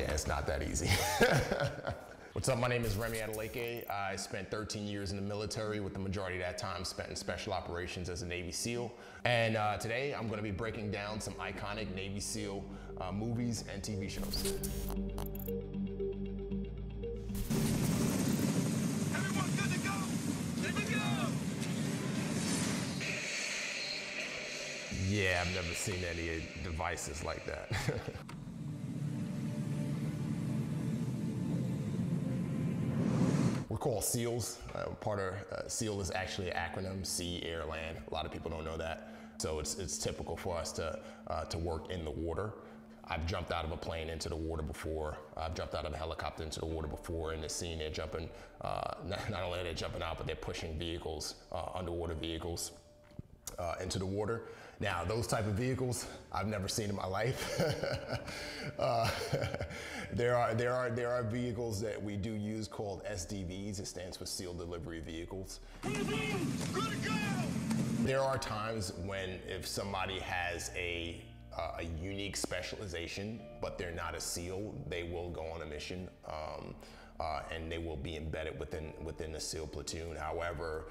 Yeah, it's not that easy. What's up, my name is Remy Adeleke. I spent 13 years in the military, with the majority of that time spent in special operations as a Navy SEAL. And today I'm gonna be breaking down some iconic Navy SEAL movies and TV shows. Everyone good to go? Good to go! Yeah, I've never seen any devices like that. We're called SEALs. Part of SEAL is actually an acronym: Sea, Air, Land. A lot of people don't know that. So it's typical for us to work in the water. I've jumped out of a plane into the water before. I've jumped out of a helicopter into the water before. In the scene, they're jumping, not only are they jumping out, but they're pushing vehicles, underwater vehicles, into the water. Now, those type of vehicles, I've never seen in my life. There are vehicles that we do use called SDVs. It stands for SEAL Delivery Vehicles. Good to go! There are times when if somebody has a unique specialization, but they're not a SEAL, they will go on a mission. And they will be embedded within the SEAL platoon. However,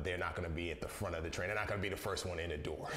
they're not going to be at the front of the train. They're not going to be the first one in the door.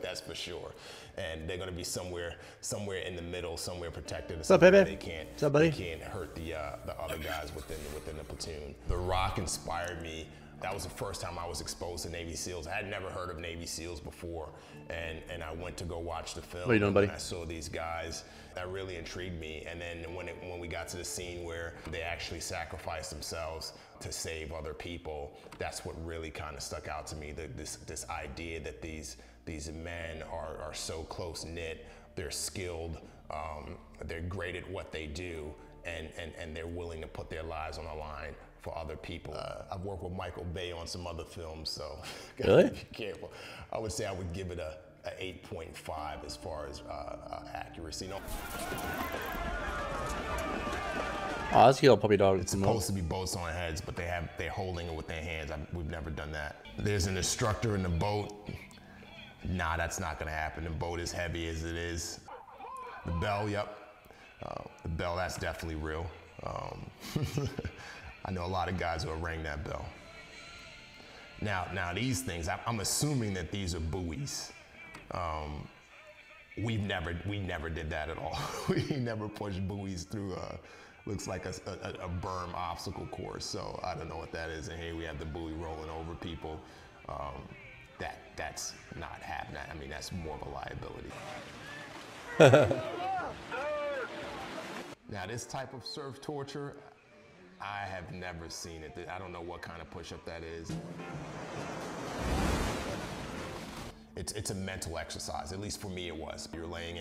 That's for sure. And they're going to be somewhere in the middle, somewhere protected. What's up, baby? They can't, What's up, buddy? They can't hurt the other guys within the platoon. The Rock inspired me. That was the first time I was exposed to Navy SEALs. I had never heard of Navy SEALs before, and I went to go watch the film. What are you doing, buddy? And I saw these guys. That really intrigued me. And then when we got to the scene where they actually sacrificed themselves to save other people, that's what really kind of stuck out to me. This idea that these men are so close knit, they're skilled, they're great at what they do, and they're willing to put their lives on the line for other people. I've worked with Michael Bay on some other films, so really? Be careful. I would say I would give it a 8.5 as far as accuracy. No. Oh, that's a little puppy dog. It's supposed to be boats on heads, but they're holding it with their hands. We've never done that. There's an instructor in the boat. Nah, that's not gonna happen. The boat is heavy as it is. The bell, yep. The bell, that's definitely real. I know a lot of guys who have rang that bell. Now these things, I'm assuming that these are buoys. We never did that at all. We never pushed buoys through looks like a berm obstacle course. So I don't know what that is. And here we have the buoy rolling over people. That's not happening. I mean, that's more of a liability. Now this type of surf torture, I have never seen it. I don't know what kind of push-up that is. It's a mental exercise, at least for me it was. You're laying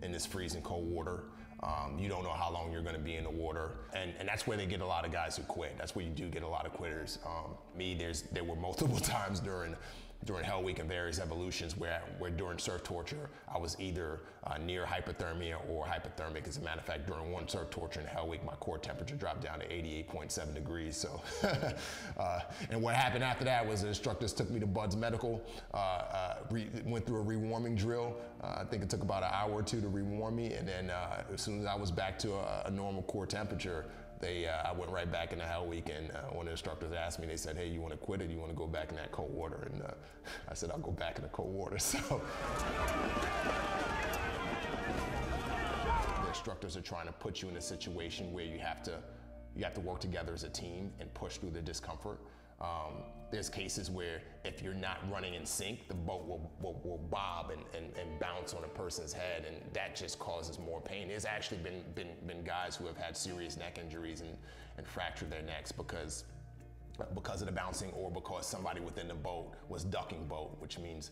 in this freezing cold water. You don't know how long you're gonna be in the water. And that's where they get a lot of guys who quit. That's where you do get a lot of quitters. There were multiple times during Hell Week and various evolutions where during surf torture, I was either near hypothermia or hypothermic. As a matter of fact, during one surf torture in Hell Week, my core temperature dropped down to 88.7 degrees. So, and what happened after that was the instructors took me to Bud's Medical, went through a rewarming drill. I think it took about an hour or two to rewarm me. And then as soon as I was back to a normal core temperature, I went right back into Hell Week, and one of the instructors asked me, they said, hey, you want to quit or do you want to go back in that cold water? And I said, I'll go back in the cold water. So the instructors are trying to put you in a situation where you have to work together as a team and push through the discomfort. There's cases where if you're not running in sync, the boat will bob and bounce on a person's head, and that just causes more pain. There's actually been guys who have had serious neck injuries and fractured their necks because of the bouncing, or because somebody within the boat was ducking boat, which means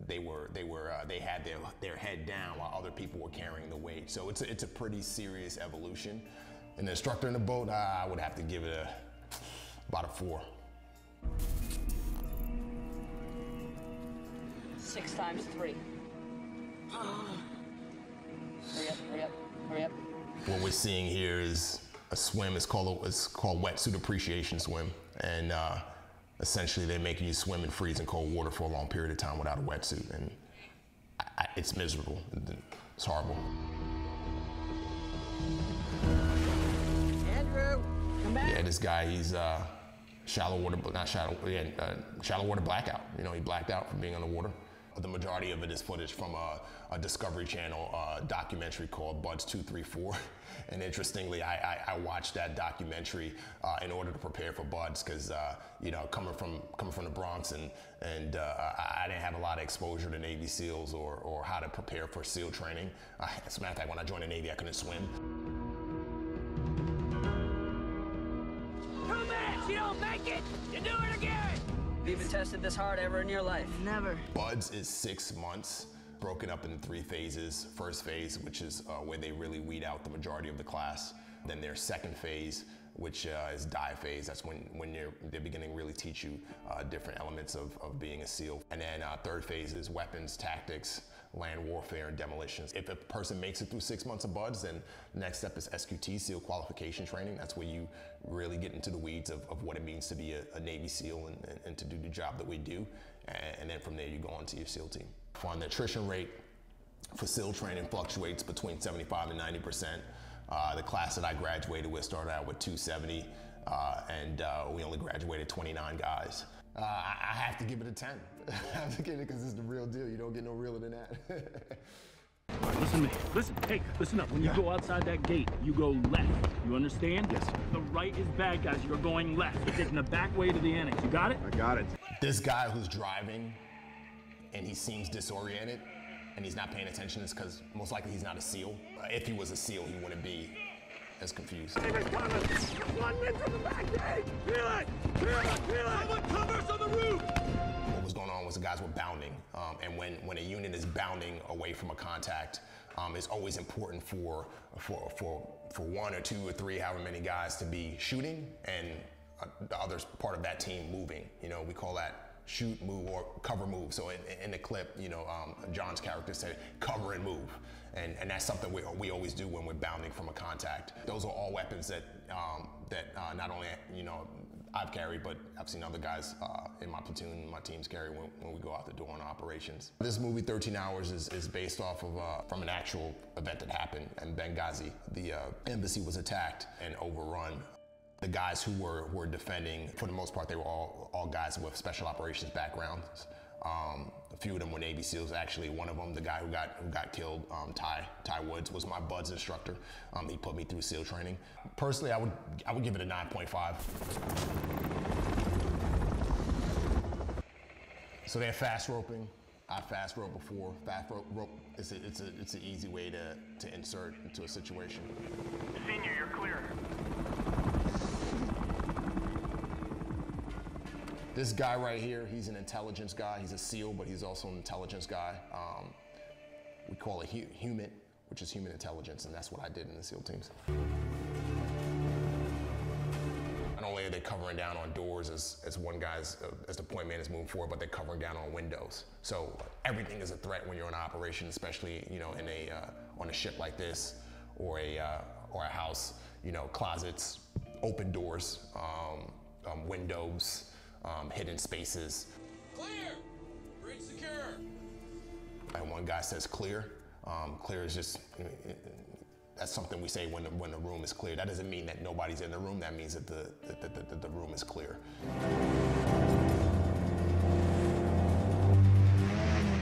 they had their head down while other people were carrying the weight. So it's a pretty serious evolution. And the instructor in the boat, I would have to give it about a 4. 6 times 3. Hurry up, hurry up, hurry up. What we're seeing here is a swim. It's called wetsuit appreciation swim. And essentially they're making you swim in freezing cold water for a long period of time without a wetsuit. And it's miserable. It's horrible. Andrew, come back. Yeah, this guy, he's shallow water blackout. You know, he blacked out from being on the water. The majority of it is footage from a Discovery Channel documentary called Buds 234. And interestingly, I watched that documentary in order to prepare for Buds because, you know, coming from the Bronx and I didn't have a lot of exposure to Navy SEALs or how to prepare for SEAL training. As a matter of fact, when I joined the Navy, I couldn't swim. Too bad you don't make it. You do it again. Have you been tested this hard ever in your life? Never. Buds is 6 months, broken up into 3 phases. First phase, which is where they really weed out the majority of the class. Then their second phase, which is dive phase. That's when they're beginning to really teach you different elements of being a SEAL. And then third phase is weapons, tactics, land warfare, and demolitions. If a person makes it through 6 months of Buds, then the next step is SQT, SEAL qualification training. That's where you really get into the weeds of what it means to be a Navy SEAL and to do the job that we do. And then from there, you go on to your SEAL team. On the attrition rate for SEAL training fluctuates between 75 and 90%. The class that I graduated with started out with 270, and we only graduated 29 guys. I have to give it a 10. I have to give it because it's the real deal. You don't get no realer than that. All right, listen to me. Listen. Hey, listen up. When you go outside that gate, you go left. You understand? Yes, sir. The right is bad guys. You're going left. You're taking the back way to the annex. You got it? I got it. This guy who's driving and he seems disoriented and he's not paying attention is because most likely he's not a SEAL. If he was a SEAL, he wouldn't be as confused. One man from the back. Hey, feel it. Someone covers on the roof. What was going on was the guys were bounding, and when a unit is bounding away from a contact, it's always important for 1 or 2 or 3, however many guys to be shooting, and the other part of that team moving. You know, we call that shoot, move, or cover, move. So in the clip, you know, John's character said cover and move, and that's something we always do when we're bounding from a contact. Those are all weapons that not only, you know, I've carried, but I've seen other guys in my platoon, my teams carry when we go out the door on operations. This movie, 13 Hours, is based off of from an actual event that happened in Benghazi. The embassy was attacked and overrun. The guys who were defending, for the most part, they were all guys with special operations backgrounds. A few of them were Navy SEALs. Actually, one of them, the guy who got killed, Ty Woods, was my Buds instructor. He put me through SEAL training. Personally, I would give it a 9.5. So they're fast roping. I fast rope before. Fast rope. It's an easy way to insert into a situation. Senior, you're clear. This guy right here, he's an intelligence guy. He's a SEAL, but he's also an intelligence guy. We call it human, which is human intelligence, and that's what I did in the SEAL teams. Not only are they covering down on doors as one guy's, as the point man is moving forward, but they're covering down on windows. So everything is a threat when you're on operation, especially, you know, in on a ship like this or a house. You know, closets, open doors, windows. Hidden spaces. Clear. Bridge secure. And one guy says clear. Clear is just, that's something we say when the room is clear. That doesn't mean that nobody's in the room. That means that the room is clear.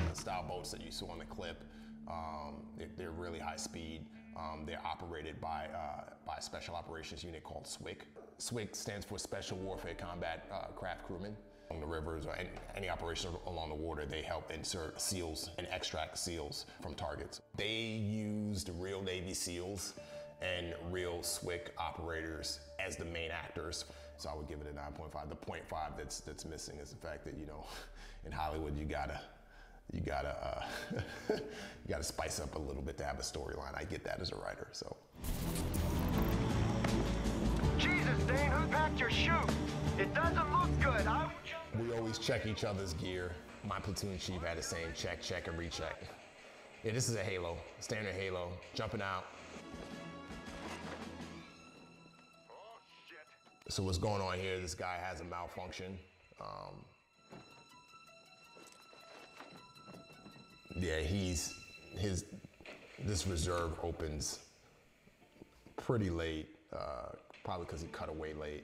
The style boats that you saw in the clip, they're really high speed. They're operated by a special operations unit called SWCC. SWCC stands for Special Warfare Combat Craft Crewmen. On the rivers or any operation along the water, they help insert SEALs and extract SEALs from targets. They used real Navy SEALs and real SWCC operators as the main actors. So I would give it a 9.5. The 0.5 that's missing is the fact that, you know, in Hollywood you gotta spice up a little bit to have a storyline. I get that as a writer, so. Jesus, Dane, who packed your chute? It doesn't look good. We always check each other's gear. My platoon chief had the same check, and recheck. Yeah, this is a halo, standard halo, jumping out. Oh, shit. So what's going on here, this guy has a malfunction. Yeah, this reserve opens pretty late, probably because he cut away late.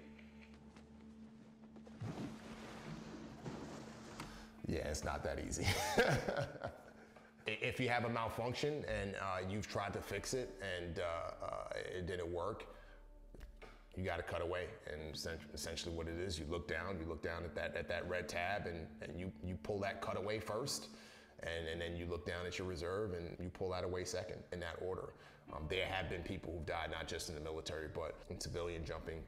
Yeah, it's not that easy. If you have a malfunction and you've tried to fix it and it didn't work, you got to cut away. And essentially what it is, you look down at that red tab and you pull that cut away first. And then you look down at your reserve and you pull that away second, in that order. There have been people who've died, not just in the military, but in civilian jumping,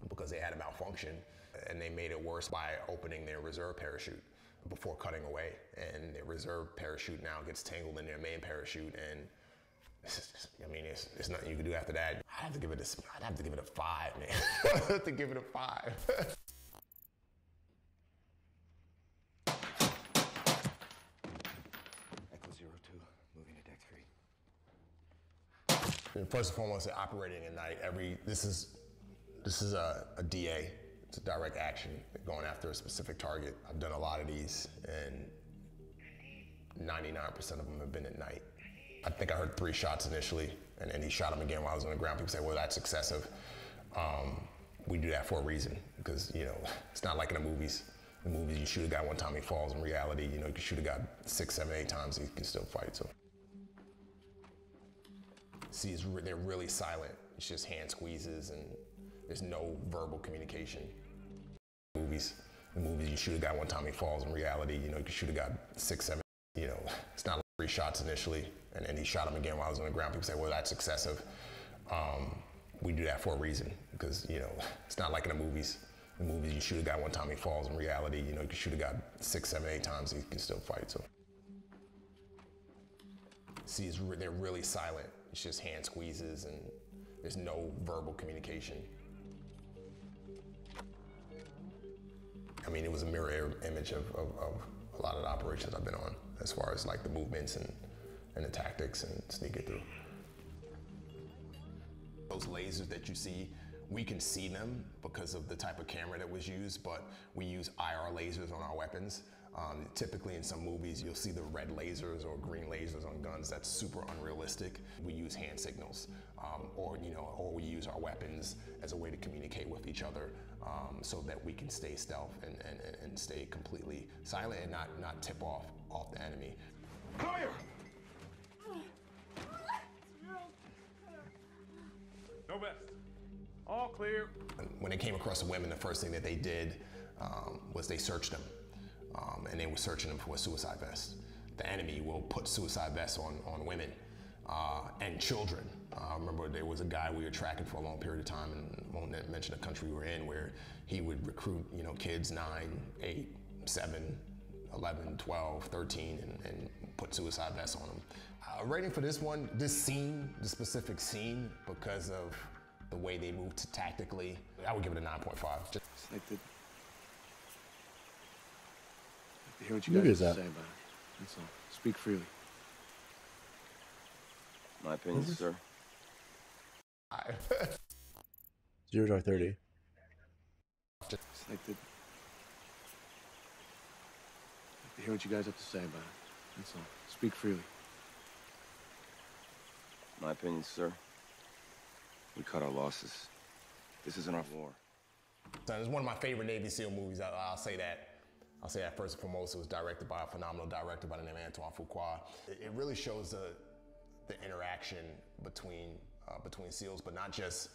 because they had a malfunction and they made it worse by opening their reserve parachute before cutting away. And their reserve parachute now gets tangled in their main parachute, and I mean, there's nothing you can do after that. I'd have to give it a 5, man. I'd have to give it a 5. First and foremost, operating at night. This is a DA. It's a direct action, going after a specific target. I've done a lot of these, and 99% of them have been at night. I think I heard 3 shots initially, and then he shot him again while I was on the ground. People say, well, that's excessive. We do that for a reason, because, you know, it's not like in the movies. In the movies, you shoot a guy one time, he falls. In reality, you know, you can shoot a guy 6, 7, 8 times, he can still fight. So. See, they're really silent. It's just hand squeezes, and there's no verbal communication. In the movies, you shoot a guy one time, he falls. In reality, you know, you can shoot a guy 6, 7, you know, it's not like 3 shots initially, and then he shot him again while I was on the ground. People say, well, that's excessive. We do that for a reason, because, you know, it's not like in the movies. In the movies, you shoot a guy one time, he falls. In reality, you know, you can shoot a guy 6, 7, 8 times, he can still fight. So. See, they're really silent. It's just hand squeezes, and there's no verbal communication. I mean, it was a mirror image of a lot of the operations I've been on, as far as like the movements and the tactics and sneaking through. Those lasers that you see, we can see them because of the type of camera that was used, but we use IR lasers on our weapons. Typically in some movies, you'll see the red lasers or green lasers on guns. That's super unrealistic. We use hand signals, or we use our weapons as a way to communicate with each other, so that we can stay stealth and stay completely silent and not tip off the enemy. Fire! No vest. All clear. When they came across the women, the first thing that they did was they searched them. And they were searching them for a suicide vest. The enemy will put suicide vests on women and children. I remember there was a guy we were tracking for a long period of time, and I won't mention the country we were in, where he would recruit, you know, kids 9, 8, 7, 11, 12, 13, and put suicide vests on them. Rating for this one, this specific scene, because of the way they moved tactically, I would give it a 9.5. Just like to hear what you guys have to say about it. That's all. Speak freely. My opinion, sir. 0 to 30. Just like to hear what you guys have to say about it. That's all. Speak freely. My opinion, sir. We cut our losses. This isn't our war. It's one of my favorite Navy SEAL movies. I'll say that. I'll say that first and foremost. It was directed by a phenomenal director by the name of Antoine Fuqua. It really shows the interaction between SEALs, but not just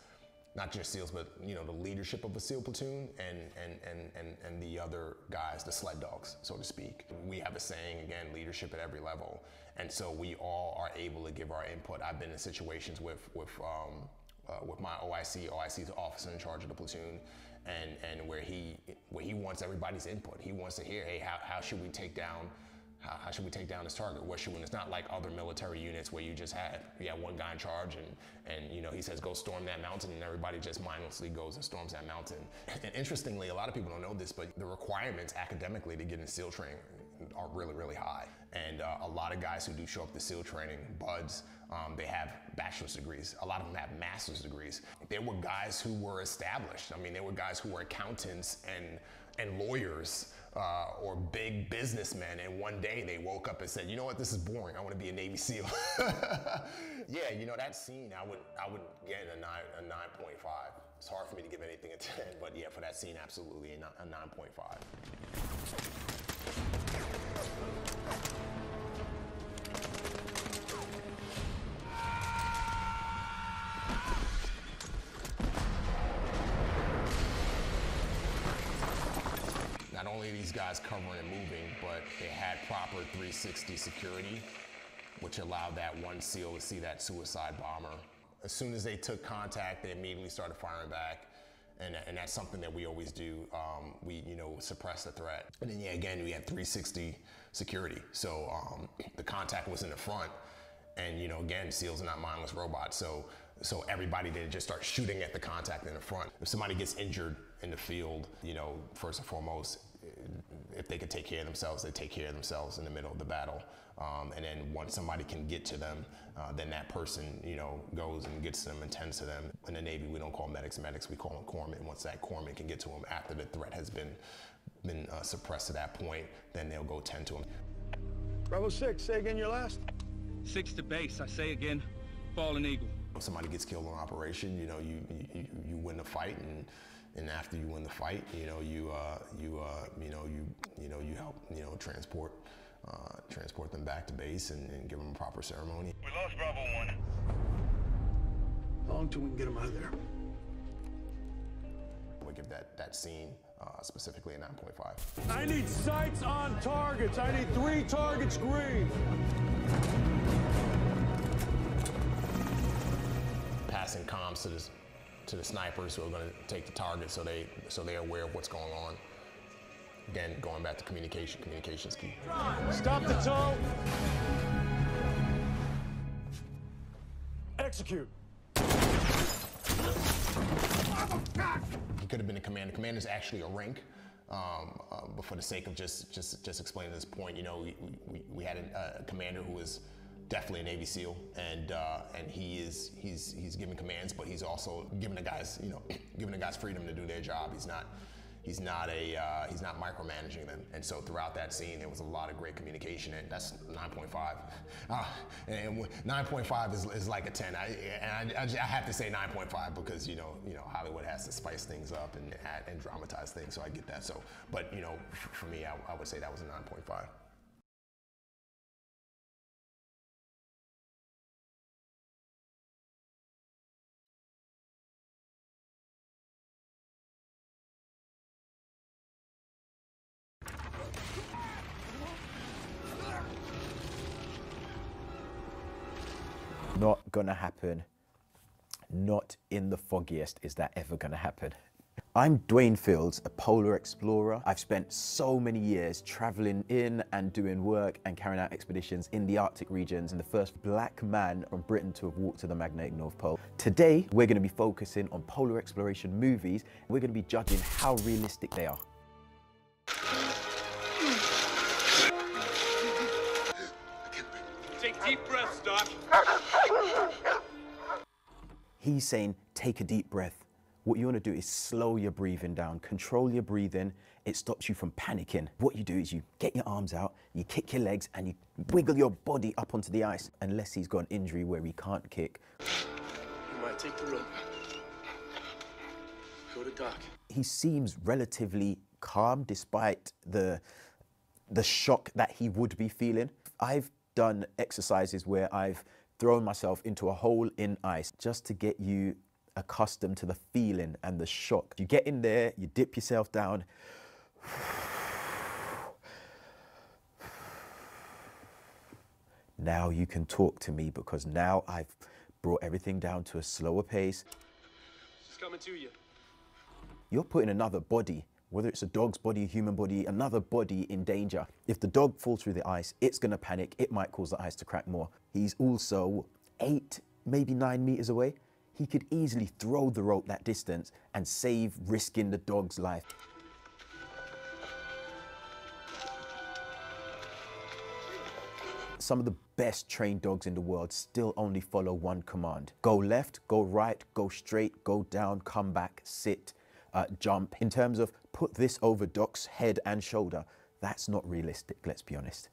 SEALs, but, you know, the leadership of a SEAL platoon and the other guys, the sled dogs, so to speak. We have a saying, again, leadership at every level, and so we all are able to give our input. I've been in situations with my OIC. OIC is the officer in charge of the platoon, and where he wants everybody's input. He wants to hear, hey, how should we take down this target? What should we? It's not like other military units where you have one guy in charge, and you know, he says go storm that mountain, and everybody just mindlessly goes and storms that mountain. And interestingly, a lot of people don't know this, but the requirements academically to get in SEAL training are really, really high. And a lot of guys who do show up to SEAL training, buds, they have bachelor's degrees. A lot of them have master's degrees. There were guys who were established. I mean, there were guys who were accountants and lawyers or big businessmen, and one day they woke up and said, you know what, this is boring. I want to be a Navy SEAL. Yeah, you know, that scene, I would get a 9.5. It's hard for me to give anything a 10, but yeah, for that scene, absolutely a 9.5. Not only are these guys covering and moving, but they had proper 360 security, which allowed that one SEAL to see that suicide bomber. As soon as they took contact, they immediately started firing back. And that's something that we always do. We, suppress the threat. And then, yeah, again, we had 360 security. So the contact was in the front. And, again, SEALs are not mindless robots. So everybody didn't just start shooting at the contact in the front. If somebody gets injured in the field, first and foremost, if they could take care of themselves, they take care of themselves in the middle of the battle. And then once somebody can get to them, then that person, goes and gets them and tends to them. In the Navy, we don't call medics medics, we call them corpsmen. Once that corpsman can get to them after the threat has been suppressed to that point, then they'll go tend to them. Bravo 6, say again your last. 6 to base, I say again, Fallen Eagle. If somebody gets killed in operation, you win the fight, and after you win the fight, you help transport them back to base and give them a proper ceremony. We lost Bravo 1. How long till we can get them out of there? We give that scene specifically a 9.5. I need sights on targets. I need 3 targets green. Passing comms to the snipers who are going to take the target, so they're aware of what's going on. Again, going back to communication's key. Stop the tow. Execute. He could have been a commander. Commander's actually a rank. But for the sake of just explaining this point, we had a commander who was definitely a Navy SEAL, and he's giving commands, but he's also giving the guys freedom to do their job. He's not micromanaging them. And so throughout that scene, there was a lot of great communication, and that's 9.5. And 9.5 is like a 10. I have to say 9.5 because Hollywood has to spice things up and add and dramatize things. So I get that. So, but for me, I would say that was a 9.5. Not gonna happen. Not in the foggiest is that ever gonna happen. I'm Dwayne Fields, a polar explorer. I've spent so many years traveling in and doing work and carrying out expeditions in the Arctic regions, and the first black man from Britain to have walked to the magnetic North Pole. Today, we're gonna be focusing on polar exploration movies. We're gonna be judging how realistic they are. Take deep breaths, Doc. He's saying, take a deep breath. What you want to do is slow your breathing down, control your breathing. It stops you from panicking. What you do is you get your arms out, you kick your legs, and you wiggle your body up onto the ice, unless he's got an injury where he can't kick. You might take the rope. Go to Doc. He seems relatively calm despite the shock that he would be feeling. I've done exercises where I've thrown myself into a hole in ice just to get you accustomed to the feeling and the shock. You get in there, you dip yourself down. Now you can talk to me, because now I've brought everything down to a slower pace. She's coming to you. You're putting another body, whether it's a dog's body, a human body, another body in danger. If the dog falls through the ice, it's gonna panic. It might cause the ice to crack more. He's also 8, maybe 9 meters away. He could easily throw the rope that distance and save risking the dog's life. Some of the best trained dogs in the world still only follow one command. Go left, go right, go straight, go down, come back, sit. jump. In terms of put this over Doc's head and shoulder, that's not realistic, let's be honest.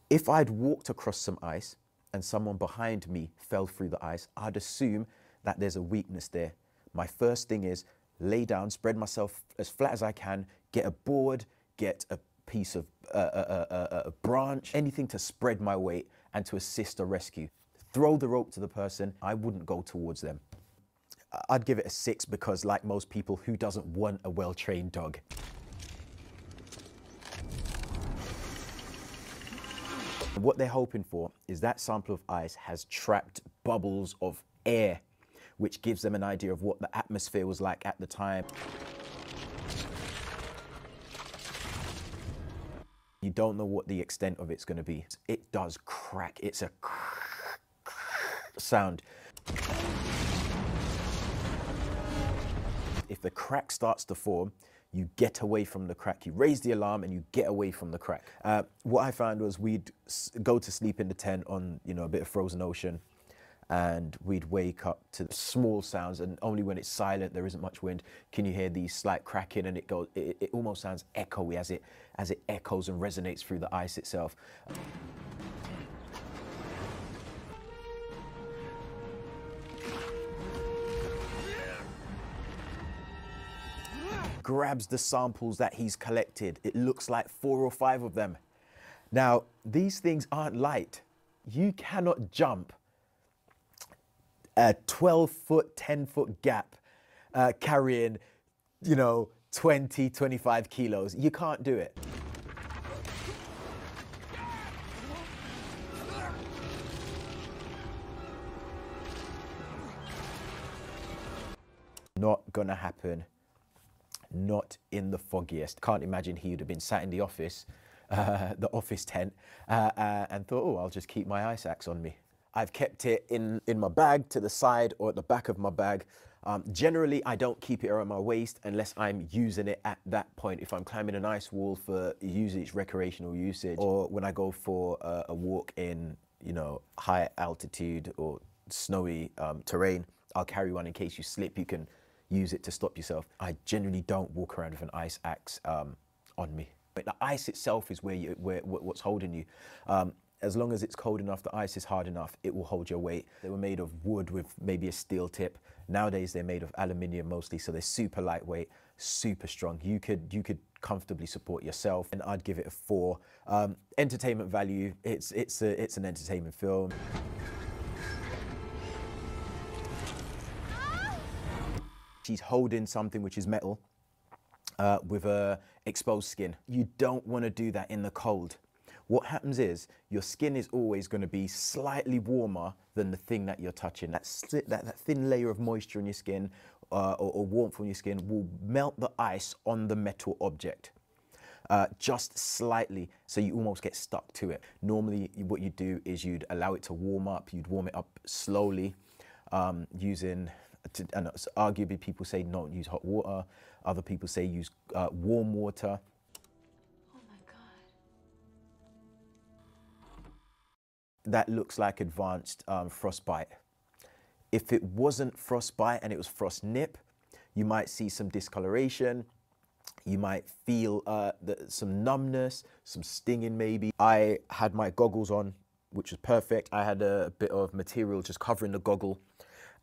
If I'd walked across some ice and someone behind me fell through the ice, I'd assume that there's a weakness there. My first thing is lay down, spread myself as flat as I can, get a board, get a piece of a branch, anything to spread my weight and to assist a rescue. Throw the rope to the person. I wouldn't go towards them. I'd give it a 6 because, like most people, who doesn't want a well-trained dog? What they're hoping for is that sample of ice has trapped bubbles of air, which gives them an idea of what the atmosphere was like at the time. You don't know what the extent of it's going to be. It does crack. It's a sound. If the crack starts to form, you get away from the crack. You raise the alarm and you get away from the crack. What I found was we'd go to sleep in the tent on, you know, a bit of frozen ocean, and we'd wake up to small sounds, and only when it's silent, there isn't much wind, can you hear these slight cracking, and it almost sounds echoey as it echoes and resonates through the ice itself. Grabs the samples that he's collected. It looks like 4 or 5 of them. Now, these things aren't light. You cannot jump a 12-foot, 10-foot gap carrying, you know, 20, 25 kilos. You can't do it. Not gonna happen. Not in the foggiest. Can't imagine he would have been sat in the office tent, and thought, oh, I'll just keep my ice axe on me. I've kept it in my bag to the side or at the back of my bag. Generally, I don't keep it around my waist unless I'm using it at that point. If I'm climbing an ice wall for usage, recreational usage, or when I go for a walk in, you know, high altitude or snowy terrain, I'll carry one in case you slip. You can use it to stop yourself. I generally don't walk around with an ice axe on me. But the ice itself is what's holding you. As long as it's cold enough, the ice is hard enough, it will hold your weight. They were made of wood with maybe a steel tip. Nowadays they're made of aluminium mostly, so they're super lightweight, super strong. You could comfortably support yourself, and I'd give it a 4. Entertainment value, it's an entertainment film. She's holding something which is metal with a exposed skin. You don't want to do that in the cold. What happens is your skin is always going to be slightly warmer than the thing that you're touching. That thin layer of moisture in your skin or warmth on your skin will melt the ice on the metal object. Just slightly, so you almost get stuck to it. Normally what you do is you'd allow it to warm up. You'd warm it up slowly using... and arguably people say don't use hot water, other people say use warm water. Oh my God. That looks like advanced frostbite. If it wasn't frostbite and it was frost nip, you might see some discoloration, you might feel some numbness, some stinging maybe. I had my goggles on, which was perfect. I had a bit of material just covering the goggle,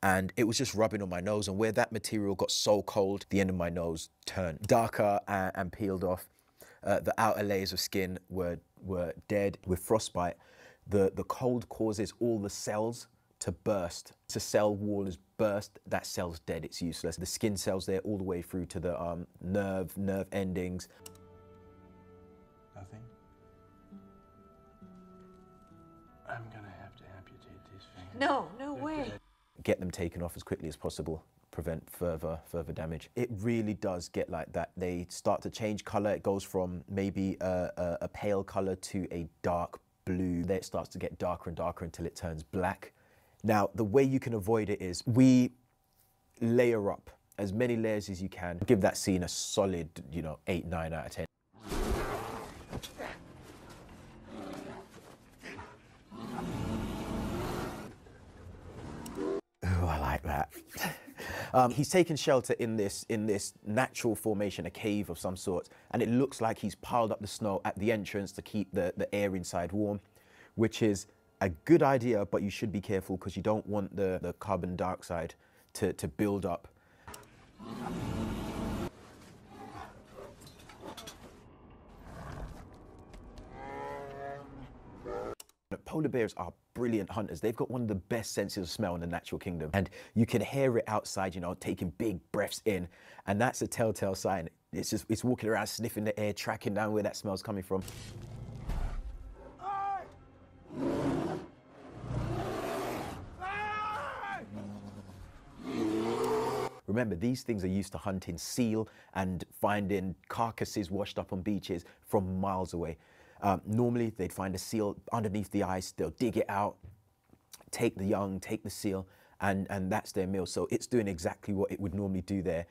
and it was just rubbing on my nose, and where that material got so cold, the end of my nose turned darker and peeled off. The outer layers of skin were dead. With frostbite, the cold causes all the cells to burst. If a cell wall is burst, that cell's dead, it's useless. The skin cells there all the way through to the nerve endings. Nothing? I'm gonna have to amputate these fingers. No way. Get them taken off as quickly as possible, prevent further damage. It really does get like that. They start to change color. It goes from maybe a pale color to a dark blue. Then it starts to get darker and darker until it turns black. Now, the way you can avoid it is we layer up as many layers as you can. Give that scene a solid, 8, 9 out of 10. He's taken shelter in this natural formation, a cave of some sort, and it looks like he's piled up the snow at the entrance to keep the air inside warm, which is a good idea, but you should be careful because you don't want the carbon dioxide to build up. Polar bears are brilliant hunters. They've got one of the best senses of smell in the natural kingdom. And you can hear it outside, you know, taking big breaths in. And that's a telltale sign. It's walking around, sniffing the air, tracking down where that smell's coming from. Remember, these things are used to hunting seal and finding carcasses washed up on beaches from miles away. Normally, they'd find a seal underneath the ice, they'll dig it out, take the young, take the seal, and that's their meal. So it's doing exactly what it would normally do there.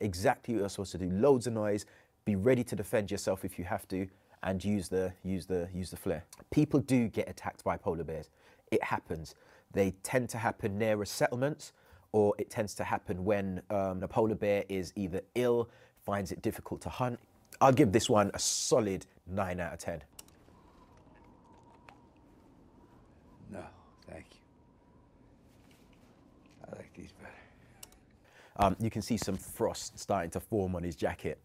Exactly what you're supposed to do. Loads of noise, be ready to defend yourself if you have to, and use the flare. People do get attacked by polar bears. It happens. They tend to happen nearer settlements, or it tends to happen when a polar bear is either ill, finds it difficult to hunt. I'll give this one a solid 9 out of 10. No, thank you. I like these better. You can see some frost starting to form on his jacket.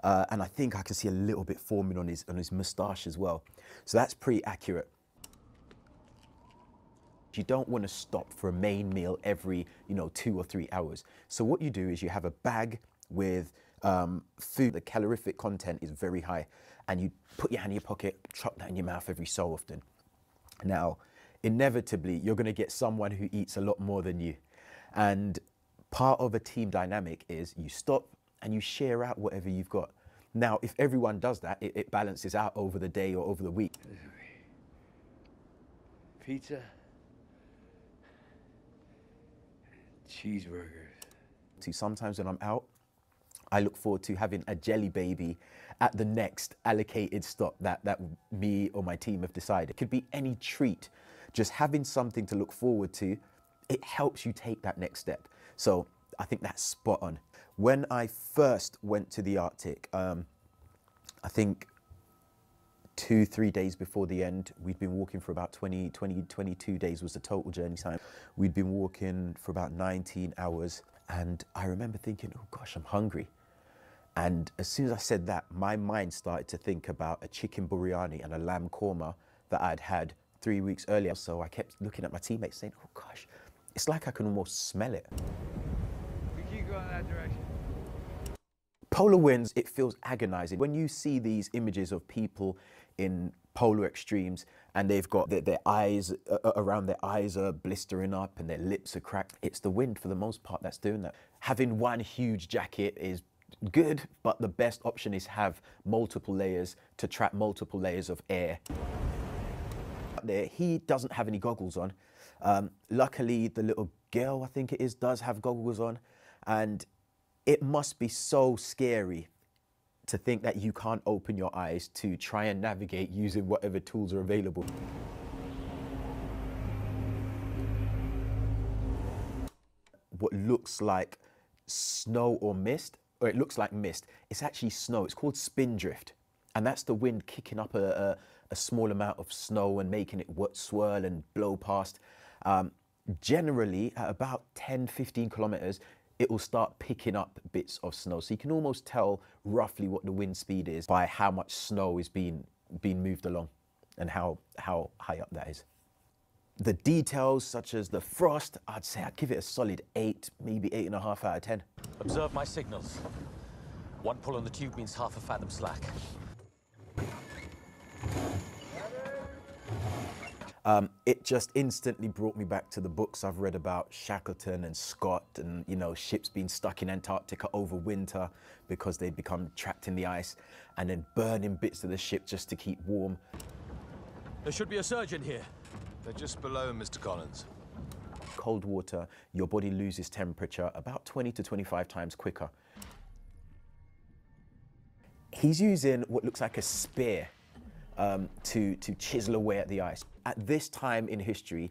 And I think I can see a little bit forming on his moustache as well. So that's pretty accurate. You don't want to stop for a main meal every, 2 or 3 hours. So what you do is you have a bag with food. The calorific content is very high, and you put your hand in your pocket, chop that in your mouth every so often. Now, inevitably, you're going to get someone who eats a lot more than you. And part of a team dynamic is you stop and you share out whatever you've got. Now, if everyone does that, it balances out over the day or over the week. Pizza. Cheeseburgers. Sometimes when I'm out, I look forward to having a jelly baby at the next allocated stop that me or my team have decided. It could be any treat. Just having something to look forward to, it helps you take that next step. So I think that's spot on. When I first went to the Arctic, I think 2-3 days before the end, we'd been walking for about 22 days was the total journey time. We'd been walking for about 19 hours, and I remember thinking, oh gosh, I'm hungry. And as soon as I said that, my mind started to think about a chicken biryani and a lamb korma that I'd had 3 weeks earlier. So I kept looking at my teammates saying, oh gosh, it's like I can almost smell it. We keep going that direction. Polar winds, it feels agonizing. When you see these images of people in polar extremes and they've got their eyes, around their eyes are blistering up and their lips are cracked, it's the wind for the most part that's doing that. Having one huge jacket is good, but the best option is have multiple layers to trap multiple layers of air. He doesn't have any goggles on. Luckily, the little girl, I think it is, does have goggles on, and it must be so scary to think that you can't open your eyes to try and navigate using whatever tools are available. What looks like snow or mist, or it looks like mist, it's actually snow. It's called spindrift. And that's the wind kicking up a small amount of snow and making it swirl and blow past. Generally, at about 10-15 kilometers, it will start picking up bits of snow. So you can almost tell roughly what the wind speed is by how much snow is being moved along and how high up that is. The details, such as the frost, I'd say I'd give it a solid 8, maybe 8.5 out of 10. Observe my signals. One pull on the tube means half a fathom slack. It just instantly brought me back to the books I've read about Shackleton and Scott and, ships being stuck in Antarctica over winter because they'd become trapped in the ice and then burning bits of the ship just to keep warm. There should be a surgeon here. They're just below, Mr. Collins. Cold water, your body loses temperature about 20 to 25 times quicker. He's using what looks like a spear. to chisel away at the ice. At this time in history,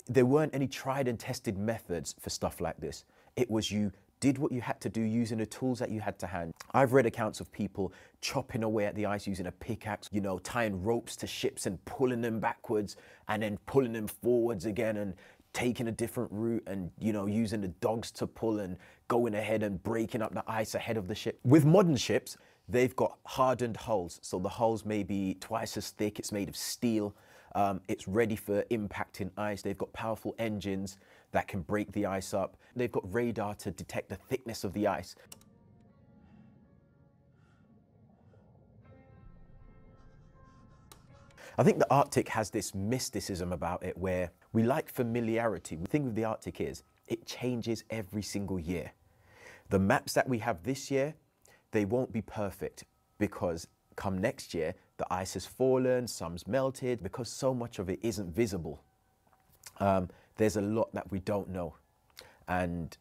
there weren't any tried and tested methods for stuff like this. It was you did what you had to do using the tools that you had to hand. I've read accounts of people chopping away at the ice using a pickaxe, you know, tying ropes to ships and pulling them backwards and then pulling them forwards again and taking a different route and, you know, using the dogs to pull and going ahead and breaking up the ice ahead of the ship. With modern ships, they've got hardened hulls. So the hulls may be twice as thick, it's made of steel. It's ready for impacting ice. They've got powerful engines that can break the ice up. They've got radar to detect the thickness of the ice. I think the Arctic has this mysticism about it where we like familiarity. The thing with the Arctic is it changes every single year. The maps that we have this year, they won't be perfect because come next year, the ice has fallen, some's melted, because so much of it isn't visible. There's a lot that we don't know. And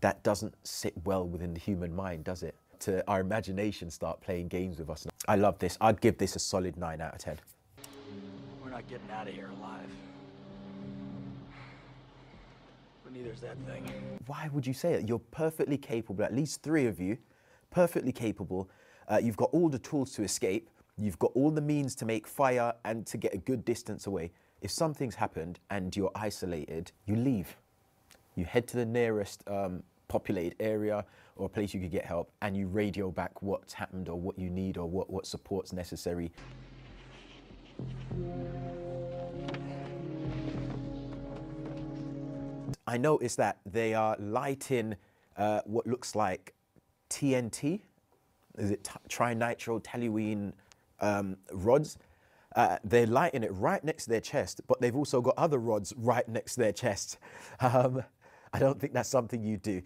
that doesn't sit well within the human mind, does it? To our imagination start playing games with us. I love this. I'd give this a solid 9 out of 10. We're not getting out of here alive. But neither's that thing. Why would you say it? You're perfectly capable, at least 3 of you, perfectly capable. You've got all the tools to escape. You've got all the means to make fire and to get a good distance away. If something's happened and you're isolated, you leave. You head to the nearest populated area or a place you could get help and you radio back what's happened or what you need or what support's necessary. I noticed that they are lighting what looks like TNT. Is it trinitro toluene rods? They're lighting it right next to their chest, but they've also got other rods right next to their chest. I don't think that's something you do.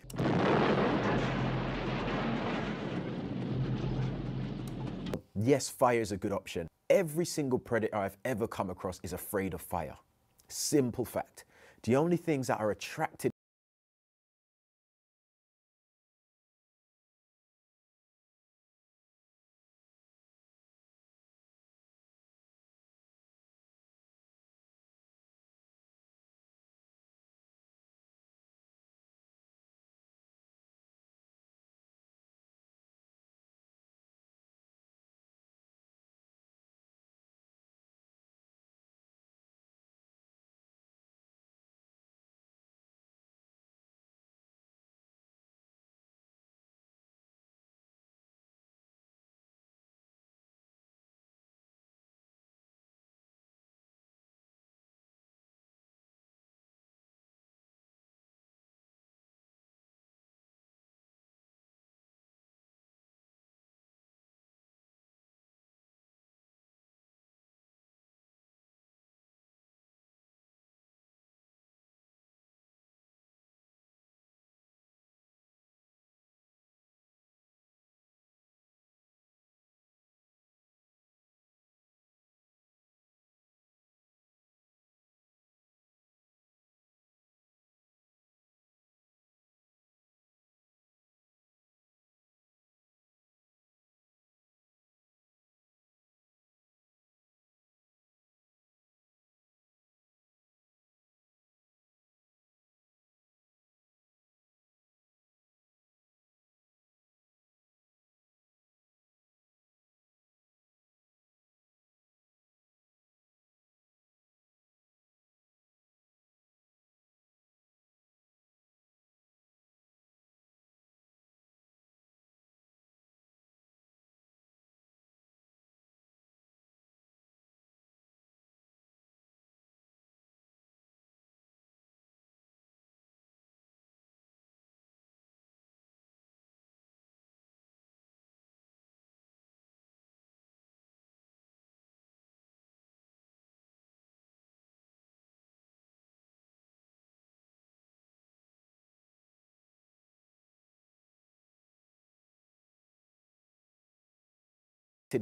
Yes, fire is a good option. Every single predator I've ever come across is afraid of fire. Simple fact. The only things that are attracted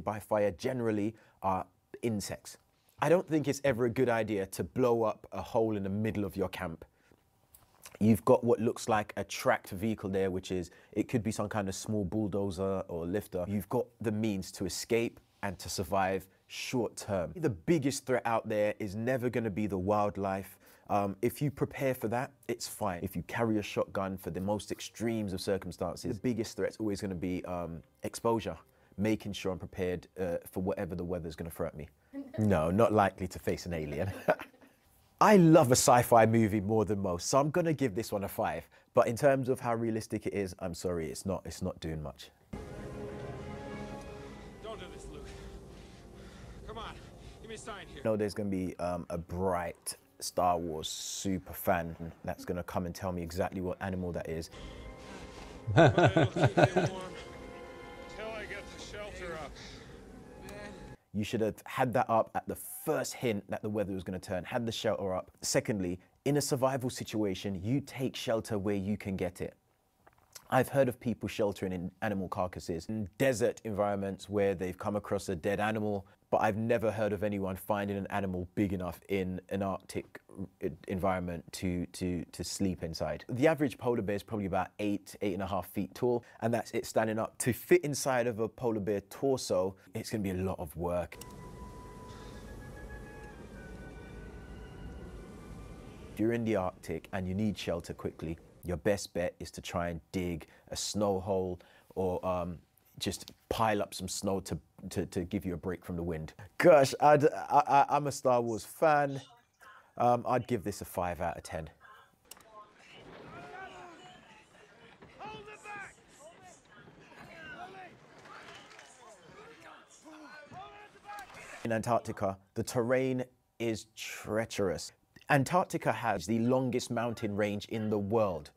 by fire generally are insects. I don't think it's ever a good idea to blow up a hole in the middle of your camp. You've got what looks like a tracked vehicle there, which is, it could be some kind of small bulldozer or lifter. You've got the means to escape and to survive short term. The biggest threat out there is never going to be the wildlife. If you prepare for that, it's fine. If you carry a shotgun for the most extremes of circumstances, the biggest threat's always going to be exposure, making sure I'm prepared for whatever the weather's going to throw at me. No, not likely to face an alien. I love a sci-fi movie more than most, so I'm going to give this one a 5. But in terms of how realistic it is, I'm sorry, it's not doing much. Don't do this, Luke. Come on, give me a sign here. I know there's going to be a bright Star Wars super fan that's going to come and tell me exactly what animal that is. But it'll keep you warm till I get the shelter up. You should have had that up at the first hint that the weather was going to turn, had the shelter up. Secondly, in a survival situation, you take shelter where you can get it. I've heard of people sheltering in animal carcasses, in desert environments where they've come across a dead animal, but I've never heard of anyone finding an animal big enough in an Arctic environment to sleep inside. The average polar bear is probably about 8.5 feet tall, and that's it standing up. To fit inside of a polar bear torso, it's going to be a lot of work. If you're in the Arctic and you need shelter quickly, your best bet is to try and dig a snow hole or just pile up some snow to give you a break from the wind. Gosh, I'm a Star Wars fan. I'd give this a 5 out of 10. In Antarctica, the terrain is treacherous. Antarctica has the longest mountain range in the world.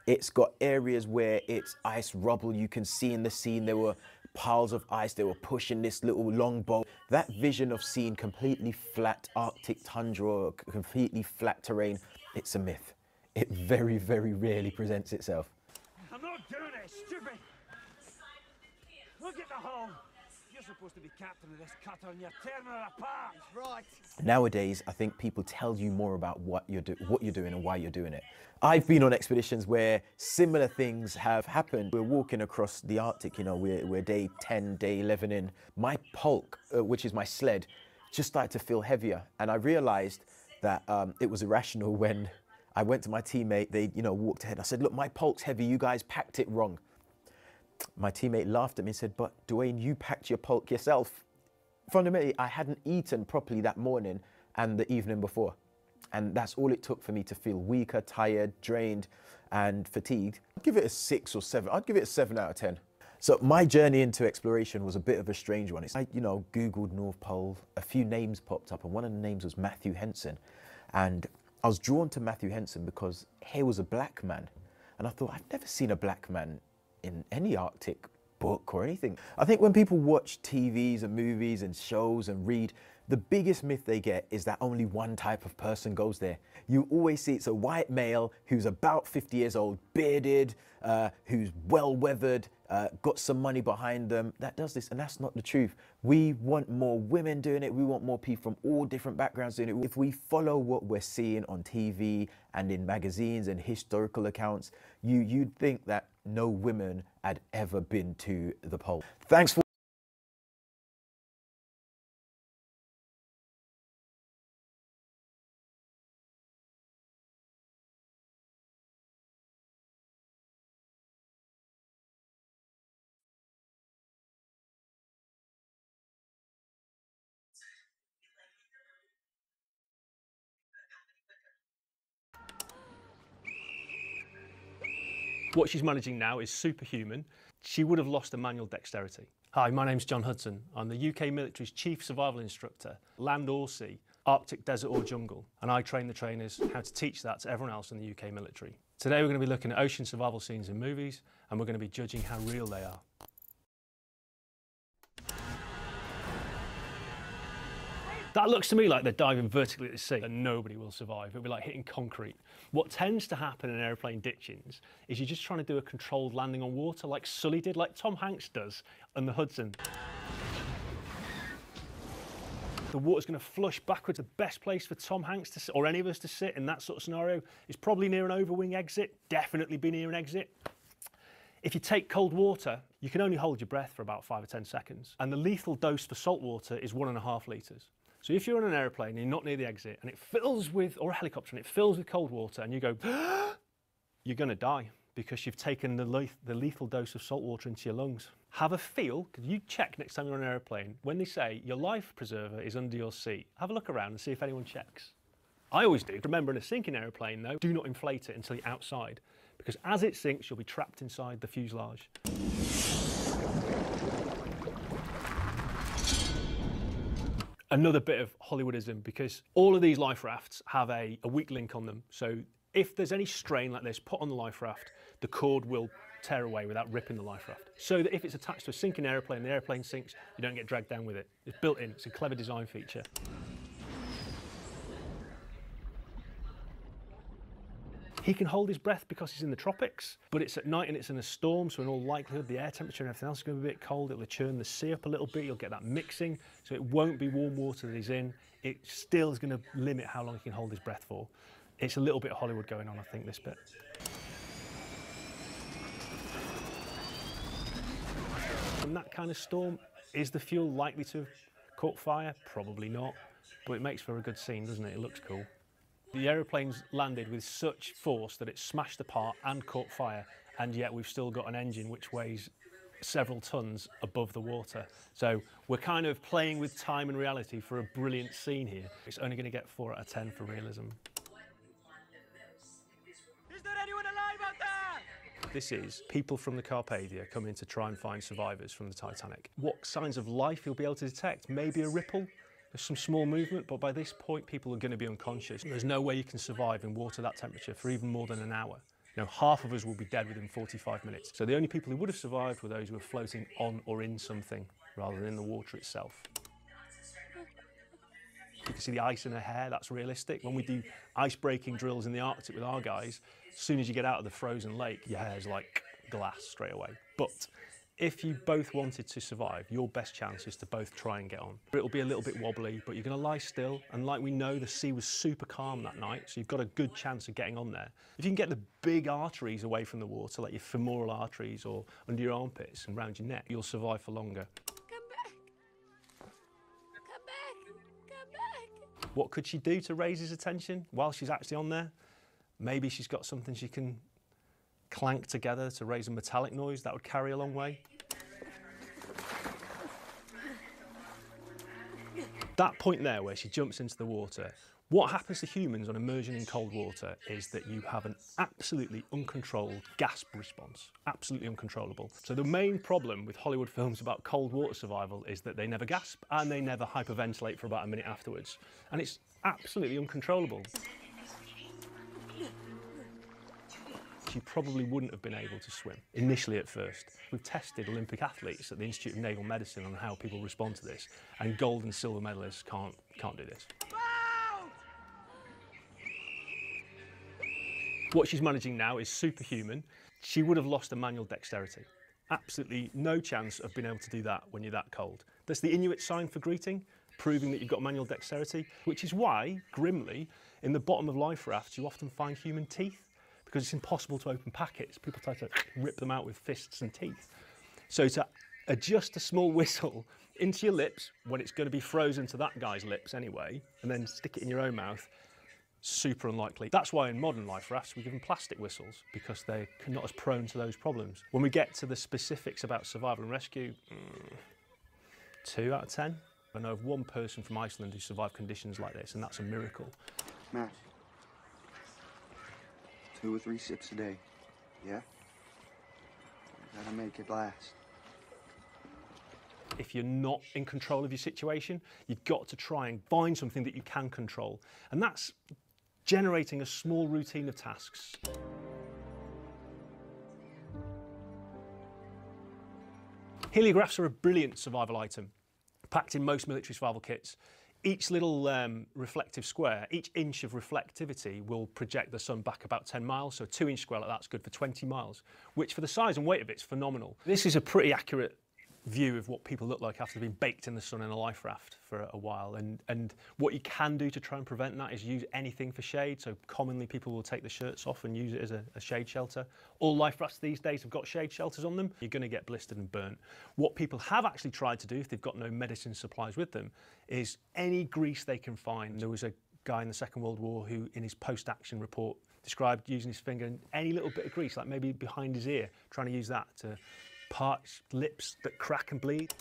It's got areas where it's ice rubble. You can see in the scene there were piles of ice. They were pushing this little longboat. That vision of seeing completely flat Arctic tundra or completely flat terrain, it's a myth. It very, very rarely presents itself. I'm not doing it, stupid! Look at the hole! You're supposed to be captain of this cutter and you're tearing it apart! Right! Nowadays, I think people tell you more about what you're doing and why you're doing it. I've been on expeditions where similar things have happened. We're walking across the Arctic, you know, we're day 10, day 11 in. My pulk, which is my sled, just started to feel heavier. And I realized that it was irrational when I went to my teammate, they, you know, walked ahead. I said, look, my pulk's heavy, you guys packed it wrong. My teammate laughed at me and said, but Dwayne, you packed your pulk yourself. Fundamentally, I hadn't eaten properly that morning and the evening before. And that's all it took for me to feel weaker, tired, drained, and fatigued. I'd give it a 6 or 7. I'd give it a 7 out of 10. So my journey into exploration was a bit of a strange one. I, you know, Googled North Pole, a few names popped up, and one of the names was Matthew Henson. And I was drawn to Matthew Henson because he was a black man. And I thought, I've never seen a black man in any Arctic book or anything. I think when people watch TVs and movies and shows and read, the biggest myth they get is that only one type of person goes there. You always see it's a white male who's about 50 years old, bearded, who's well-weathered, got some money behind them, that does this, and that's not the truth. We want more women doing it. We want more people from all different backgrounds doing it. If we follow what we're seeing on TV and in magazines and historical accounts, you'd think that no women had ever been to the pole. Thanks for What she's managing now is superhuman. She would have lost a manual dexterity. Hi, my name's John Hudson. I'm the UK military's chief survival instructor, land or sea, Arctic, desert or jungle. And I train the trainers how to teach that to everyone else in the UK military. Today we're going to be looking at ocean survival scenes in movies, and we're going to be judging how real they are. That looks to me like they're diving vertically at the sea and nobody will survive. It'll be like hitting concrete. What tends to happen in airplane ditchings is you're just trying to do a controlled landing on water like Sully did, like Tom Hanks does on the Hudson. The water's going to flush backwards. The best place for Tom Hanks to sit, or any of us to sit in that sort of scenario, is probably near an overwing exit. Definitely be near an exit. If you take cold water, you can only hold your breath for about 5 or 10 seconds. And the lethal dose for salt water is 1.5 litres. So if you're on an aeroplane and you're not near the exit and it fills with, or a helicopter, and it fills with cold water and you go, you're going to die because you've taken the lethal dose of salt water into your lungs. Have a feel, because you check next time you're on an aeroplane, when they say your life preserver is under your seat, have a look around and see if anyone checks. I always do. Remember, in a sinking aeroplane though, do not inflate it until you're outside, because as it sinks, you'll be trapped inside the fuselage. Another bit of Hollywoodism, because all of these life rafts have a weak link on them. So if there's any strain like this put on the life raft, the cord will tear away without ripping the life raft. So that if it's attached to a sinking aeroplane, the aeroplane sinks, you don't get dragged down with it. It's built in, it's a clever design feature. He can hold his breath because he's in the tropics, but it's at night and it's in a storm, so in all likelihood the air temperature and everything else is going to be a bit cold. It'll churn the sea up a little bit, you'll get that mixing, so it won't be warm water that he's in. It still is going to limit how long he can hold his breath for. It's a little bit of Hollywood going on, I think, this bit. In that kind of storm, is the fuel likely to have caught fire? Probably not, but it makes for a good scene, doesn't it? It looks cool. The aeroplane's landed with such force that it smashed apart and caught fire, and yet we've still got an engine which weighs several tons above the water. So we're kind of playing with time and reality for a brilliant scene here. It's only going to get 4 out of 10 for realism. Is there anyone alive out there? This is people from the Carpathia coming to try and find survivors from the Titanic. What signs of life you'll be able to detect? Maybe a ripple? There's some small movement, but by this point people are going to be unconscious. There's no way you can survive in water that temperature for even more than an hour. You know, half of us will be dead within 45 minutes. So the only people who would have survived were those who were floating on or in something rather than in the water itself. You can see the ice in her hair, that's realistic. When we do ice-breaking drills in the Arctic with our guys, as soon as you get out of the frozen lake, your hair's like glass straight away. But if you both wanted to survive, your best chance is to both try and get on. It'll be a little bit wobbly, but you're going to lie still, and like we know, the sea was super calm that night, so you've got a good chance of getting on there. If you can get the big arteries away from the water, like your femoral arteries or under your armpits and around your neck, you'll survive for longer. Come back! Come back! Come back! What could she do to raise his attention while she's actually on there? Maybe she's got something she can clank together to raise a metallic noise that would carry a long way. That point there where she jumps into the water, what happens to humans on immersion in cold water is that you have an absolutely uncontrolled gasp response, absolutely uncontrollable. So the main problem with Hollywood films about cold water survival is that they never gasp and they never hyperventilate for about a minute afterwards. And it's absolutely uncontrollable. She probably wouldn't have been able to swim, initially at first. We've tested Olympic athletes at the Institute of Naval Medicine on how people respond to this, and gold and silver medalists can't do this. What she's managing now is superhuman. She would have lost a manual dexterity. Absolutely no chance of being able to do that when you're that cold. That's the Inuit sign for greeting, proving that you've got manual dexterity, which is why, grimly, in the bottom of life rafts, you often find human teeth, because it's impossible to open packets. People try to rip them out with fists and teeth. So to adjust a small whistle into your lips when it's going to be frozen to that guy's lips anyway, and then stick it in your own mouth, super unlikely. That's why in modern life rafts we give them plastic whistles, because they're not as prone to those problems. When we get to the specifics about survival and rescue, 2 out of 10. I know of one person from Iceland who survived conditions like this, and that's a miracle. Matt. 2 or 3 sips a day, yeah? You gotta make it last. If you're not in control of your situation, you've got to try and find something that you can control. And that's generating a small routine of tasks. Heliographs are a brilliant survival item, packed in most military survival kits. Each little reflective square, each inch of reflectivity will project the sun back about 10 miles, so a 2-inch square like that's good for 20 miles, which for the size and weight of it's phenomenal. This is a pretty accurate view of what people look like after being baked in the sun in a life raft for a while. And what you can do to try and prevent that is use anything for shade. So commonly people will take the shirts off and use it as a shade shelter. All life rafts these days have got shade shelters on them. You're going to get blistered and burnt. What people have actually tried to do, if they've got no medicine supplies with them, is any grease they can find. There was a guy in the Second World War who, in his post-action report, described using his finger and any little bit of grease, like maybe behind his ear, trying to use that to parch lips that crack and bleed.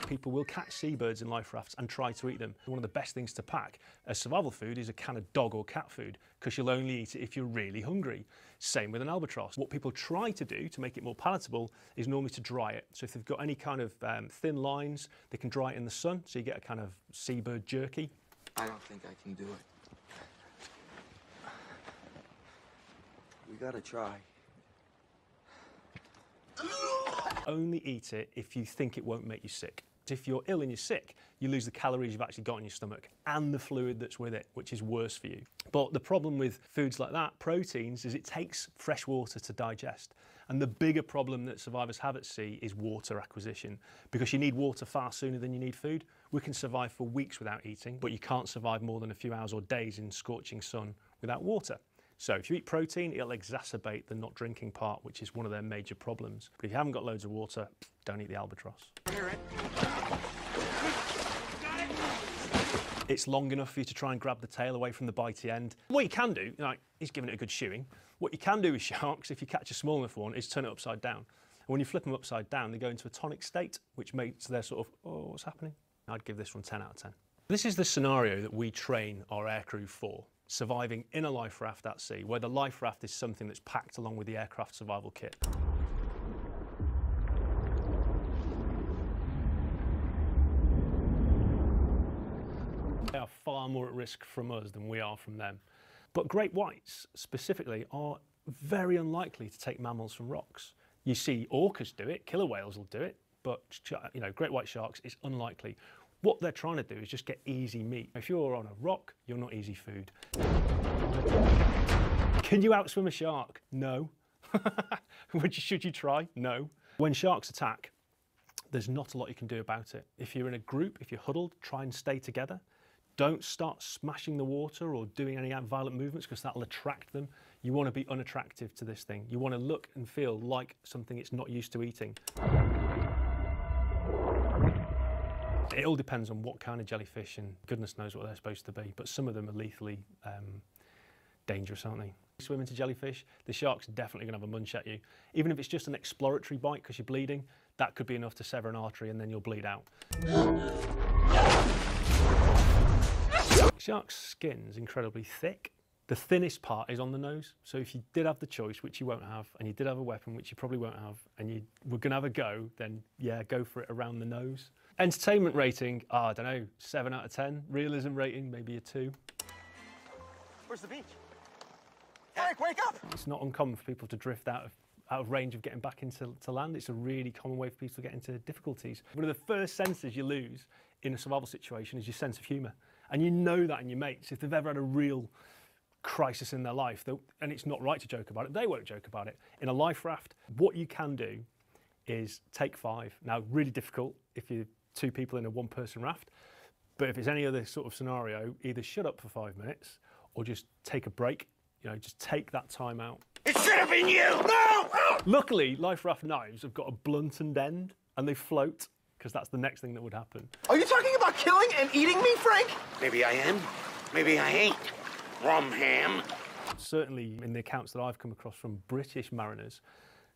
People will catch seabirds in life rafts and try to eat them. One of the best things to pack as survival food is a can of dog or cat food, because you'll only eat it if you're really hungry. Same with an albatross. What people try to do to make it more palatable is normally to dry it. So if they've got any kind of thin lines, they can dry it in the sun, so you get a kind of seabird jerky. I don't think I can do it. We gotta try. Only eat it if you think it won't make you sick. If you're ill and you're sick, you lose the calories you've actually got in your stomach and the fluid that's with it, which is worse for you. But the problem with foods like that, proteins, is it takes fresh water to digest. And the bigger problem that survivors have at sea is water acquisition, because you need water far sooner than you need food. We can survive for weeks without eating, but you can't survive more than a few hours or days in scorching sun without water. So if you eat protein, it'll exacerbate the not drinking part, which is one of their major problems. But if you haven't got loads of water, don't eat the albatross. It's long enough for you to try and grab the tail away from the bitey end. What you can do, like, he's giving it a good shoeing. What you can do with sharks, if you catch a small enough one, is turn it upside down. And when you flip them upside down, they go into a tonic state, which makes their sort of, oh, what's happening? I'd give this one 10 out of 10. This is the scenario that we train our aircrew for. Surviving in a life raft at sea, where the life raft is something that's packed along with the aircraft survival kit. They are far more at risk from us than we are from them. But great whites, specifically, are very unlikely to take mammals from rocks. You see orcas do it, killer whales will do it, but you know, great white sharks is unlikely. What they're trying to do is just get easy meat. If you're on a rock, you're not easy food. Can you outswim a shark? No. Should you try? No. When sharks attack, there's not a lot you can do about it. If you're in a group, if you're huddled, try and stay together. Don't start smashing the water or doing any violent movements, because that'll attract them. You want to be unattractive to this thing. You want to look and feel like something it's not used to eating. It all depends on what kind of jellyfish, and goodness knows what they're supposed to be, but some of them are lethally dangerous, aren't they? Swim into jellyfish, the shark's definitely going to have a munch at you. Even if it's just an exploratory bite because you're bleeding, that could be enough to sever an artery and then you'll bleed out. Shark's skin's incredibly thick. The thinnest part is on the nose, so if you did have the choice, which you won't have, and you did have a weapon, which you probably won't have, and you were going to have a go, then yeah, go for it around the nose. Entertainment rating, I don't know, 7 out of 10. Realism rating, maybe a 2. Where's the beach? Frank, wake up! It's not uncommon for people to drift out of range of getting back into land. It's a really common way for people to get into difficulties. One of the first senses you lose in a survival situation is your sense of humour. And you know that in your mates. If they've ever had a real crisis in their life, and it's not right to joke about it, they won't joke about it. In a life raft, what you can do is take 5. Now, really difficult if you're 2 people in a 1-person raft, but if it's any other sort of scenario, either shut up for 5 minutes or just take a break. You know, just take that time out. It should have been you! No! Luckily, life raft knives have got a blunted end and they float, because that's the next thing that would happen. Are you talking about killing and eating me, Frank? Maybe I am, maybe I ain't. Rum ham. Certainly in the accounts that I've come across from British mariners,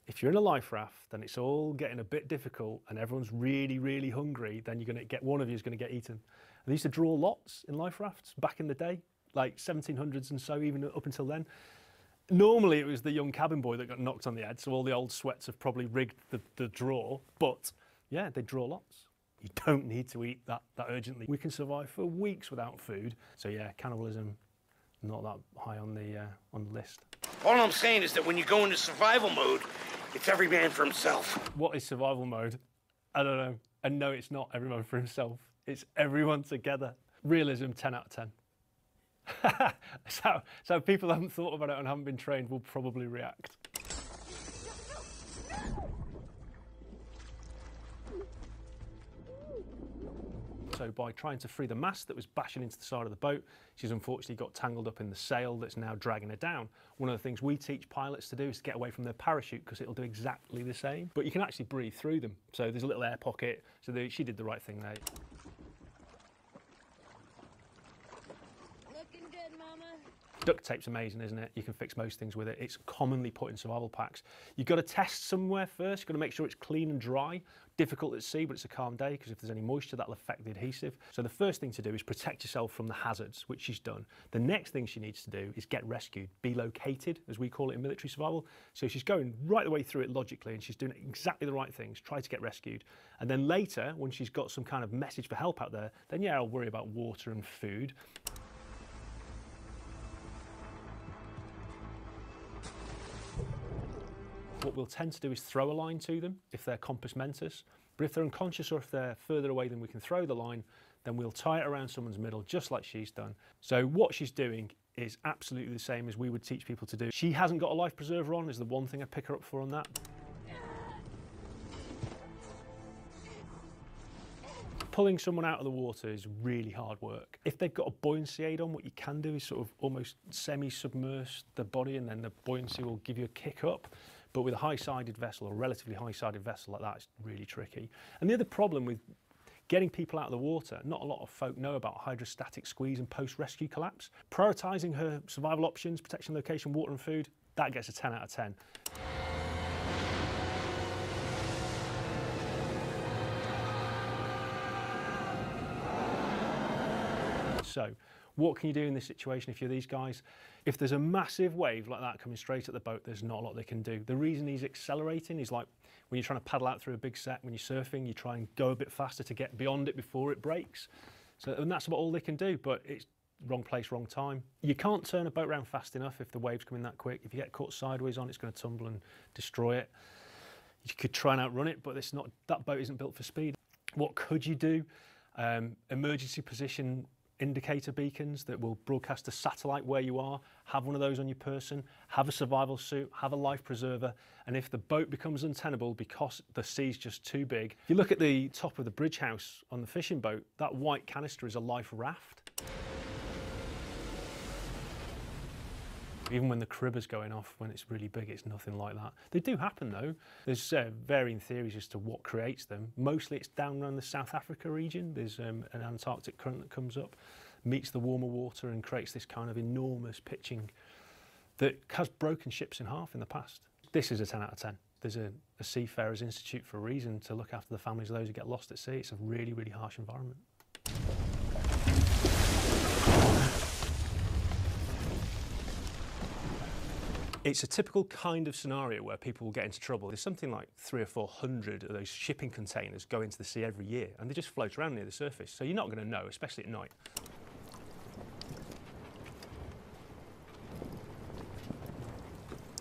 if you're in a life raft and it's all getting a bit difficult and everyone's really, really hungry, then you're going to get, one of you is going to get eaten. And they used to draw lots in life rafts back in the day, like 1700s and so, even up until then. Normally it was the young cabin boy that got knocked on the head, so all the old sweats have probably rigged the draw, but yeah, they draw lots. You don't need to eat that urgently. We can survive for weeks without food, so yeah, cannibalism, not that high on the list. All I'm saying is that when you go into survival mode, it's every man for himself. What is survival mode? I don't know. And no, it's not everyone for himself. It's everyone together. Realism, 10 out of 10. So people haven't thought about it and haven't been trained will probably react. So by trying to free the mast that was bashing into the side of the boat, she's unfortunately got tangled up in the sail that's now dragging her down. One of the things we teach pilots to do is to get away from their parachute, because it'll do exactly the same. But you can actually breathe through them. So there's a little air pocket. So she did the right thing there. Looking good, Mama. Duct tape's amazing, isn't it? You can fix most things with it. It's commonly put in survival packs. You've got to test somewhere first. You've got to make sure it's clean and dry. Difficult at sea, but it's a calm day, because if there's any moisture, that'll affect the adhesive. So the first thing to do is protect yourself from the hazards, which she's done. The next thing she needs to do is get rescued, be located, as we call it in military survival. So she's going right the way through it logically, and she's doing exactly the right things, try to get rescued. And then later, when she's got some kind of message for help out there, then yeah, I'll worry about water and food. What we'll tend to do is throw a line to them if they're compos mentis, but if they're unconscious or if they're further away than we can throw the line, then we'll tie it around someone's middle, just like she's done. So what she's doing is absolutely the same as we would teach people to do. She hasn't got a life preserver on, is the one thing I pick her up for on that. Pulling someone out of the water is really hard work. If they've got a buoyancy aid on, what you can do is sort of almost semi-submerge the body, and then the buoyancy will give you a kick up. But with a high-sided vessel, or a relatively high-sided vessel like that, it's really tricky. And the other problem with getting people out of the water, not a lot of folk know about hydrostatic squeeze and post-rescue collapse. Prioritising her survival options, protection, location, water and food, that gets a 10 out of 10. So, what can you do in this situation if you're these guys? If there's a massive wave like that coming straight at the boat, there's not a lot they can do. The reason he's accelerating is like when you're trying to paddle out through a big set, when you're surfing, you try and go a bit faster to get beyond it before it breaks. So, and that's about all they can do, but it's wrong place, wrong time. You can't turn a boat around fast enough if the wave's coming that quick. If you get caught sideways on, it's going to tumble and destroy it. You could try and outrun it, but it's not, that boat isn't built for speed. What could you do? Emergency position indicator beacons that will broadcast a satellite where you are, have one of those on your person, have a survival suit, have a life preserver, and if the boat becomes untenable because the sea's just too big, if you look at the top of the bridge house on the fishing boat, that white canister is a life raft. Even when the cribber's going off, when it's really big, it's nothing like that. They do happen though. There's varying theories as to what creates them. Mostly it's down around the South Africa region. There's an Antarctic current that comes up, meets the warmer water and creates this kind of enormous pitching that has broken ships in half in the past. This is a 10 out of 10. There's a Seafarers Institute for a reason to look after the families of those who get lost at sea. It's a really, really harsh environment. It's a typical kind of scenario where people will get into trouble. There's something like 300 or 400 of those shipping containers go into the sea every year, and they just float around near the surface, so you're not going to know, especially at night.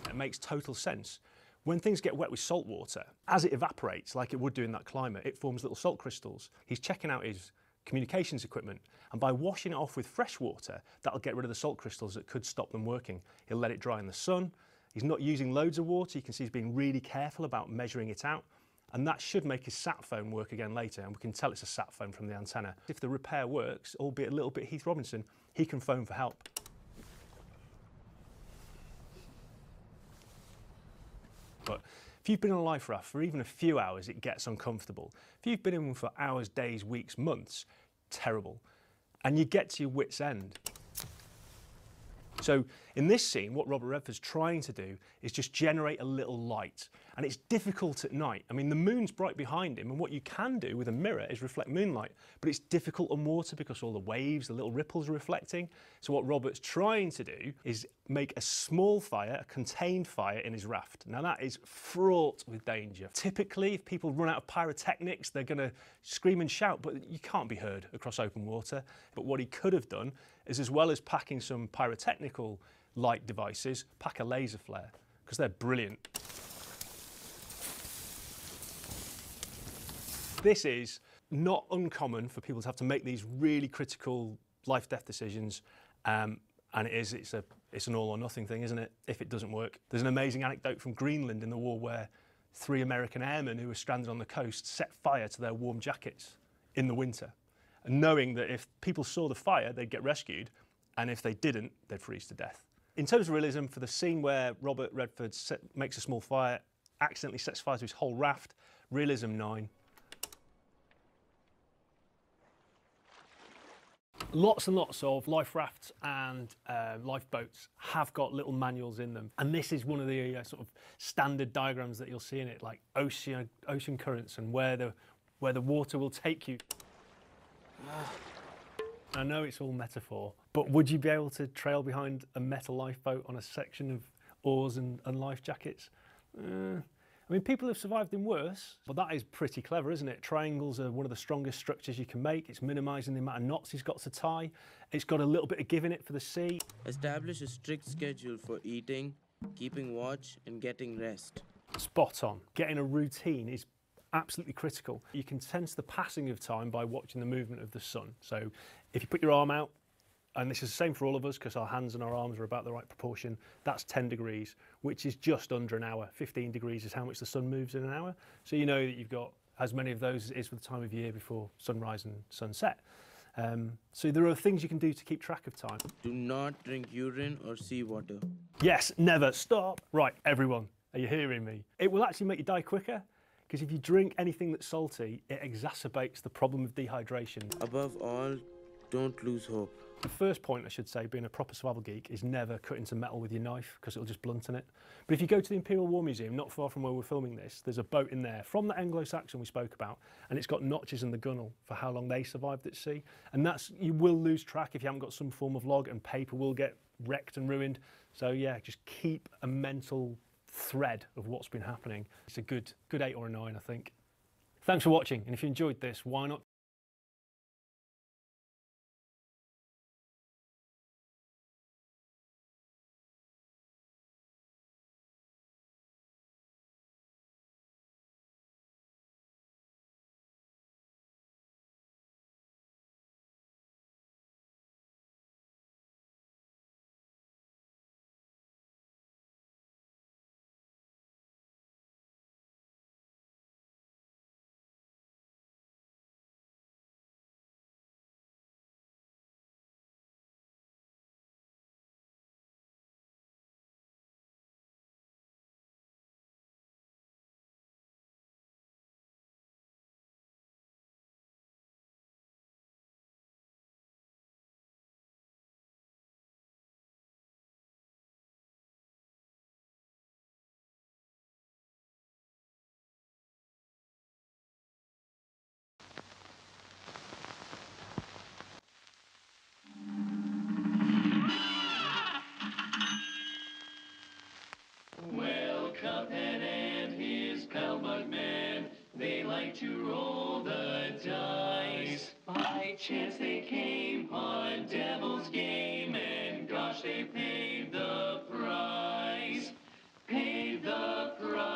It makes total sense. When things get wet with salt water, as it evaporates, like it would do in that climate, it forms little salt crystals. He's checking out his communications equipment, and by washing it off with fresh water, that'll get rid of the salt crystals that could stop them working. He'll let it dry in the sun. He's not using loads of water. You can see he's being really careful about measuring it out, and that should make his sat phone work again later, and we can tell it's a sat phone from the antenna. If the repair works, albeit a little bit Heath Robinson, he can phone for help. But if you've been on a life raft for even a few hours, it gets uncomfortable. If you've been in one for hours, days, weeks, months, terrible. And you get to your wit's end. So in this scene, what Robert Redford's trying to do is just generate a little light. And it's difficult at night. I mean, the moon's bright behind him, and what you can do with a mirror is reflect moonlight, but it's difficult on water because all the waves, the little ripples are reflecting. So what Robert's trying to do is make a small fire, a contained fire in his raft. Now that is fraught with danger. Typically, if people run out of pyrotechnics, they're gonna scream and shout, but you can't be heard across open water. But what he could have done is, as well as packing some pyrotechnical light devices, pack a laser flare, because they're brilliant. This is not uncommon for people to have to make these really critical life-death decisions And it's an all or nothing thing, isn't it, if it doesn't work. There's an amazing anecdote from Greenland in the war where 3 American airmen who were stranded on the coast set fire to their warm jackets in the winter, and knowing that if people saw the fire, they'd get rescued, and if they didn't, they'd freeze to death. In terms of realism, for the scene where Robert Redford makes a small fire, accidentally sets fire to his whole raft, realism 9. Lots and lots of life rafts and lifeboats have got little manuals in them, and this is one of the sort of standard diagrams that you'll see in it, like ocean currents and where the water will take you. I know it's all metaphor, but would you be able to trail behind a metal lifeboat on a section of oars and life jackets? I mean, people have survived in worse, but that is pretty clever, isn't it? Triangles are one of the strongest structures you can make. It's minimising the amount of knots he's got to tie. It's got a little bit of give in it for the sea. Establish a strict schedule for eating, keeping watch, and getting rest. Spot on. Getting a routine is absolutely critical. You can sense the passing of time by watching the movement of the sun. So if you put your arm out, and this is the same for all of us because our hands and our arms are about the right proportion, that's 10 degrees, which is just under an hour. 15 degrees is how much the sun moves in an hour. So you know that you've got as many of those as it is for the time of year before sunrise and sunset. So there are things you can do to keep track of time. Do not drink urine or seawater. Yes, never. Stop. Right, everyone, are you hearing me? It will actually make you die quicker, because if you drink anything that's salty, it exacerbates the problem of dehydration. Above all, don't lose hope. The first point, I should say, being a proper survival geek, is never cut into metal with your knife, because it'll just blunten it. But if you go to the Imperial War Museum, not far from where we're filming this, there's a boat in there from the Anglo-Saxon we spoke about, and it's got notches in the gunnel for how long they survived at sea. And that's, you will lose track if you haven't got some form of log, and paper will get wrecked and ruined. So yeah, just keep a mental thread of what's been happening. It's a good 8 or a 9, I think. Thanks for watching, and if you enjoyed this, why not to roll the dice? By chance they came on Devil's Game, and gosh, they paid the price. Paid the price.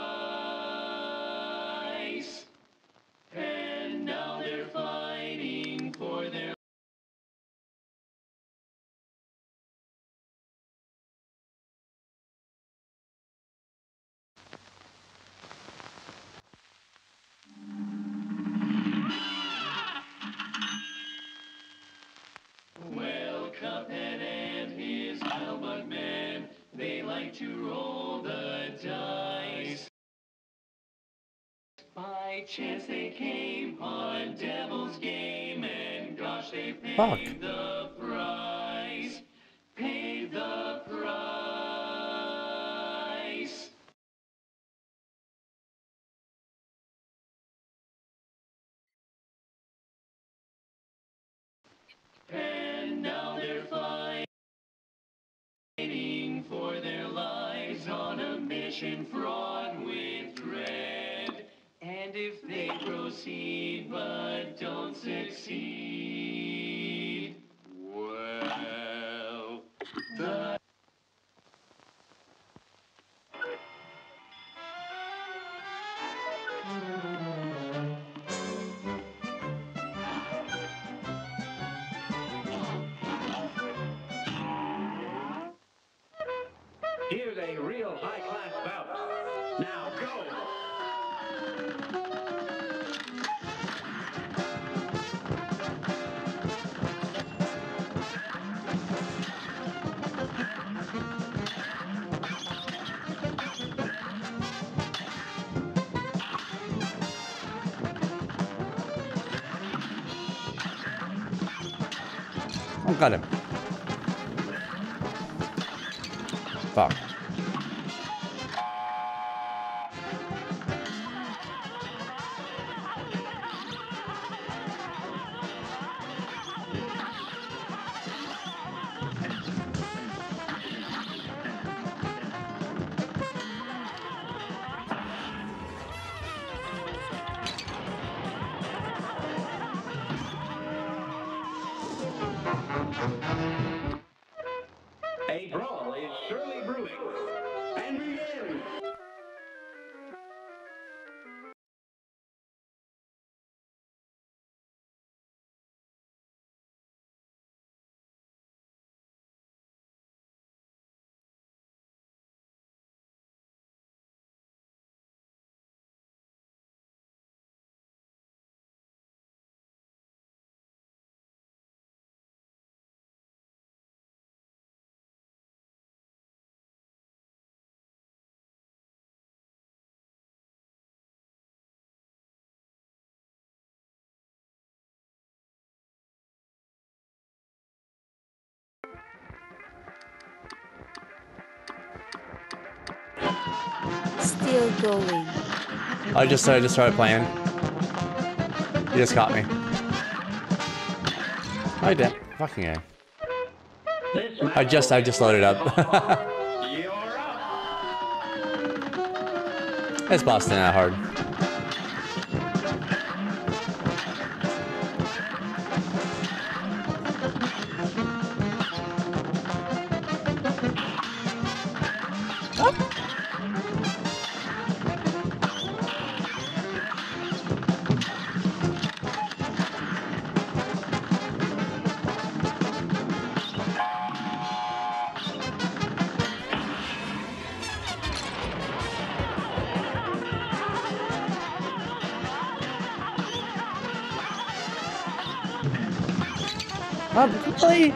And now they're fighting for their to roll the dice. By chance they came on Devil's Game, and gosh, they paid the price. Paid the price. And now they're fighting for their lives on a mission fraught with dread. And if they proceed but don't succeed, well, the Here's a real high-class bout. Now go! Oh, got him. Fuck. A brawl is surely brewing. And begin! Still going. I just started playing. You just got me. I did. Fucking A. I just loaded up. It's Boston that hard. Really?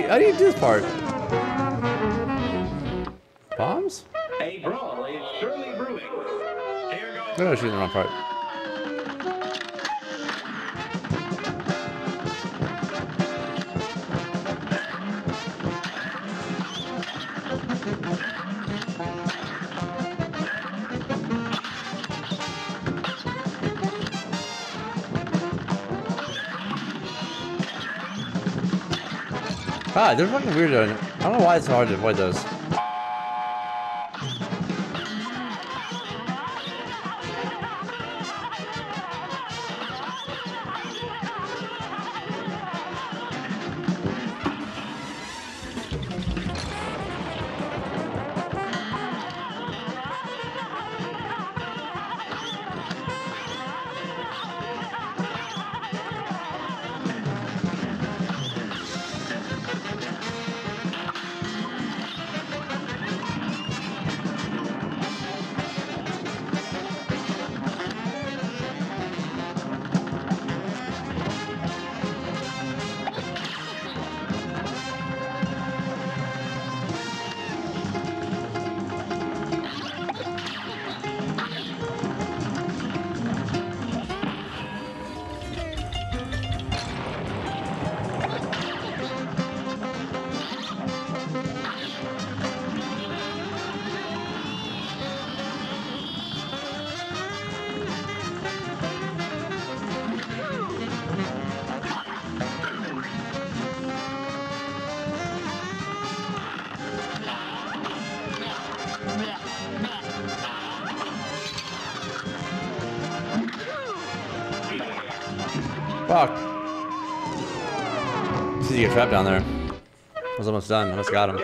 How do you do this part? Bombs? A brawl is surely brewing. Here goes. No, shooting the wrong part. Ah, they're fucking weird doing it. I don't know why it's so hard to avoid those. Fuck. It's easy to get trapped down there. I was almost done. I almost got him.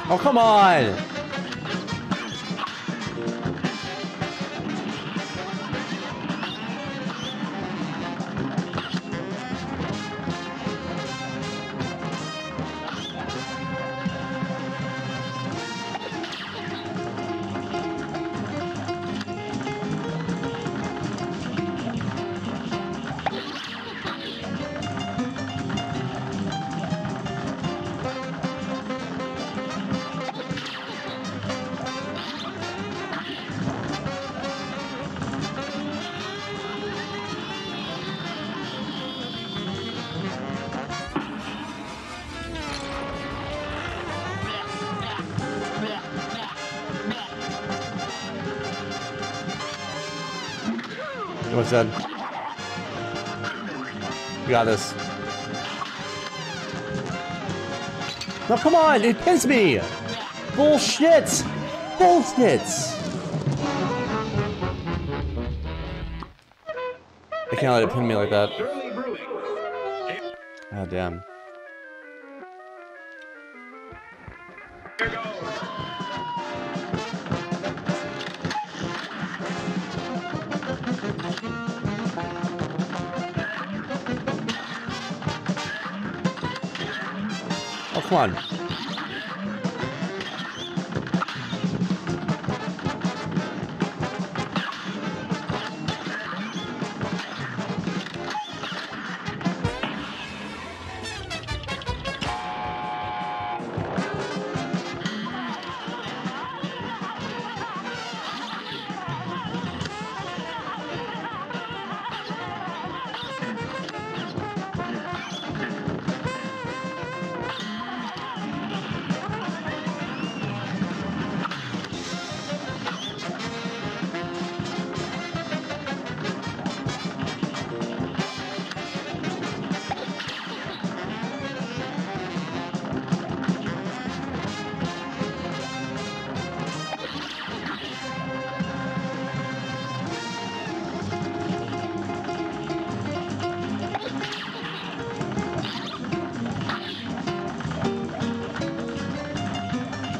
Oh, come on! What's that? You got this. No, come on! It pins me! Bullshit! Bullshit! I can't let it pin me like that. God damn. Oh, come on.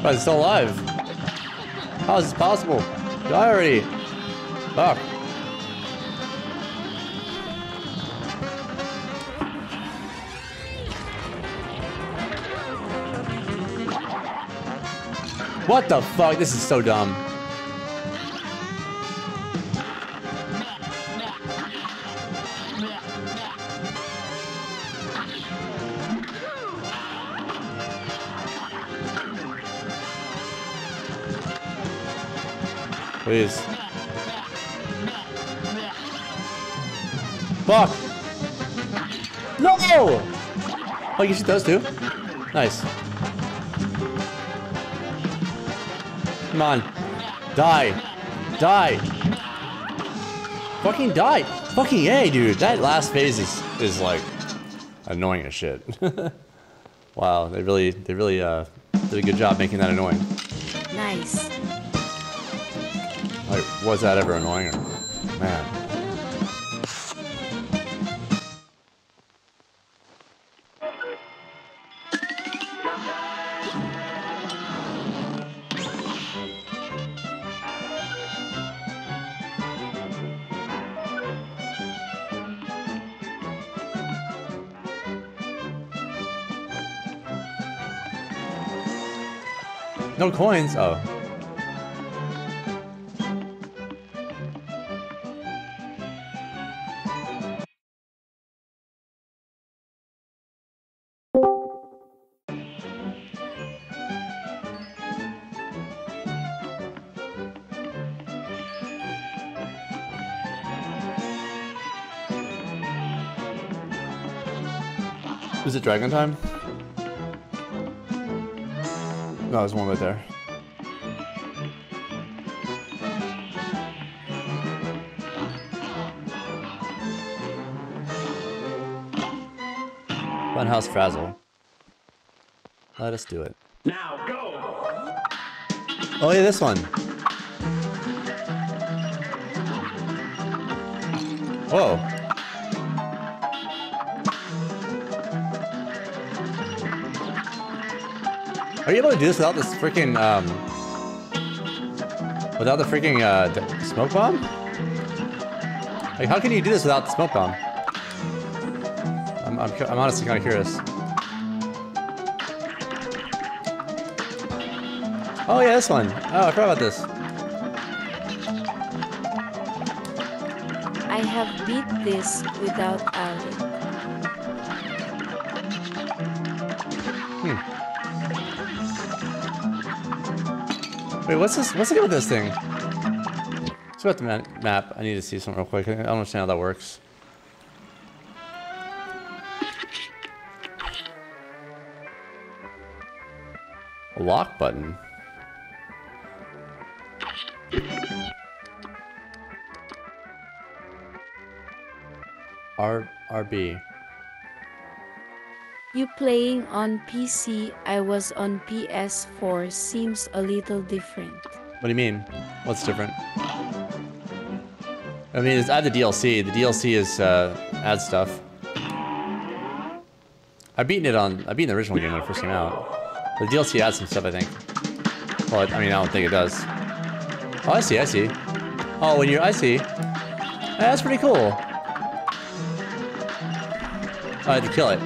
But it's still alive. How is this possible? Die already. Fuck. What the fuck? This is so dumb. Please. Fuck! No! Oh, I guess it does too. Nice. Come on. Die. Die. Fucking die. Fucking A, dude. That last phase is like annoying as shit. Wow, they really did a good job making that annoying. Nice. Like, was that ever annoying? Man. No coins? Oh. Is it Dragon Time? No, there's one right there. Funhouse Frazzle. Let us do it. Now go! Oh yeah, this one. Whoa. Are you able to do this without this freaking, without the freaking, smoke bomb? Like, how can you do this without the smoke bomb? I'm honestly kind of curious. Oh yeah, this one. Oh, I forgot about this. I have beat this without Alec. Wait, what's this? What's the deal with this thing? Let's go at the map. I need to see something real quick. I don't understand how that works. A lock button. RB. You playing on PC, I was on PS4, seems a little different. What do you mean? What's different? I mean, I have the DLC. The DLC is add stuff. I beat the original game when it first came out. The DLC adds some stuff, I think. Well, I mean, I don't think it does. Oh, I see. Oh, when you're, I see. Yeah, that's pretty cool. Oh, I had to kill it.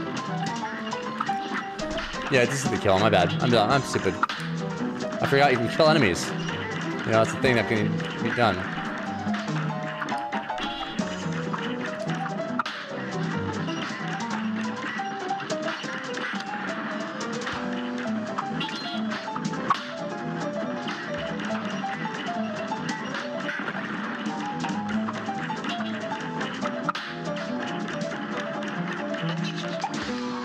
Yeah, this is the kill. My bad. I'm stupid. I forgot you can kill enemies. You know, it's a thing that can be done.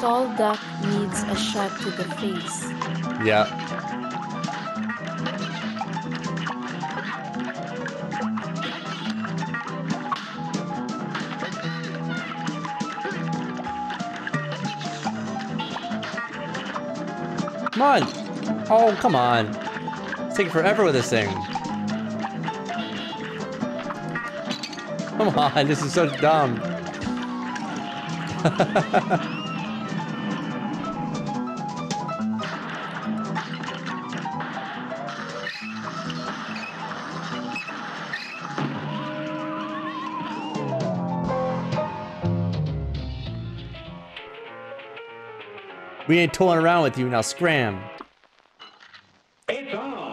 Tall duck needs a shot to the face. Yeah. Come on! Oh, come on. It's taking forever with this thing. Come on, this is so dumb. We ain't tooling around with you, now scram. It's on!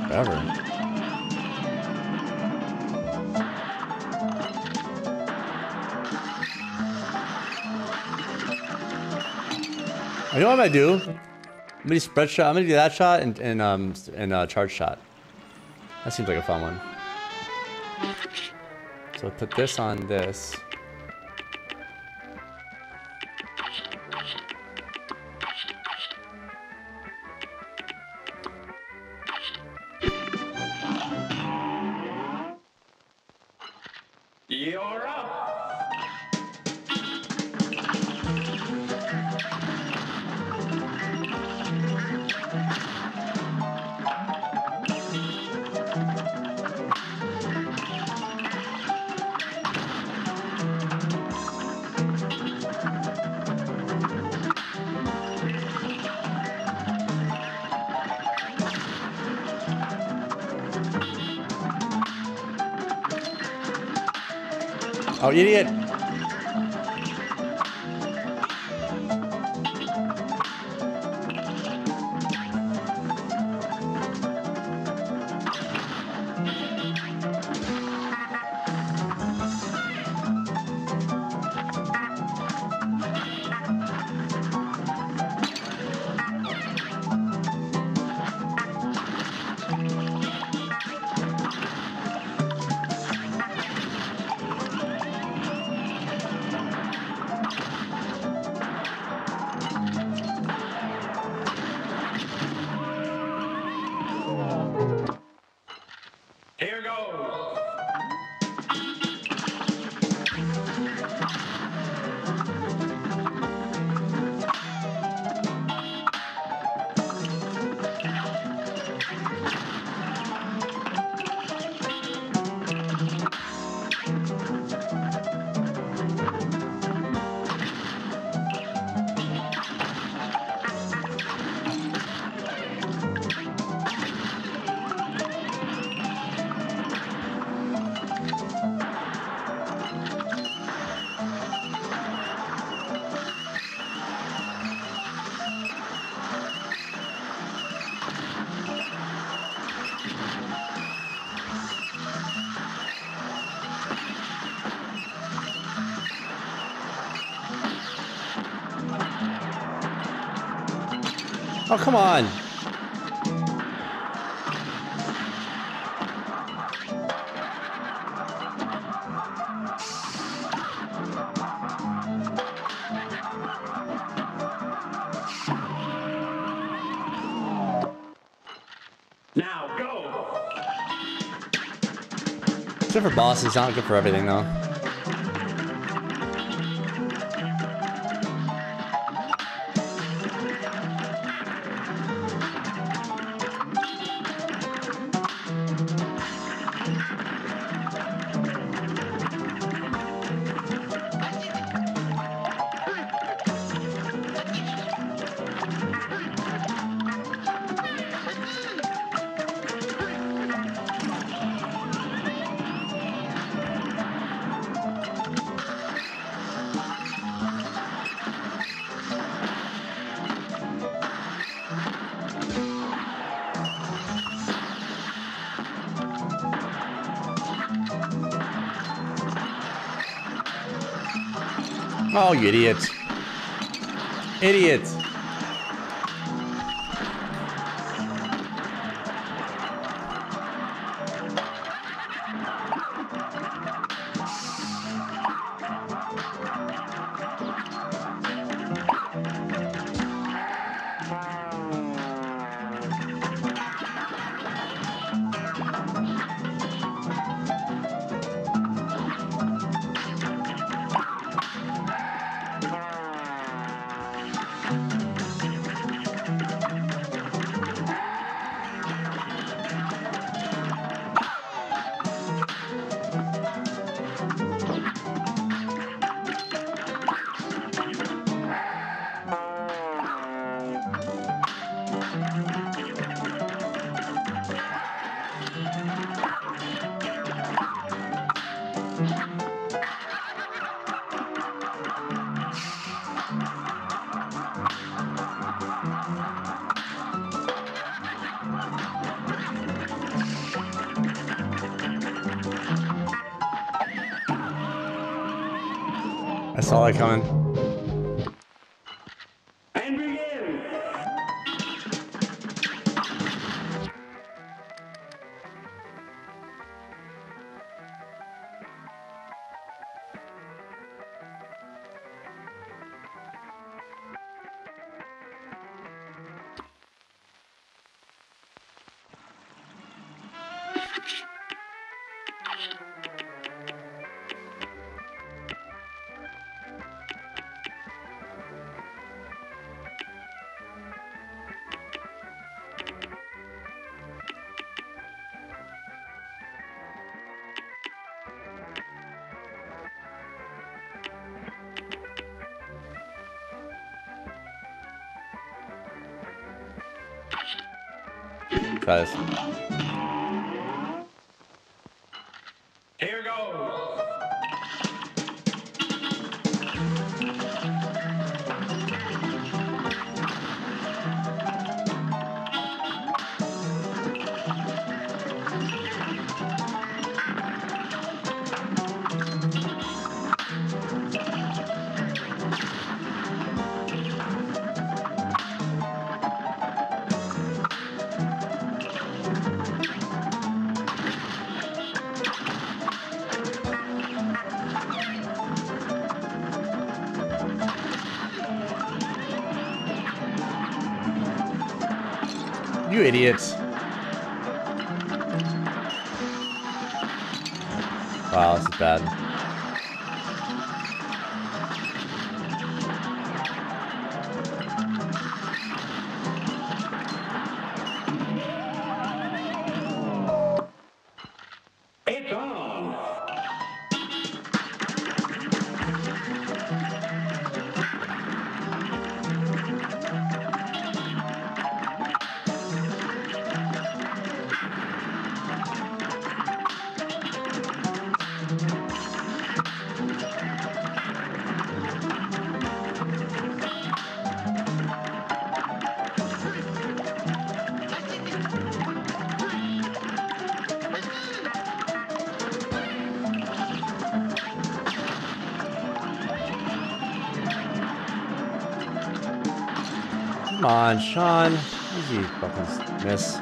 Forever. You know what I'm gonna do? I'm gonna do spread shot. I'm gonna do that shot and charge shot. That seems like a fun one. So I'll put this on this. You're up! Oh, idiot! Here goes. Oh, come on. Now go. Good for bosses, not good for everything though. Oh, you idiot. Idiot. I saw that coming. And begin. Try this. Here goes. You idiot. Wow, this is bad. It's on. Come on, Sean. Easy fucking miss.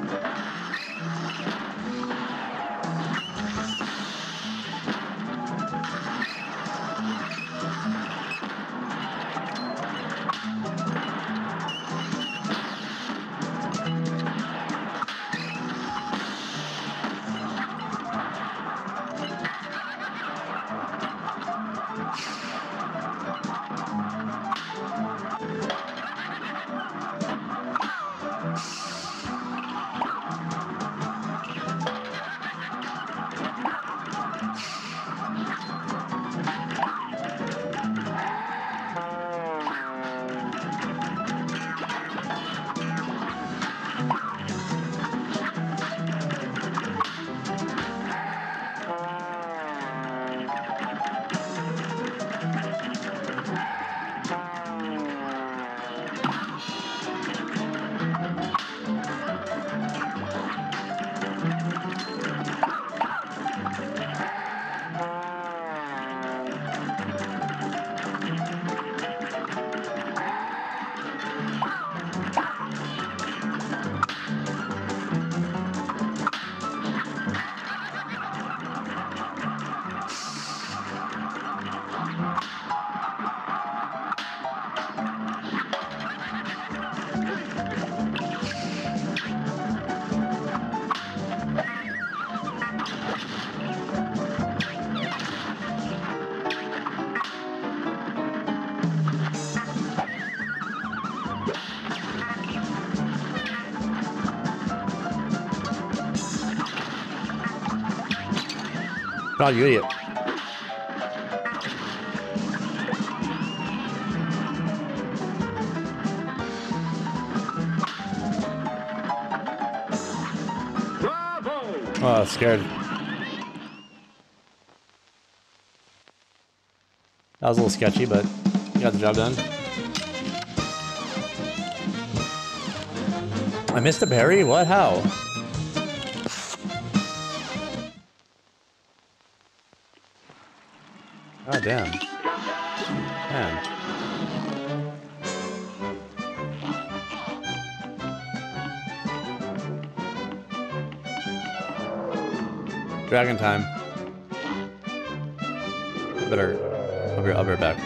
God, you idiot. Oh, I was scared. That was a little sketchy, but you got the job done. I missed a berry? What? How? Oh, damn. Man. Dragon time. I'll be right back.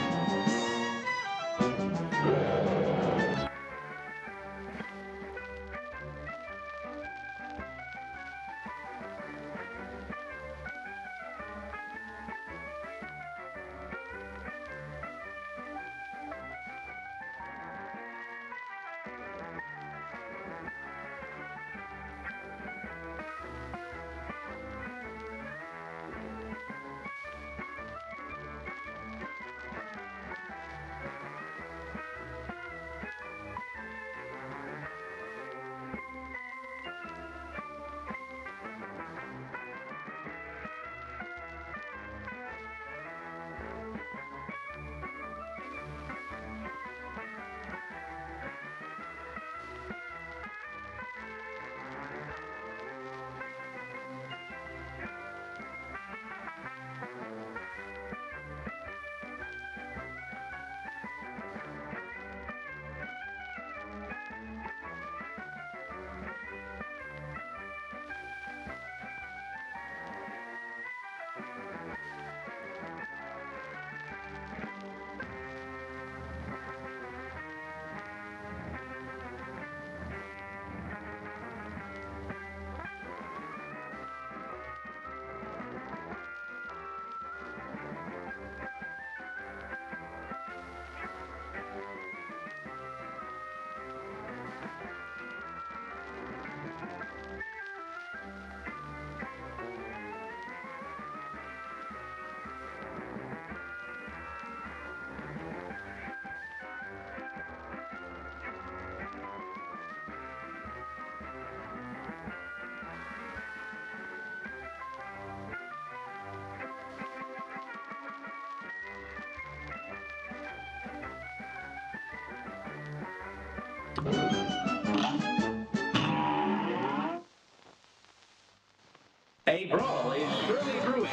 A brawl is surely brewing.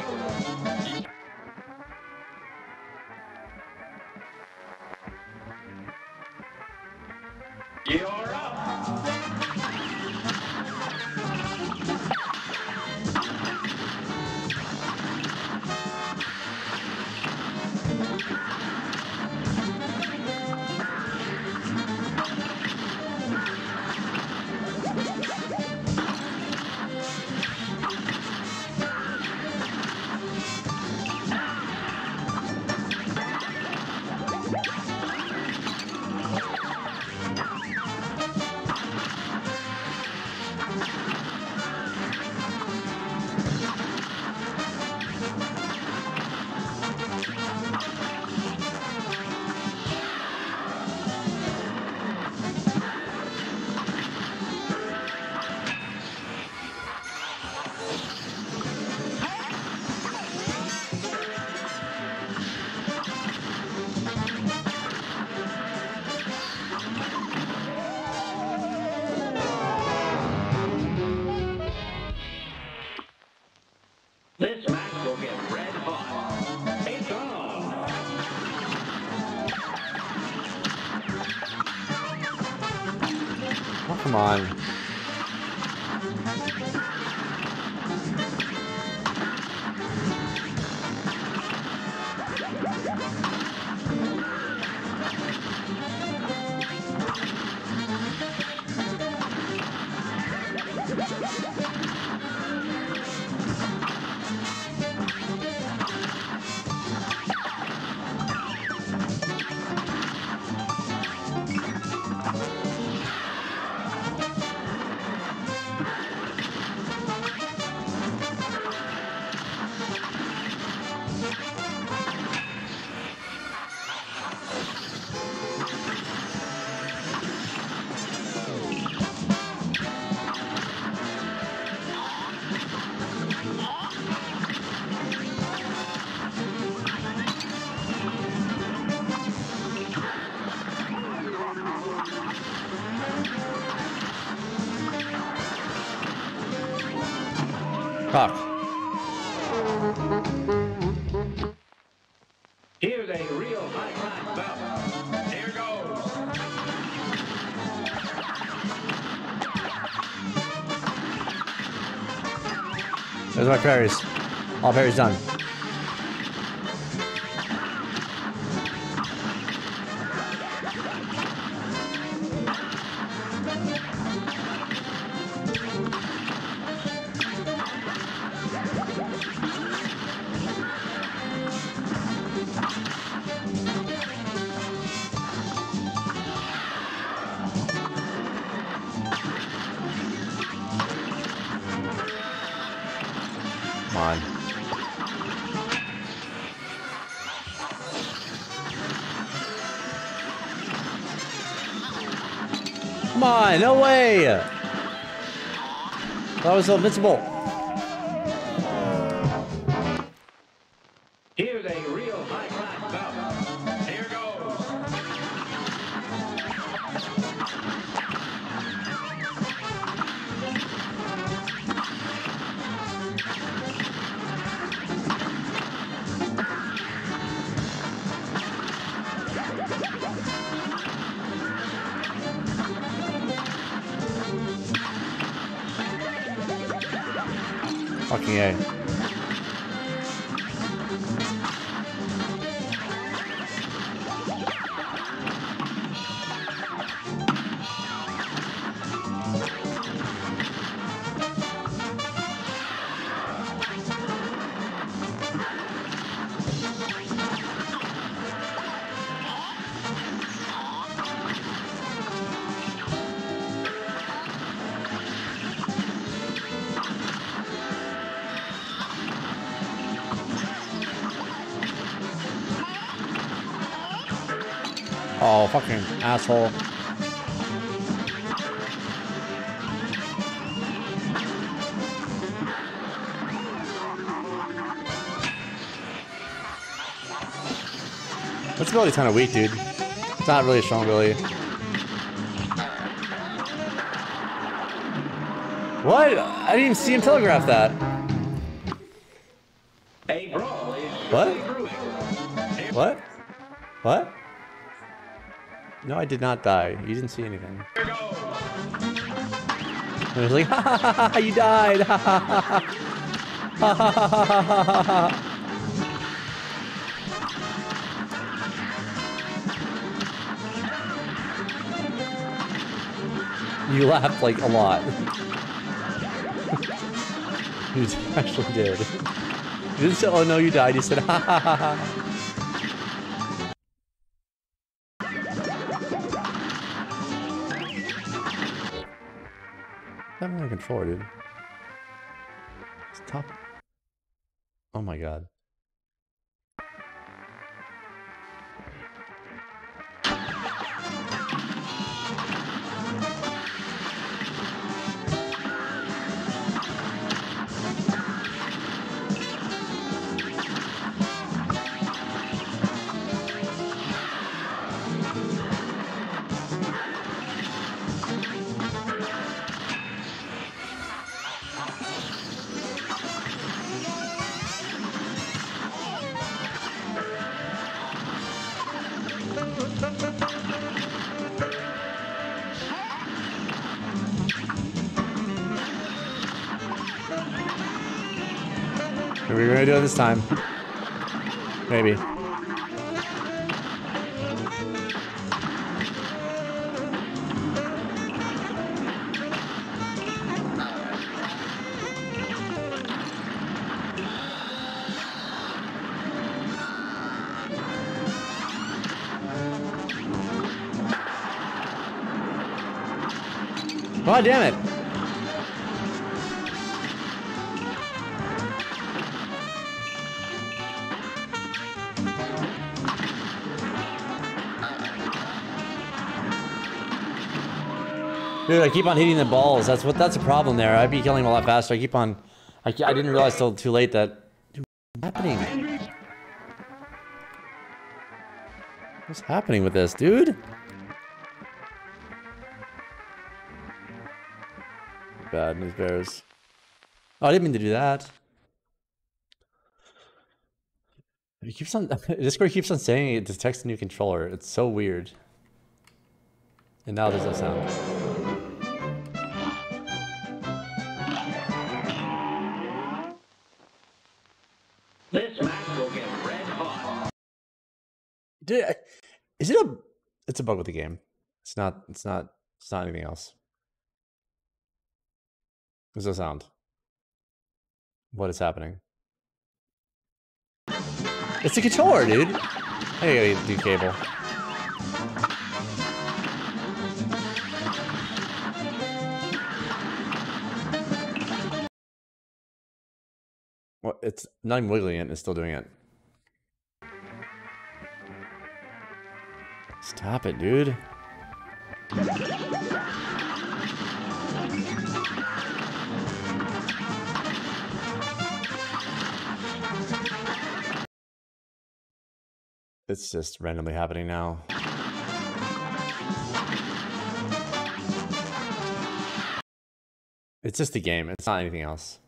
You're up. This match will get red hot. It's on. Oh, come on. Fuck. Here's a real high-class bout. Here goes. There's my parries. All parries done. Come on. Come on, no way! That was invincible. Here's a real high-class bout. Here goes. Fucking A. Oh, fucking asshole. This ability's kind of weak, dude. It's not really a strong ability. What? I didn't even see him telegraph that. What? What? No, I did not die. You didn't see anything. I was like, ha ha ha ha, you died! Ha ha ha ha! Ha ha ha ha ha ha ha! You laughed like a lot. You actually did. You didn't say, oh no, you died. You said, ha ha ha ha. I'm not control, dude. Stop. Oh my god. We're gonna do it this time. Maybe. God damn it. Dude, I keep on hitting the balls. That's a problem there. I'd be killing them a lot faster. I keep on. I didn't realize till too late that. Dude, what's happening? What's happening with this, dude? Bad news bears. Oh, I didn't mean to do that. He keeps on. Discord keeps on saying it detects a new controller. It's so weird. And now there's no sound. This match will get red hot. Dude, is it a? It's a bug with the game. It's not anything else. There's no sound. What is happening? It's the controller, dude. I gotta do cable. Well, it's not even wiggling it, it's still doing it. Stop it, dude. It's just randomly happening now. It's just a game, it's not anything else.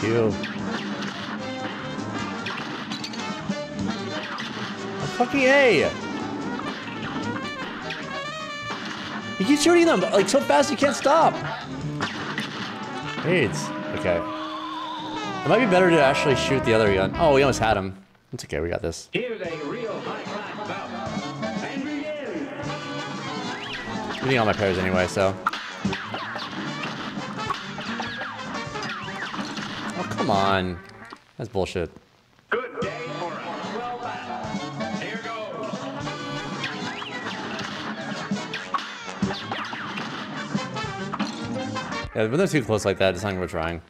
You. Fucking A! You keep shooting them like so fast you can't stop. AIDS. Okay. It might be better to actually shoot the other gun. Oh, we almost had him. It's okay, we got this. Here's a real high-class bout. And begin. I'm getting all my pairs anyway, so. Come on. That's bullshit. Good day for a well battle. Here goes. Yeah, when they're too close like that, it's not worth trying.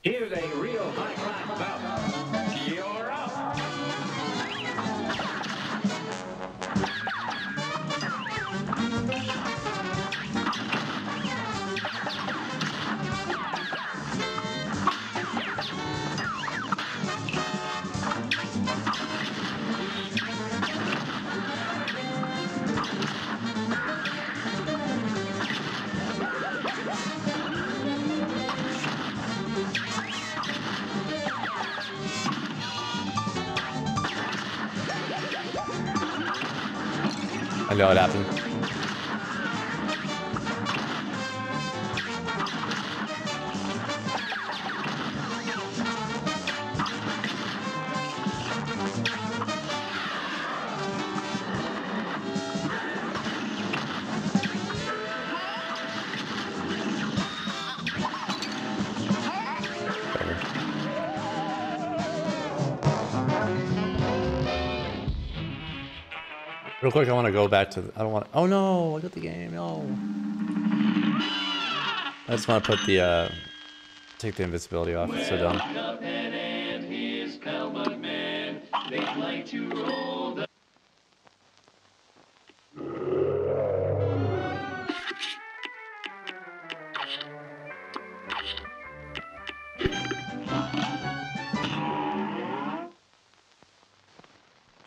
Here's a real high-class bout. You're up. I know what happened. Real quick, I want to go back to. I don't want. Oh no! I got the game. No. I just want to put the take the invincibility off. It's so dumb.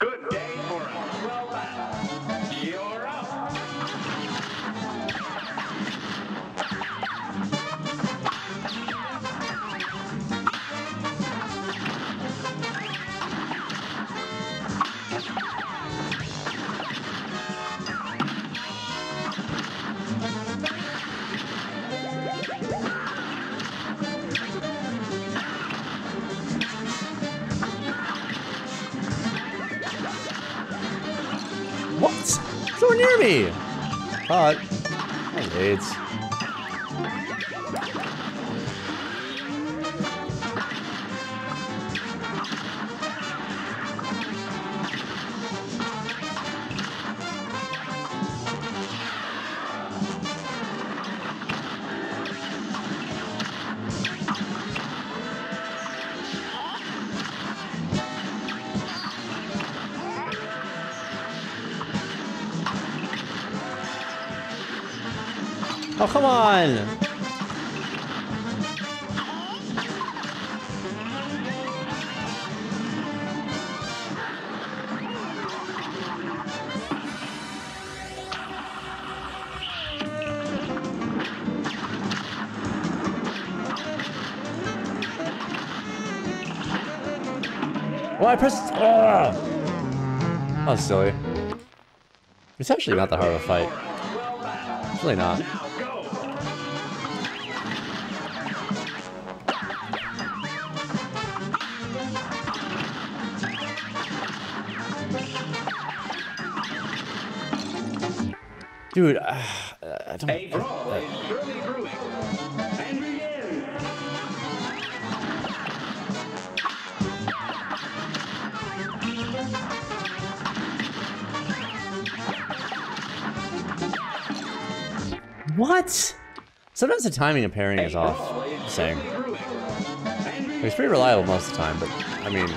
Good day for a well battle. You're up. What? So near me! Caught. Oh, AIDS. Oh, come on! Well, I pressed. That was silly. It's actually not that hard of a fight. It's really not. Dude, I don't. A brawl is surely brewing. And begin. What? Sometimes the timing of pairing is off. Just saying. It's pretty reliable most of the time, but I mean.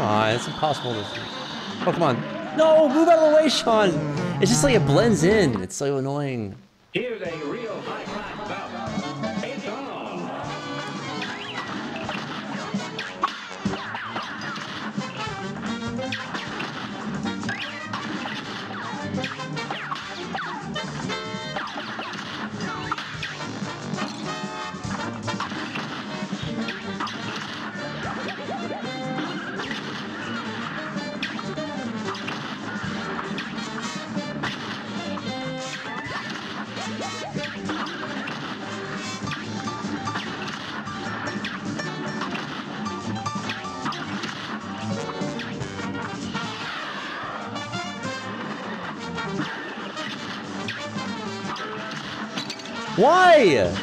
on, it's impossible to see. Oh, come on. No, move out of the way, Sean. It's just like it blends in. It's so annoying. Here's a real high-class bout. It's on. Why?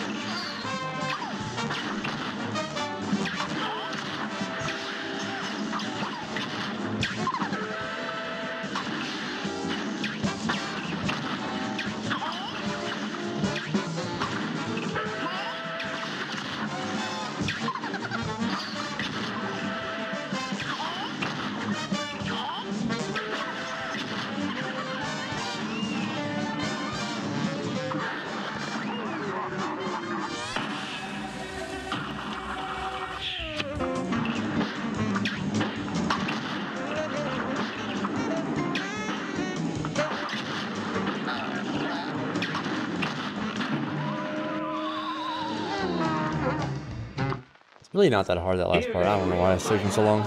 Really not that hard, that last part. I don't know why it's taking so long.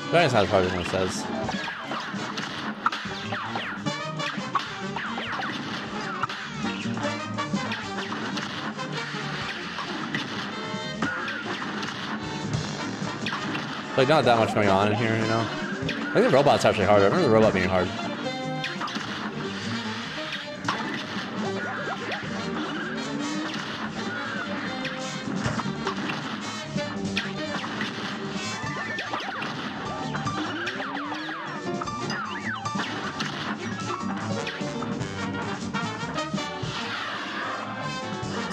But it's not as hard as it says. Like, not that much going on in here, you know? I think the robot's actually harder. I remember the robot being hard.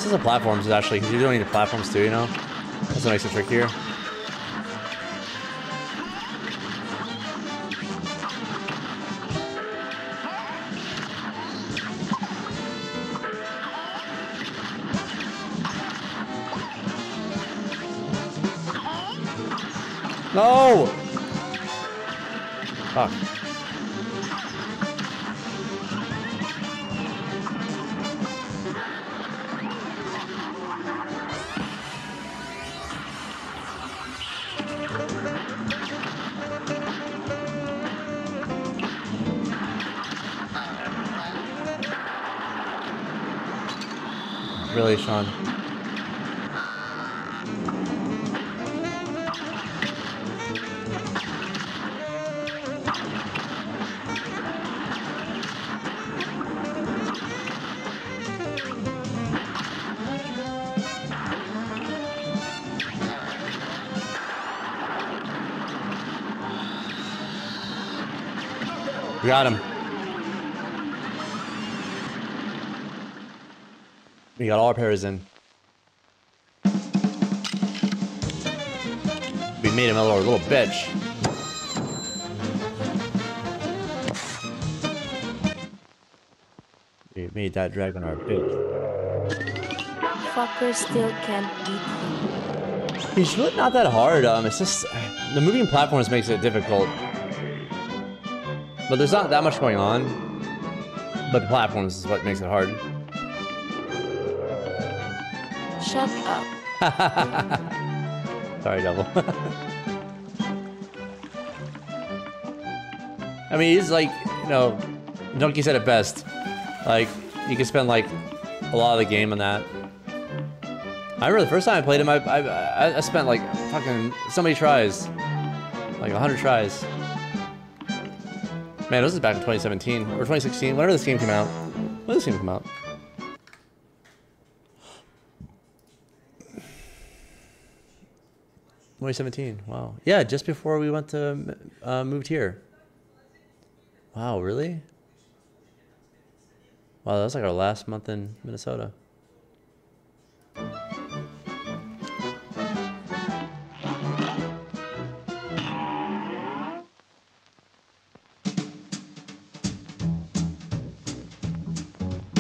The platforms is actually, because you're doing the platforms too, you know? That's what makes it trickier. No! Fuck. Really, Sean? We got him. We got all our pairs in. We made him a little bitch. We made that dragon our bitch. Fucker still can't beat him. He's really not that hard. It's just the moving platforms makes it difficult. But there's not that much going on. But the platforms is what makes it hard. Shut up. Sorry, Double. I mean, he's like, you know, Donkey said it best. Like, you can spend like a lot of the game on that. I remember the first time I played him, I spent like fucking so many tries. Like 100 tries. Man, this is back in 2017 or 2016, whenever this game came out. When did this game come out? $2017. Wow. Yeah, just before we went to moved here. Wow, really? Wow, that's like our last month in Minnesota.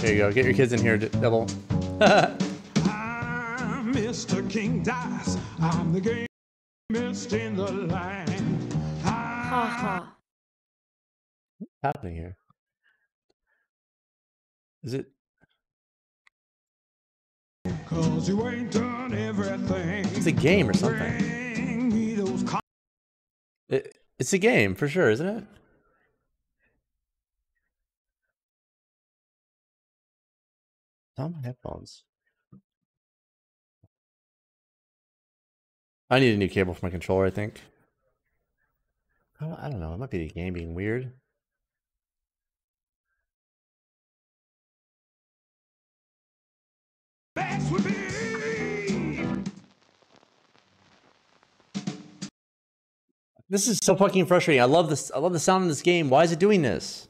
There you go. Get your kids in here, Double. I'm Mr. King Dice. I'm the gamest in the land. Haha. What's happening here? Is it? Cause you ain't done everything. It's a game or something. It's a game for sure, isn't it? On my headphones. I need a new cable for my controller, I think. I don't know. It might be the game being weird. This is so fucking frustrating. I love this. I love the sound of this game. Why is it doing this?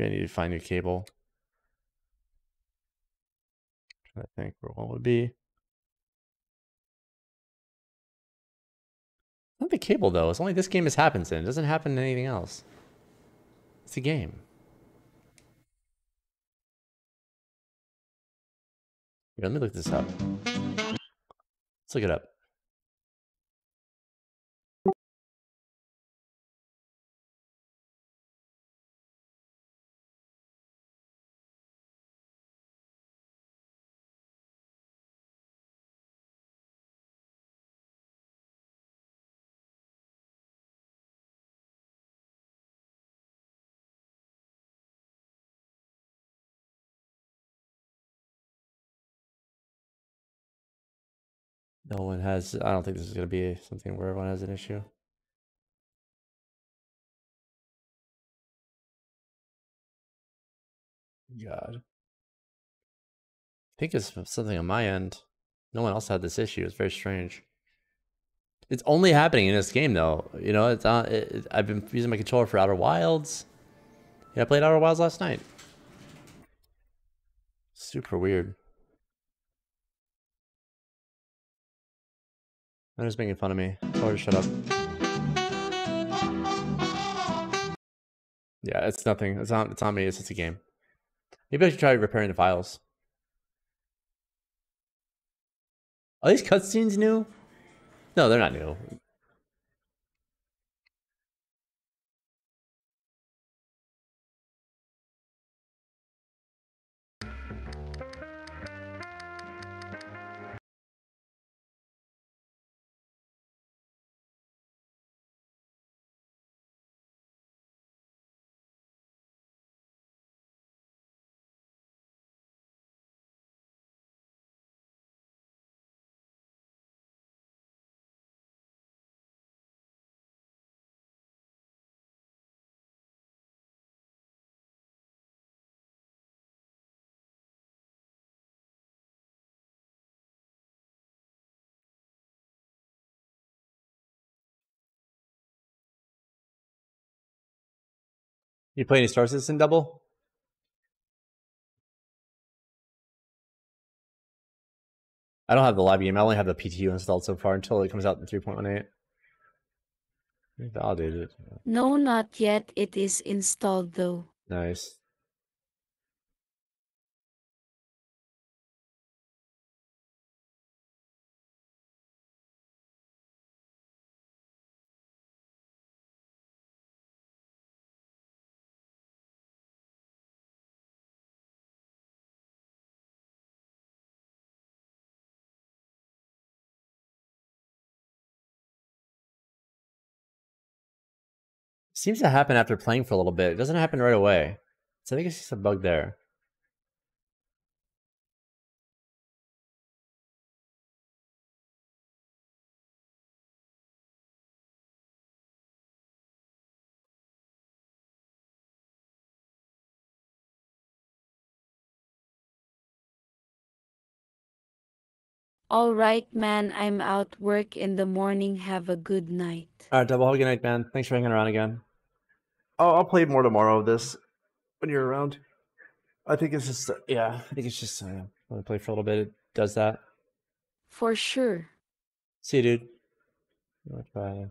I need to find a new cable. I think where one would be. Not the cable though. It's only this game this happens in. It doesn't happen in anything else. It's a game. Here, let me look this up. Let's look it up. No one has. I don't think this is going to be something where everyone has an issue. God. I think it's something on my end. No one else had this issue. It's very strange. It's only happening in this game, though. You know, it's on. I've been using my controller for Outer Wilds. Yeah, I played Outer Wilds last night. Super weird. They're just making fun of me. Tell her to shut up. Yeah, it's nothing. It's on me. It's just a game. Maybe I should try repairing the files. Are these cutscenes new? No, they're not new. You play any Star Citizen Double? I don't have the live game. I only have the PTU installed so far until it comes out in 3.18. Validated. No, not yet. It is installed though. Nice. Seems to happen after playing for a little bit. It doesn't happen right away. So I think it's just a bug there. All right, man. I'm out work in the morning. Have a good night. All right, Double. Have a good night, man. Thanks for hanging around again. Oh, I'll play more tomorrow of this when you're around. I think it's just, yeah, I think it's just, when I play for a little bit, it does that. For sure. See you, dude. Okay.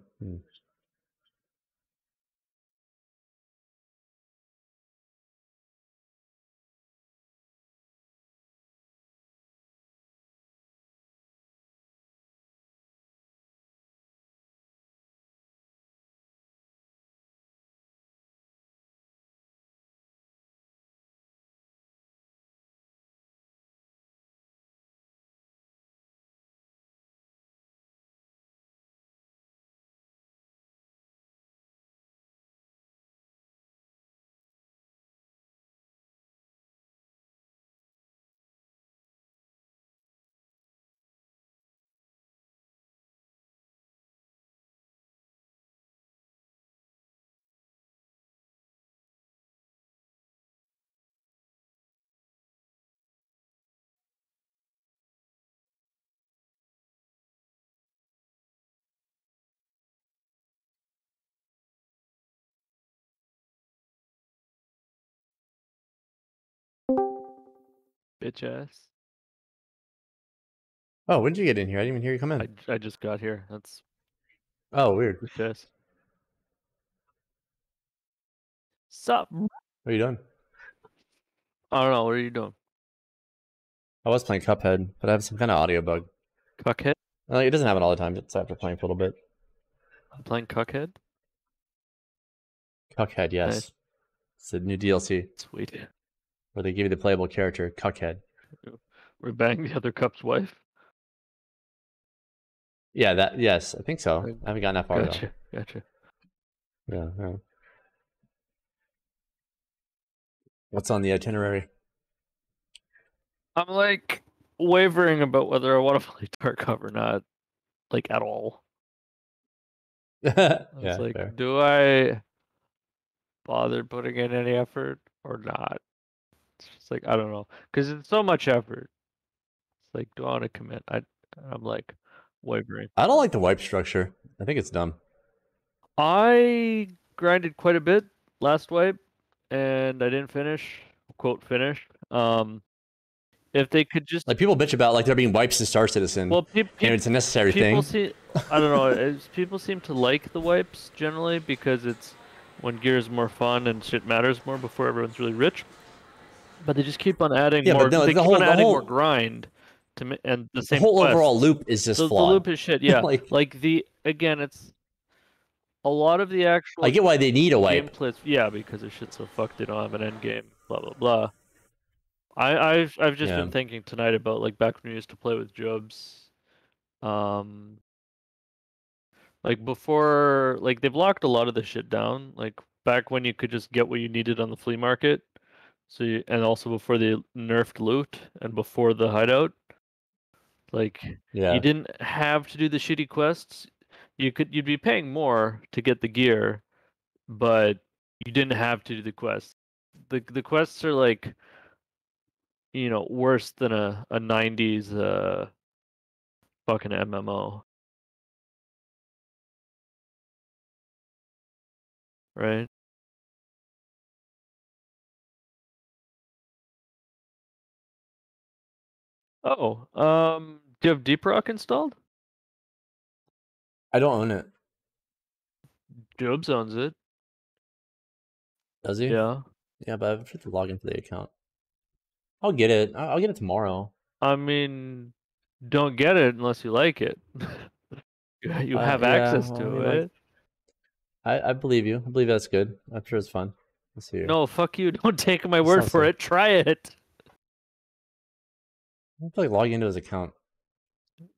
Bitch ass. Oh, when did you get in here? I didn't even hear you come in. I just got here. That's. Oh, weird. Bitch ass. Sup? What are you doing? I don't know. What are you doing? I was playing Cuphead, but I have some kind of audio bug. Cuckhead? It doesn't happen all the time, just after playing for a little bit. I'm playing Cuckhead? Cuckhead, yes. Nice. It's a new DLC. Sweet. Where they give you the playable character, Cuckhead. We're banging the other cup's wife? Yeah, yes, I think so. I haven't gotten that far Gotcha. though. Gotcha. Yeah. What's on the itinerary? I'm like wavering about whether I want to play Tarkov or not, like at all. Yeah, It's like, fair. do I bother putting in any effort or not? It's just like, I don't know, because it's so much effort. It's like, do I want to commit? I'm like wavering. I don't like the wipe structure. I think it's dumb. I grinded quite a bit last wipe, and I didn't finish. Quote finish. If they could just like people bitch about like there being wipes in Star Citizen. Well, and it's a necessary thing. I don't know. People seem to like the wipes generally because it's when gear is more fun and shit matters more before everyone's really rich. But they just keep on adding more. But no, they keep on adding more grind and the same. The whole quest. overall loop is just flawed. The loop is shit. Yeah, again, it's a lot of the actual. I get why they need a wipe. Gameplays, yeah, because their shit's so fucked. They don't have an end game. Blah blah blah. I've just been thinking tonight about like back when we used to play with Jobs, like before, like they've locked a lot of the shit down. Like back when you could just get what you needed on the flea market, and also before they nerfed loot and before the hideout, like you didn't have to do the shitty quests. You'd be paying more to get the gear, but you didn't have to do the quests. The quests are like, worse than a 90s fucking MMO. Right? Oh, do you have Deep Rock installed? I don't own it. Jobs owns it. Does he? Yeah. Yeah, but I have to log into the account. I'll get it. I'll get it tomorrow. I mean, don't get it unless you like it. You have access to it. I believe you. I believe that's good. I'm sure it's fun. Let's see here. No, fuck you. Don't take my word for it. Try it. I have to like log into his account.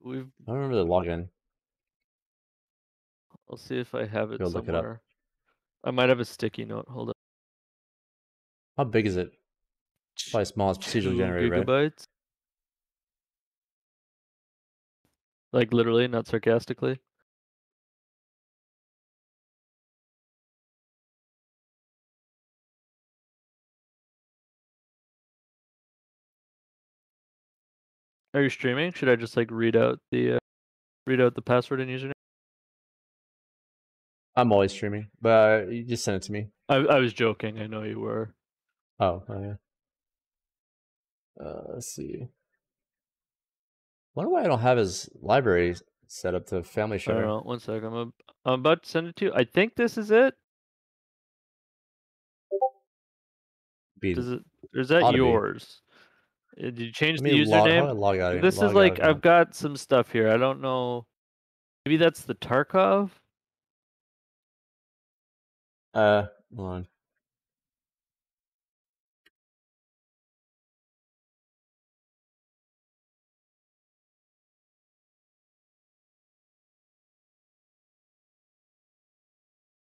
I don't remember the login. I'll see if I have it Go somewhere. look it up. I might have a sticky note. Hold on. How big is it? Probably small. It's procedurally generated, right? Gigabytes. Like literally, not sarcastically. Are you streaming? Should I just like read out the password and username? I'm always streaming, but you just send it to me. I was joking. I know you were. Oh yeah. Let's see. Wonder why I don't have his library set up to family I share. don't know. One sec. I'm about to send it to you. I think this is it. Does it? Or is that ought to be. yours? Did you change Let the me log. How do I username? log out? This is Log like out I've got some stuff here. I don't know. Maybe that's the Tarkov. Hold on.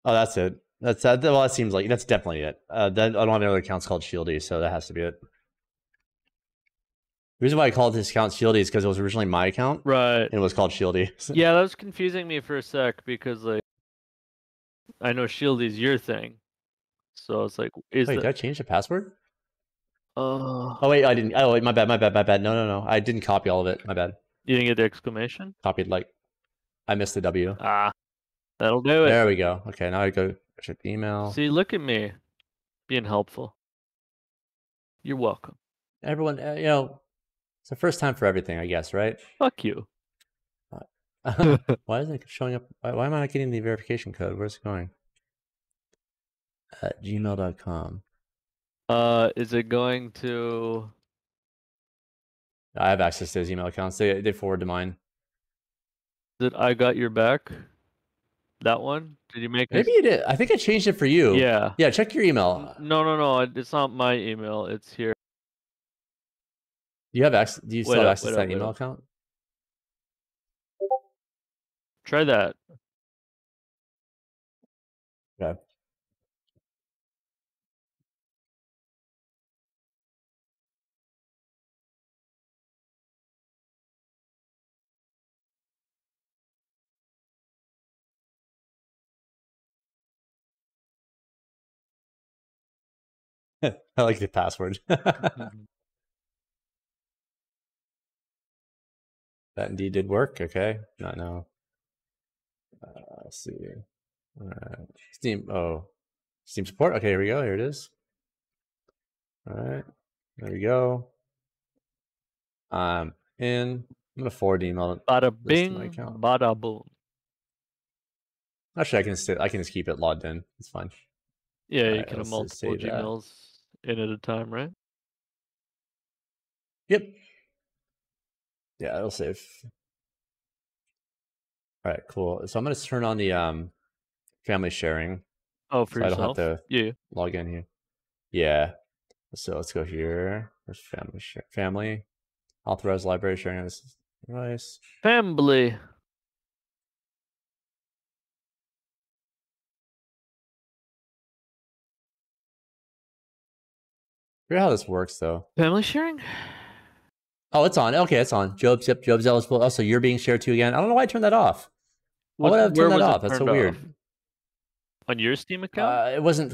Oh, that's it. That's that. Well, that seems like that's definitely it. That I don't have any other accounts called Shieldy, so that has to be it. The reason why I called this account Shieldy is because it was originally my account, right? And it was called Shieldy. Yeah, that was confusing me for a sec because like I know Shieldy's your thing, so it's like, is Wait, that... did I change the password? Oh wait, I didn't. Oh wait, my bad. No. I didn't copy all of it. My bad. You didn't get the exclamation? Copied like I missed the W. Ah, that'll do it. There we go. Okay, now I go check the email. See, look at me being helpful. You're welcome. Everyone, you know, it's the first time for everything, I guess, right? Fuck you. Why isn't it showing up? Why am I not getting the verification code? Where's it going? At gmail.com. Is it going to... I have access to his email accounts. They forward to mine. That I got your back? That one? Did you make Maybe you did. I think I changed it for you. Yeah. Yeah, check your email. No. It's not my email. It's here. You have access. Do you still have access to that email account? Try that. Okay. I like the password. That indeed did work. Okay. Not now. Let's see. Steam. Oh, Steam support. Okay, here we go. Here it is. All right. There we go. I'm gonna forward the email. Bada bing, bada boom. Actually, I can just keep it logged in. It's fine. Yeah, you can have multiple Gmails in at a time, right? Yep. Yeah, it'll save. All right, cool. So I'm gonna turn on the family sharing. Oh, for so yourself? I don't have to Yeah. log in here. Yeah. So let's go here. Where's family share? Family. Authorized library sharing on this device. Family. I forget how this works though. Family sharing? Oh, it's on. Okay, it's on. Job's eligible. Oh, so you're being shared to again. I don't know why I turned that off. Why would I have turned that off? That's so weird. On your Steam account? It wasn't.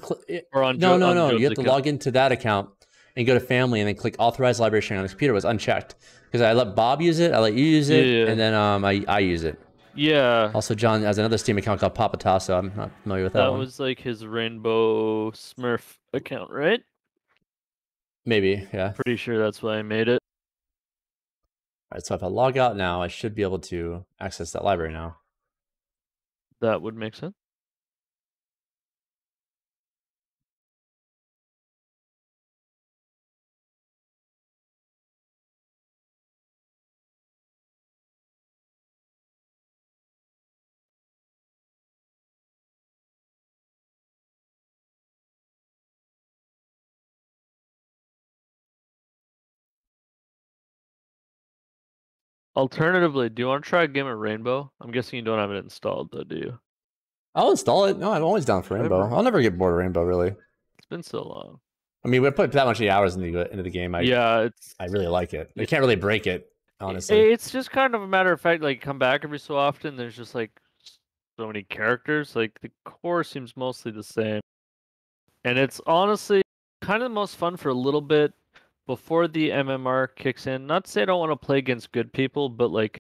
Or on no. Job's You have to log into that account and go to family and then click authorized library sharing on the computer. It was unchecked because I let Bob use it. I let you use it, and then I use it. Yeah. Also, John has another Steam account called Papa Tasso. I'm not familiar with that one. That was like his Rainbow Smurf account, right? Maybe, yeah. Pretty sure that's why I made it. All right, so if I log out now, I should be able to access that library now. That would make sense. Alternatively, do you want to try a game of Rainbow? I'm guessing you don't have it installed, though, do you? I'll install it. No, I'm always down for Rainbow. I'll never get bored of Rainbow, really. It's been so long. I mean, we put that much hours into the game. I really like it. You can't really break it, honestly. It's just kind of a matter of fact, like, come back every so often. There's just, like, so many characters. Like, the core seems mostly the same. And it's honestly kind of the most fun for a little bit before the MMR kicks in. Not to say I don't want to play against good people, but, like...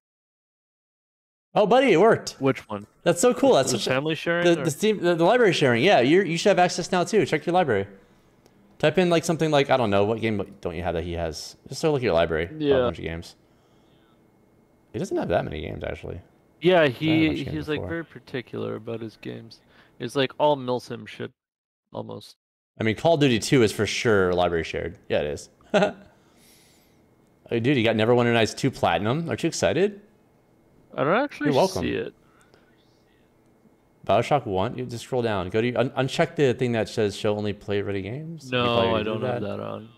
Oh, buddy, it worked. Which one? That's so cool. That's such family sharing. The library sharing. Yeah, you should have access now too. Check your library. Type in like something like I don't know what game don't you have that he has. Just look at your library. Yeah. A bunch of games. He doesn't have that many games actually. Yeah, I've had a bunch of games he's like before. very particular about his games. It's like all milsim shit, almost. I mean, Call of Duty 2 is for sure library shared. Yeah, it is. Oh, dude, you got Neverwinter Nights 2 Platinum. Aren't you excited? I don't actually You're welcome. see it. Bioshock 1, you just scroll down. Go to uncheck the thing that says show only play ready games. No, I don't have that on.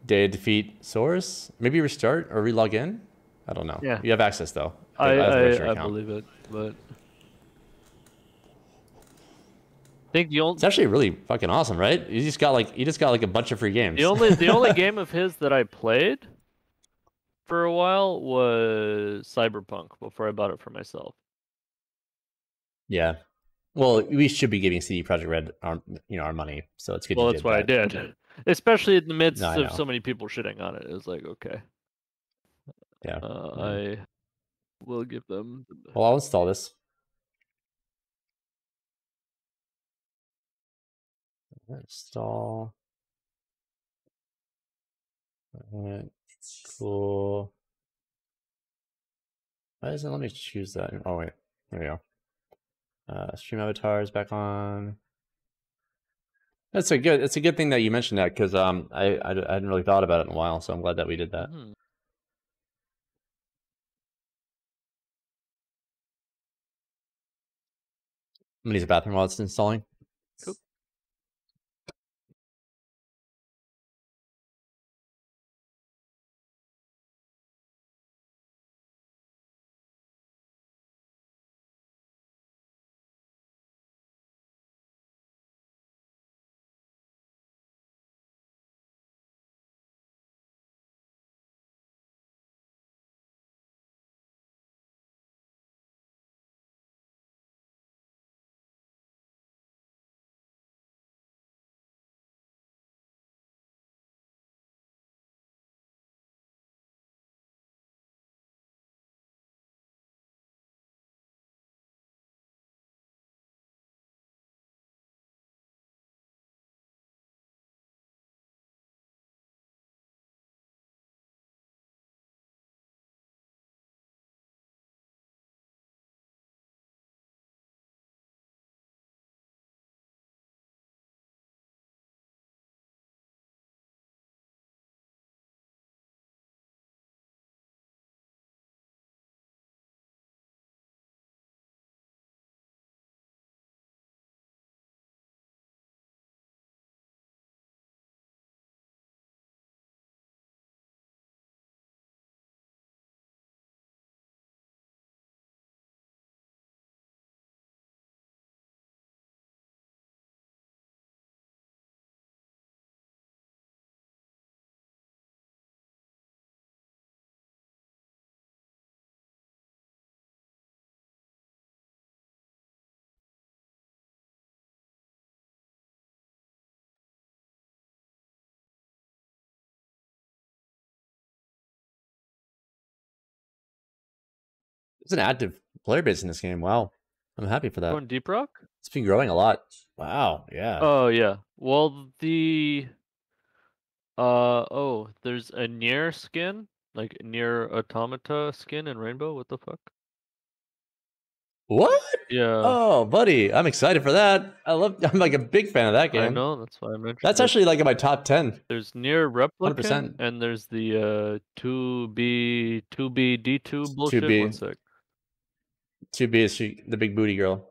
Day of Defeat source? Maybe restart or relog in? I don't know. Yeah. You have access though. I account. believe it, but I think the only It's actually really fucking awesome, right? You just got like a bunch of free games. the only game of his that I played for a while was Cyberpunk before I bought it for myself. Yeah. Well, we should be giving CD Projekt Red our money, so it's good. Well, you that's did what that. I did, especially in the midst No, I of know. so many people shitting on it. It was like, okay, Yeah. I will give them. Well, I'll install this. Install. Alright, cool. Why doesn't it let me choose that? Oh wait, there we go. Stream avatars back on. It's a good thing that you mentioned that because I hadn't really thought about it in a while, so I'm glad that we did that. Mm-hmm. I'm gonna use the bathroom while it's installing. Cool. There's an active player base in this game. Wow, I'm happy for that. Going Deep Rock? It's been growing a lot. Wow, yeah. Oh yeah. Well, there's a Nier skin, like Nier Automata skin in Rainbow. What the fuck? What? Yeah. Oh, buddy, I'm excited for that. I'm like a big fan of that game. I know, that's why I mentioned That's it. actually like in my top 10. There's Nier Replicant, 100%. and there's the 2B D2 bullshit. 2B. One sec. 2B is the big booty girl.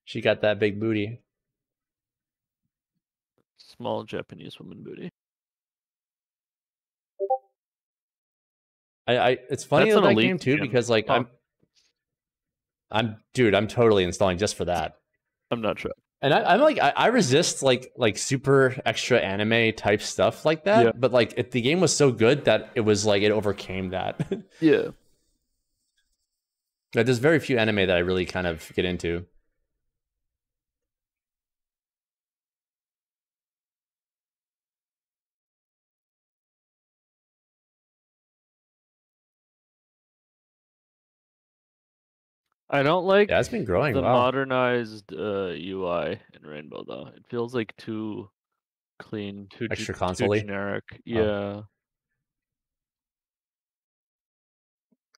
She got that big booty. Small Japanese woman booty. It's funny That's with an that elite game too skin. because like Huh. I'm totally installing just for that. I'm not sure. And I resist like super extra anime type stuff like that. Yeah. But like the game was so good that it was like it overcame that. Yeah. Like, there's very few anime that I really kind of get into. I don't like Yeah, it's been growing. the Wow. modernized UI in Rainbow though. It feels like too clean, too Extra too console-y? generic. Oh. Yeah.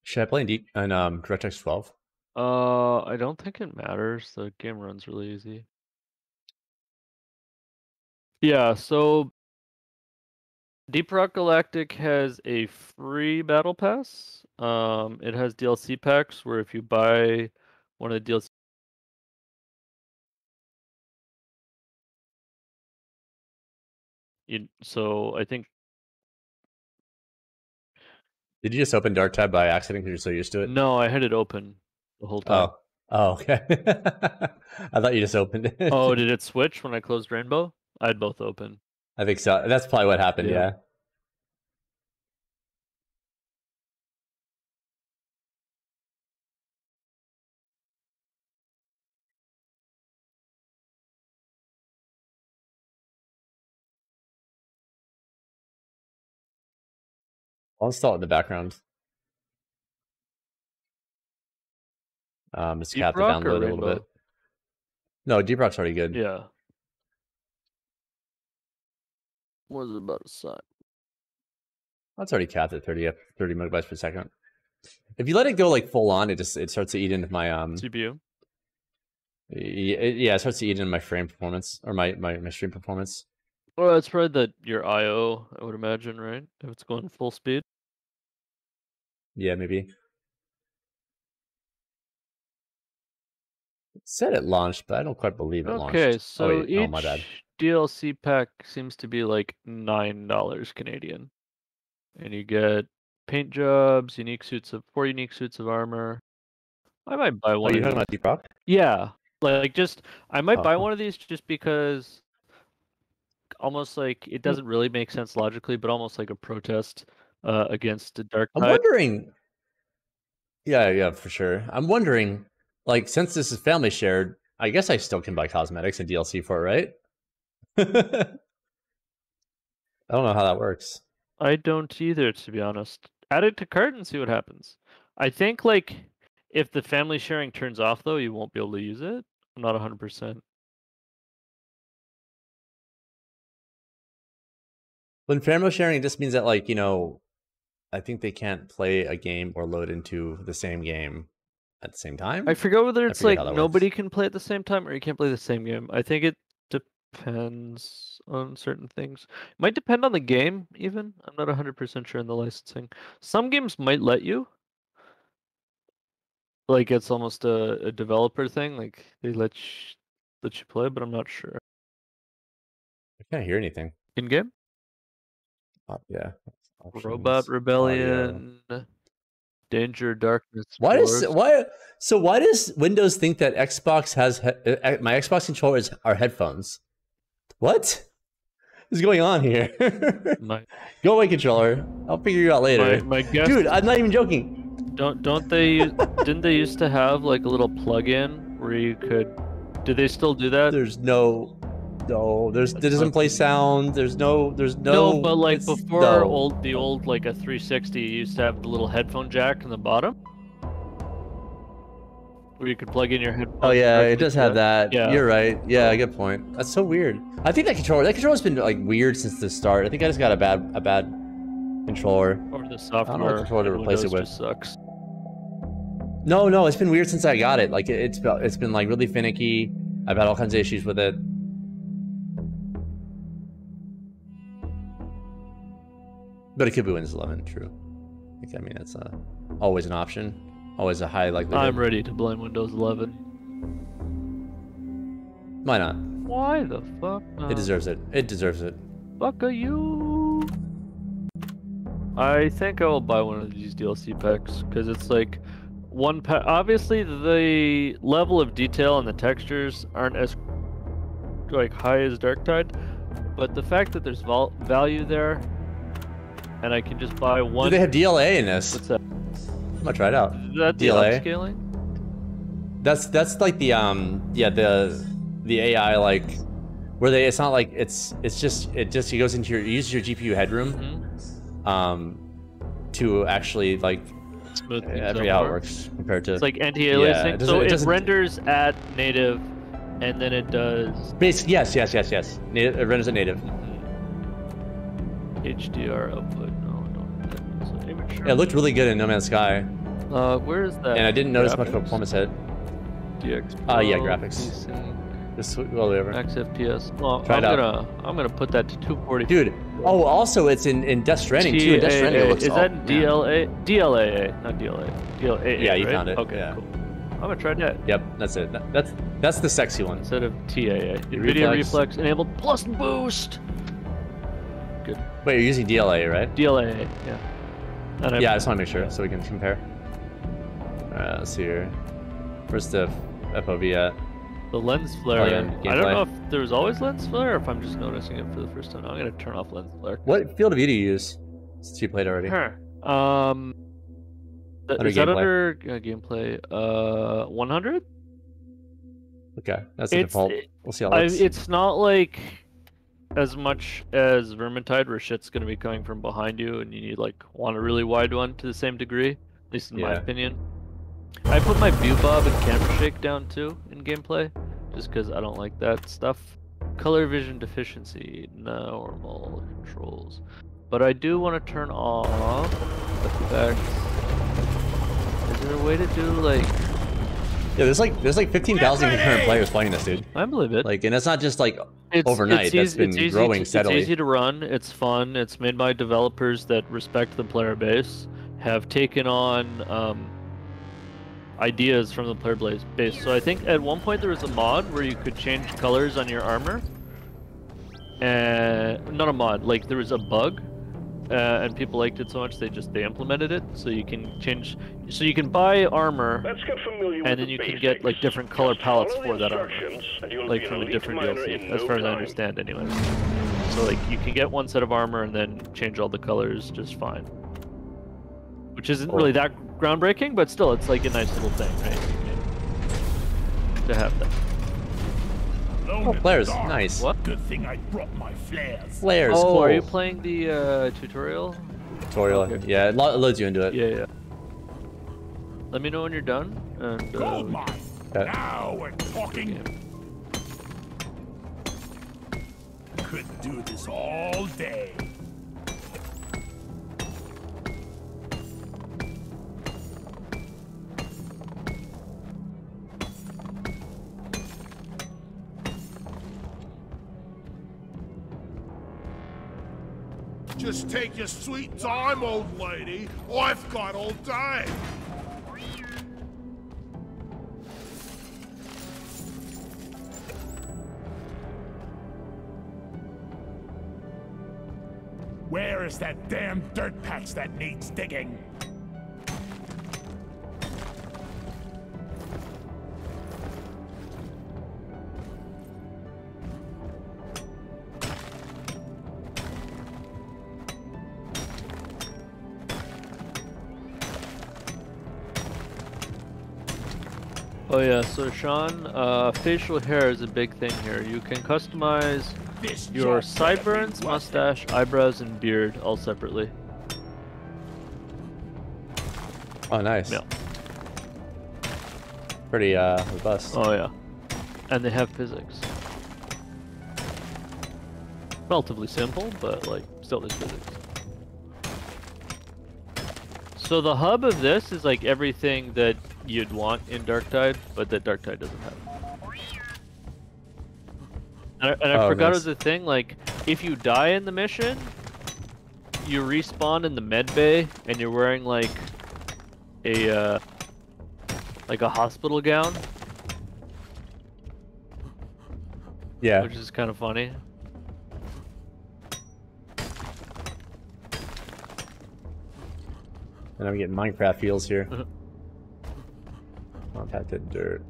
Should I play in DirectX 12? I don't think it matters. The game runs really easy. Yeah, so Deep Rock Galactic has a free battle pass. It has DLC packs where if you buy one of the DLC, so I think. Did you just open Dark Tab by accident because you're so used to it? No, I had it open the whole time. Oh, okay. I thought you just opened it. Oh, did it switch when I closed Rainbow? I had both open. I think so. That's probably what happened, yeah. I'll install it in the background. Just have to download a little bit. No, Deep Rock's already good. Yeah. What is it about a side? That's already capped at 30 megabytes per second. If you let it go like full on, it starts to eat into my CPU. Yeah, it starts to eat into my frame performance or my stream performance. Well, it's probably your I/O, I would imagine, right? If it's going full speed. Yeah, maybe. It said it launched, but I don't quite believe it launched. Okay, so each my bad. DLC pack seems to be like $9 Canadian, and you get paint jobs, 4 unique suits of armor. I might buy one. Oh, you're talking about Deep Rock? Yeah, I might buy one of these just because, almost like it doesn't really make sense logically, but almost like a protest against the dark tide. I'm wondering. Yeah, for sure. I'm wondering, like, since this is family shared, I guess I still can buy cosmetics and DLC for it, right? I don't know how that works. I don't either, to be honest. Add it to cart and see what happens. I think, like, if the family sharing turns off, though, you won't be able to use it. I'm not 100%. When family sharing, it just means that, like, I think they can't play a game or load into the same game at the same time. I forget whether it's like nobody can play at the same time or you can't play the same game. I think it depends on certain things. It might depend on the game, even. I'm not 100% sure on the licensing. Some games might let you. Like, it's almost a developer thing. Like, they let you play, but I'm not sure. I can't hear anything. In-game? Yeah. Robot Rebellion, audio. Danger, Darkness. Why does Windows think that Xbox has my Xbox controllers are headphones? What is going on here? Go away, controller. I'll figure you out later. My guess, dude, I'm not even joking. Don't they? Didn't they used to have like a little plug-in where you could? Do they still do that? There's no. No, it doesn't play sound. There's no. No, but like before, the old like a 360 used to have the little headphone jack in the bottom, where you could plug in your headphones. Oh yeah, it does have that. Yeah. You're right. Yeah, good point. That's so weird. I think that controller's been like weird since the start. I think I just got a bad controller. Or the software. I don't know what controller to replace it with. Just sucks. No, it's been weird since I got it. Like it's been like really finicky. I've had all kinds of issues with it. But it could be Windows 11, true. I mean, it's always an option. Always a high likelihood. I'm ready to blame Windows 11. Why not? Why the fuck not? It deserves it. It deserves it. Fuck you. I think I will buy one of these DLC packs, because it's like one pack. Obviously, the level of detail and the textures aren't as like high as Darktide, but the fact that there's value there, and I can just buy one. Do they have DLA in this? What's that? I'm gonna try it out. Is that DLA? The upscaling? That's like the the AI, like where it's not like it goes into it uses your GPU headroom to actually like I forget how it works compared to it's like anti-aliasing. So it renders at native and then it does basic. Yes. Native, it renders at native. HDR output. No, don't. Yeah, it looked really good in No Man's Sky. Where is that? And I didn't notice much of a graphics? performance hit. DX. Yeah, graphics. Just well over. Max FPS. Well, Try it out. I'm gonna put that to 240. Dude. Oh, also it's in Death Stranding too. In Death Stranding it looks. Is that in DLA? DLAA, not DLA. DLAA. Yeah, you right? found it. Okay, yeah. cool. I'm gonna try that. Yep, that's it. That's the sexy one. Instead of TAA. NVIDIA reflex enabled plus boost. Good. Wait, you're using DLA, right? DLAA, yeah. And Yeah, I just want to make sure so we can compare. Alright, let's see here. Where's the FOV at? The lens flare. Oh, yeah, I don't know if there was always lens flare or if I'm just noticing it for the first time. I'm gonna turn off lens flare. What field of view do you use? Since you played already. Is that under gameplay? 100? Okay, that's the default. We'll see how it looks. It's not like as much as Vermintide where shit's gonna be coming from behind you and you need want a really wide one to the same degree, at least in my opinion. I put my view bob and camera shake down too in gameplay, just because I don't like that stuff. Color vision deficiency, normal controls. But I do want to turn off effects. Is there a way to do Yeah, there's like 15,000 concurrent players playing this, dude. I believe it. And it's not just overnight. That's been growing steadily. It's easy to run. It's fun. It's made by developers that respect the player base, have taken on ideas from the player base. So I think at one point there was a mod where you could change colors on your armor. And not a mod, there was a bug. And people liked it so much they implemented it, so you can change. So you can buy armor, and then you can get different color palettes for that armor, from a different DLC, as far as I understand, anyway. So you can get one set of armor and then change all the colors just fine, which isn't really that groundbreaking, but still, it's a nice little thing, right? To have that. Oh, flares, nice. What? Good thing I brought my flares. Flares, Oh, cool. are you playing the tutorial? Tutorial, Okay. yeah, it loads you into it. Yeah. Let me know when you're done, and Gold mine. Now we're talking. Could do this all day. Just take your sweet time, old lady. I've got all day. Where is that damn dirt patch that needs digging? Oh yeah, so Sean, facial hair is a big thing here. You can customize your sideburns, mustache, eyebrows, and beard all separately. Oh, nice. Yeah. Pretty robust. Oh yeah. And they have physics. Relatively simple, but still there's physics. So the hub of this is everything that you'd want in Darktide, but that Darktide doesn't have. And I forgot nice. of the thing, if you die in the mission, you respawn in the med bay, and you're wearing a hospital gown. Yeah. Which is kind of funny. And I'm getting Minecraft feels here. Compacted dirt.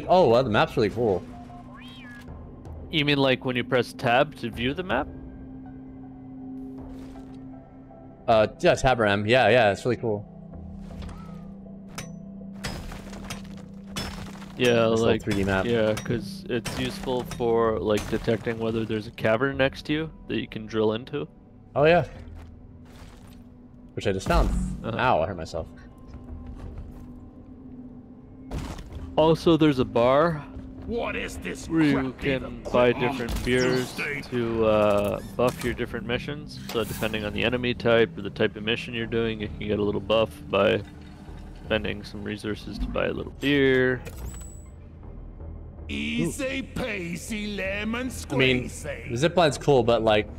Oh, well, the map's really cool. You mean like when you press tab to view the map? Yeah, tab or M. Yeah, it's really cool. Yeah, This like 3D map. Yeah, because it's useful for like detecting whether there's a cavern next to you that you can drill into. Oh yeah. Which I just found. Ow, I hurt myself. Also, there's a bar What is this? where you can buy different beers to buff your different missions. So depending on the enemy type or the type of mission you're doing, you can get a little buff by spending some resources to buy a little beer. Easy peasy lemon squeezy. I mean, the zipline's cool, but like,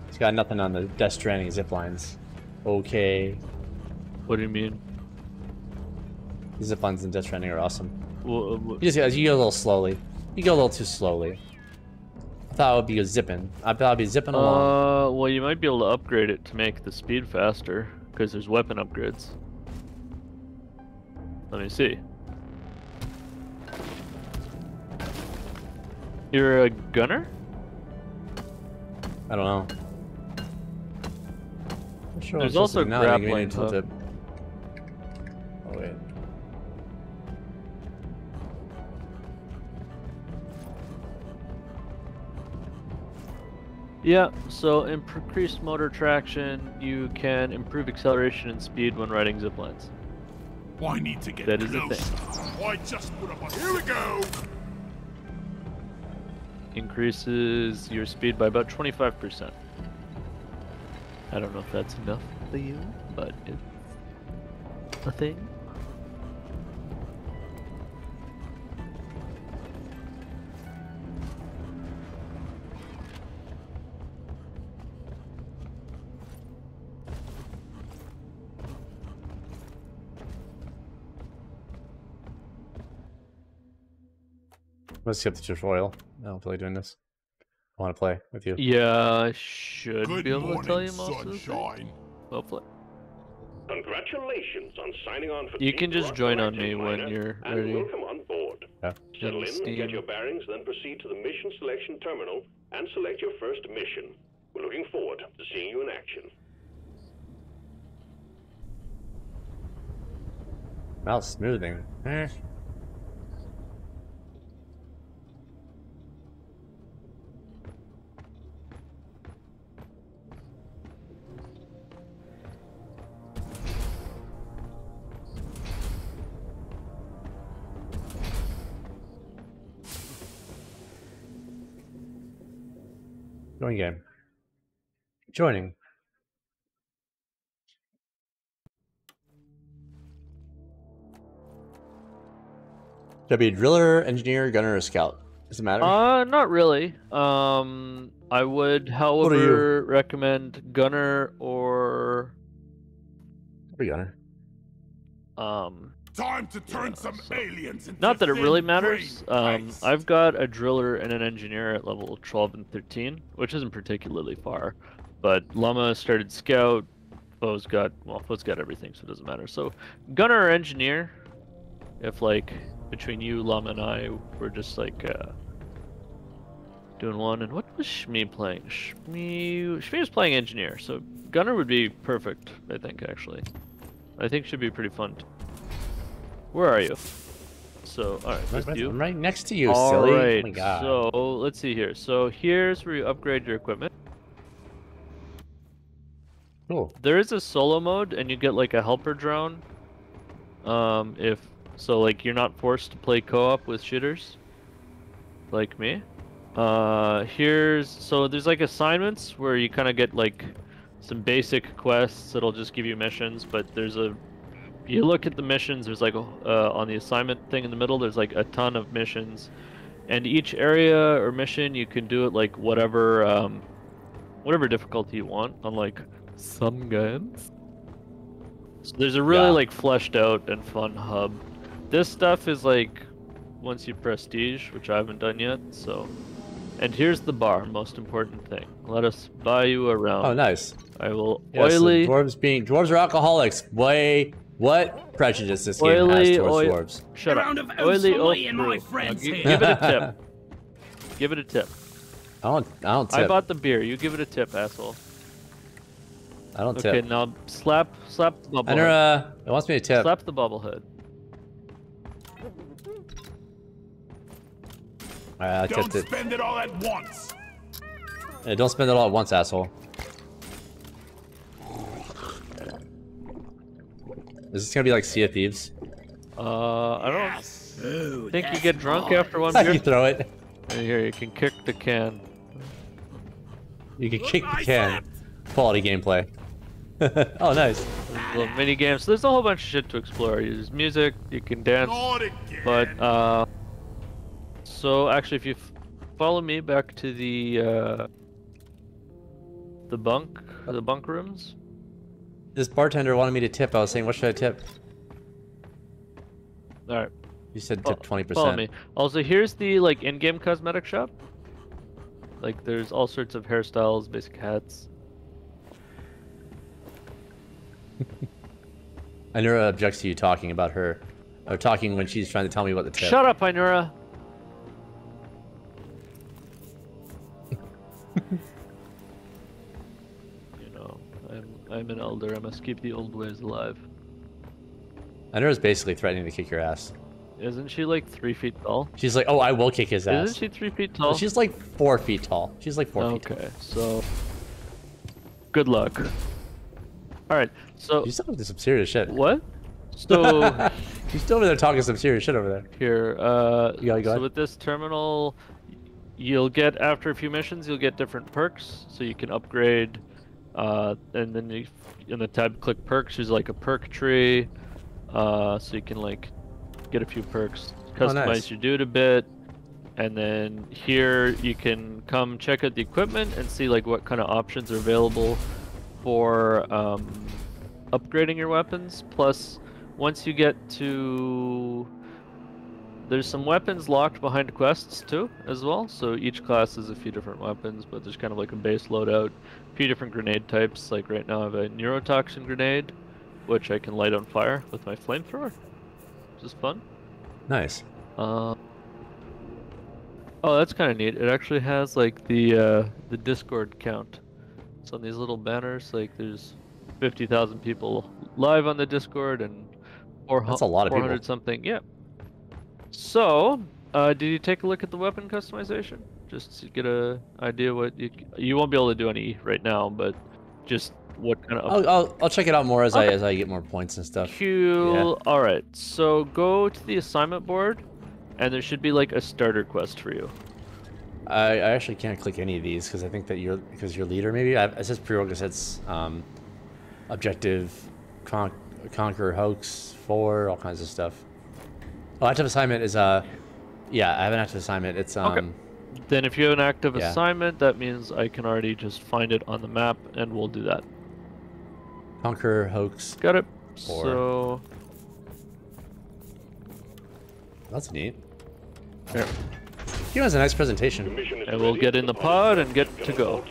it's got nothing on the Death Stranding ziplines. Okay. What do you mean? The ziplines in Death Stranding are awesome. Well, you go a little slowly. You go a little too slowly. I thought it would be zipping. I thought I'd be zipping along. Well, you might be able to upgrade it to make the speed faster, because there's weapon upgrades. Let me see. You're a gunner? I don't know. I'm sure There's also grappling. Oh wait. Yeah, so increased motor traction, you can improve acceleration and speed when riding ziplines. I need to get That is closer. a thing. I just put up a... Here we go! Increases your speed by about 25%. I don't know if that's enough for you, but it's a thing. Let's skip the tutorial. I don't feel like doing this. I want to play with you. Yeah, I should Good be able morning, to tell you most of the sunshine. things. Hopefully. Congratulations on signing on for You Team can just Rock join on Collective me when Miner, you're and ready. welcome on board. Yeah. Settle in, Steam. get your bearings, then proceed to the mission selection terminal and select your first mission. We're looking forward to seeing you in action. Mouse smoothing. Join game. Joining. Should I be a driller, engineer, gunner, or scout? Does it matter? Not really. I would, however, recommend gunner or Be gunner. Time to turn some aliens into not that it really thin matters. green paste. I've got a driller and an engineer at level 12 and 13, which isn't particularly far. But Llama started scout. Fo's got everything, so it doesn't matter. So gunner or engineer, if like between you, Llama, and I, we're just like doing one. And what was Shmi playing? Shmi was playing engineer, so gunner would be perfect, I think, actually. I think should be pretty fun. Where are you? So, alright, let's do. I'm right next to you, silly. Alright, oh my God. so let's see here. So here's where you upgrade your equipment. Cool. There is a solo mode, and you get like a helper drone. If so, like you're not forced to play co-op with shooters, like me. So there's like assignments where you kind of get like some basic quests that'll just give you missions, but you look at the missions, there's like on the assignment thing in the middle, there's like a ton of missions, and each area or mission you can do it like whatever difficulty you want on like some guns. So there's a really like fleshed out and fun hub. This stuff is like once you prestige, which I haven't done yet, so. And here's the bar, most important thing. Let us buy you around. Oh, nice. I will Yes, oily. dwarves are alcoholics. Way What prejudice this game has towards dwarves? Shut up. round of oats Oily for oak me and my brew. friends Now, here. give it a tip. Give it a tip. I don't tip. I bought the beer. You give it a tip, asshole. I don't tip. Okay, now slap the bubble. It wants me to tip. Slap the bubblehead. I tipped Don't it. spend it all at once. Yeah, don't spend it all at once, asshole. Is this gonna be like Sea of Thieves? I don't think you get drunk after one beer. You throw it. Here, you can kick the can. You can kick the can. Quality gameplay. Oh, nice. There's little mini games. So there's a whole bunch of shit to explore. There's music, you can dance. But so actually, if you follow me back to the bunk rooms. This bartender wanted me to tip. I was saying, what should I tip? All right. You said tip 20%. Follow me. Also, here's the like in-game cosmetic shop. Like, there's all sorts of hairstyles, basic hats. Ainura objects to you talking about her, or talking when she's trying to tell me what the tip. Shut up, Ainura. You know, I'm an elder. I must keep the old ways alive. Ainura's basically threatening to kick your ass. Isn't she like 3 feet tall? She's like, oh, I will kick his ass. Isn't she 3 feet tall? She's like 4 feet tall. She's like 4 feet tall. Okay, so good luck. All right, so she's talking some serious shit. What? So she's still over there talking some serious shit over there. Here, you gotta go so ahead. with this terminal, you'll get after a few missions, you'll get different perks, so you can upgrade. And then you, in the tab, click perks. There's like a perk tree, so you can like get a few perks, customize nice. your dude a bit, and then here you can come check out the equipment and see like what kind of options are available for upgrading your weapons. Plus, once you get to, there's some weapons locked behind quests too as well, so each class has a few different weapons, but there's kind of like a base loadout, a few different grenade types. Like right now I have a neurotoxin grenade, which I can light on fire with my flamethrower, which is fun. Nice. Oh, that's kind of neat. It actually has like the Discord count. So on these little banners, like there's 50,000 people live on the Discord and that's a lot of 400 people. something. Yeah. So, did you take a look at the weapon customization? Just to get a idea what you won't be able to do any right now, but just what kind of. I'll check it out more as I get more points and stuff. Cool. Yeah. All right. So go to the assignment board, and there should be like a starter quest for you. I actually can't click any of these because I think that you're leader maybe. It says prerequisites, objective, conquer hoax 4, all kinds of stuff. Oh, active assignment is yeah, I have an active assignment. It's Okay. Then if you have an active assignment, that means I can already just find it on the map, and we'll do that. Conquer hoax. Got it. 4. So that's neat. Here. He has a nice presentation. And we'll get in the pod and get to go.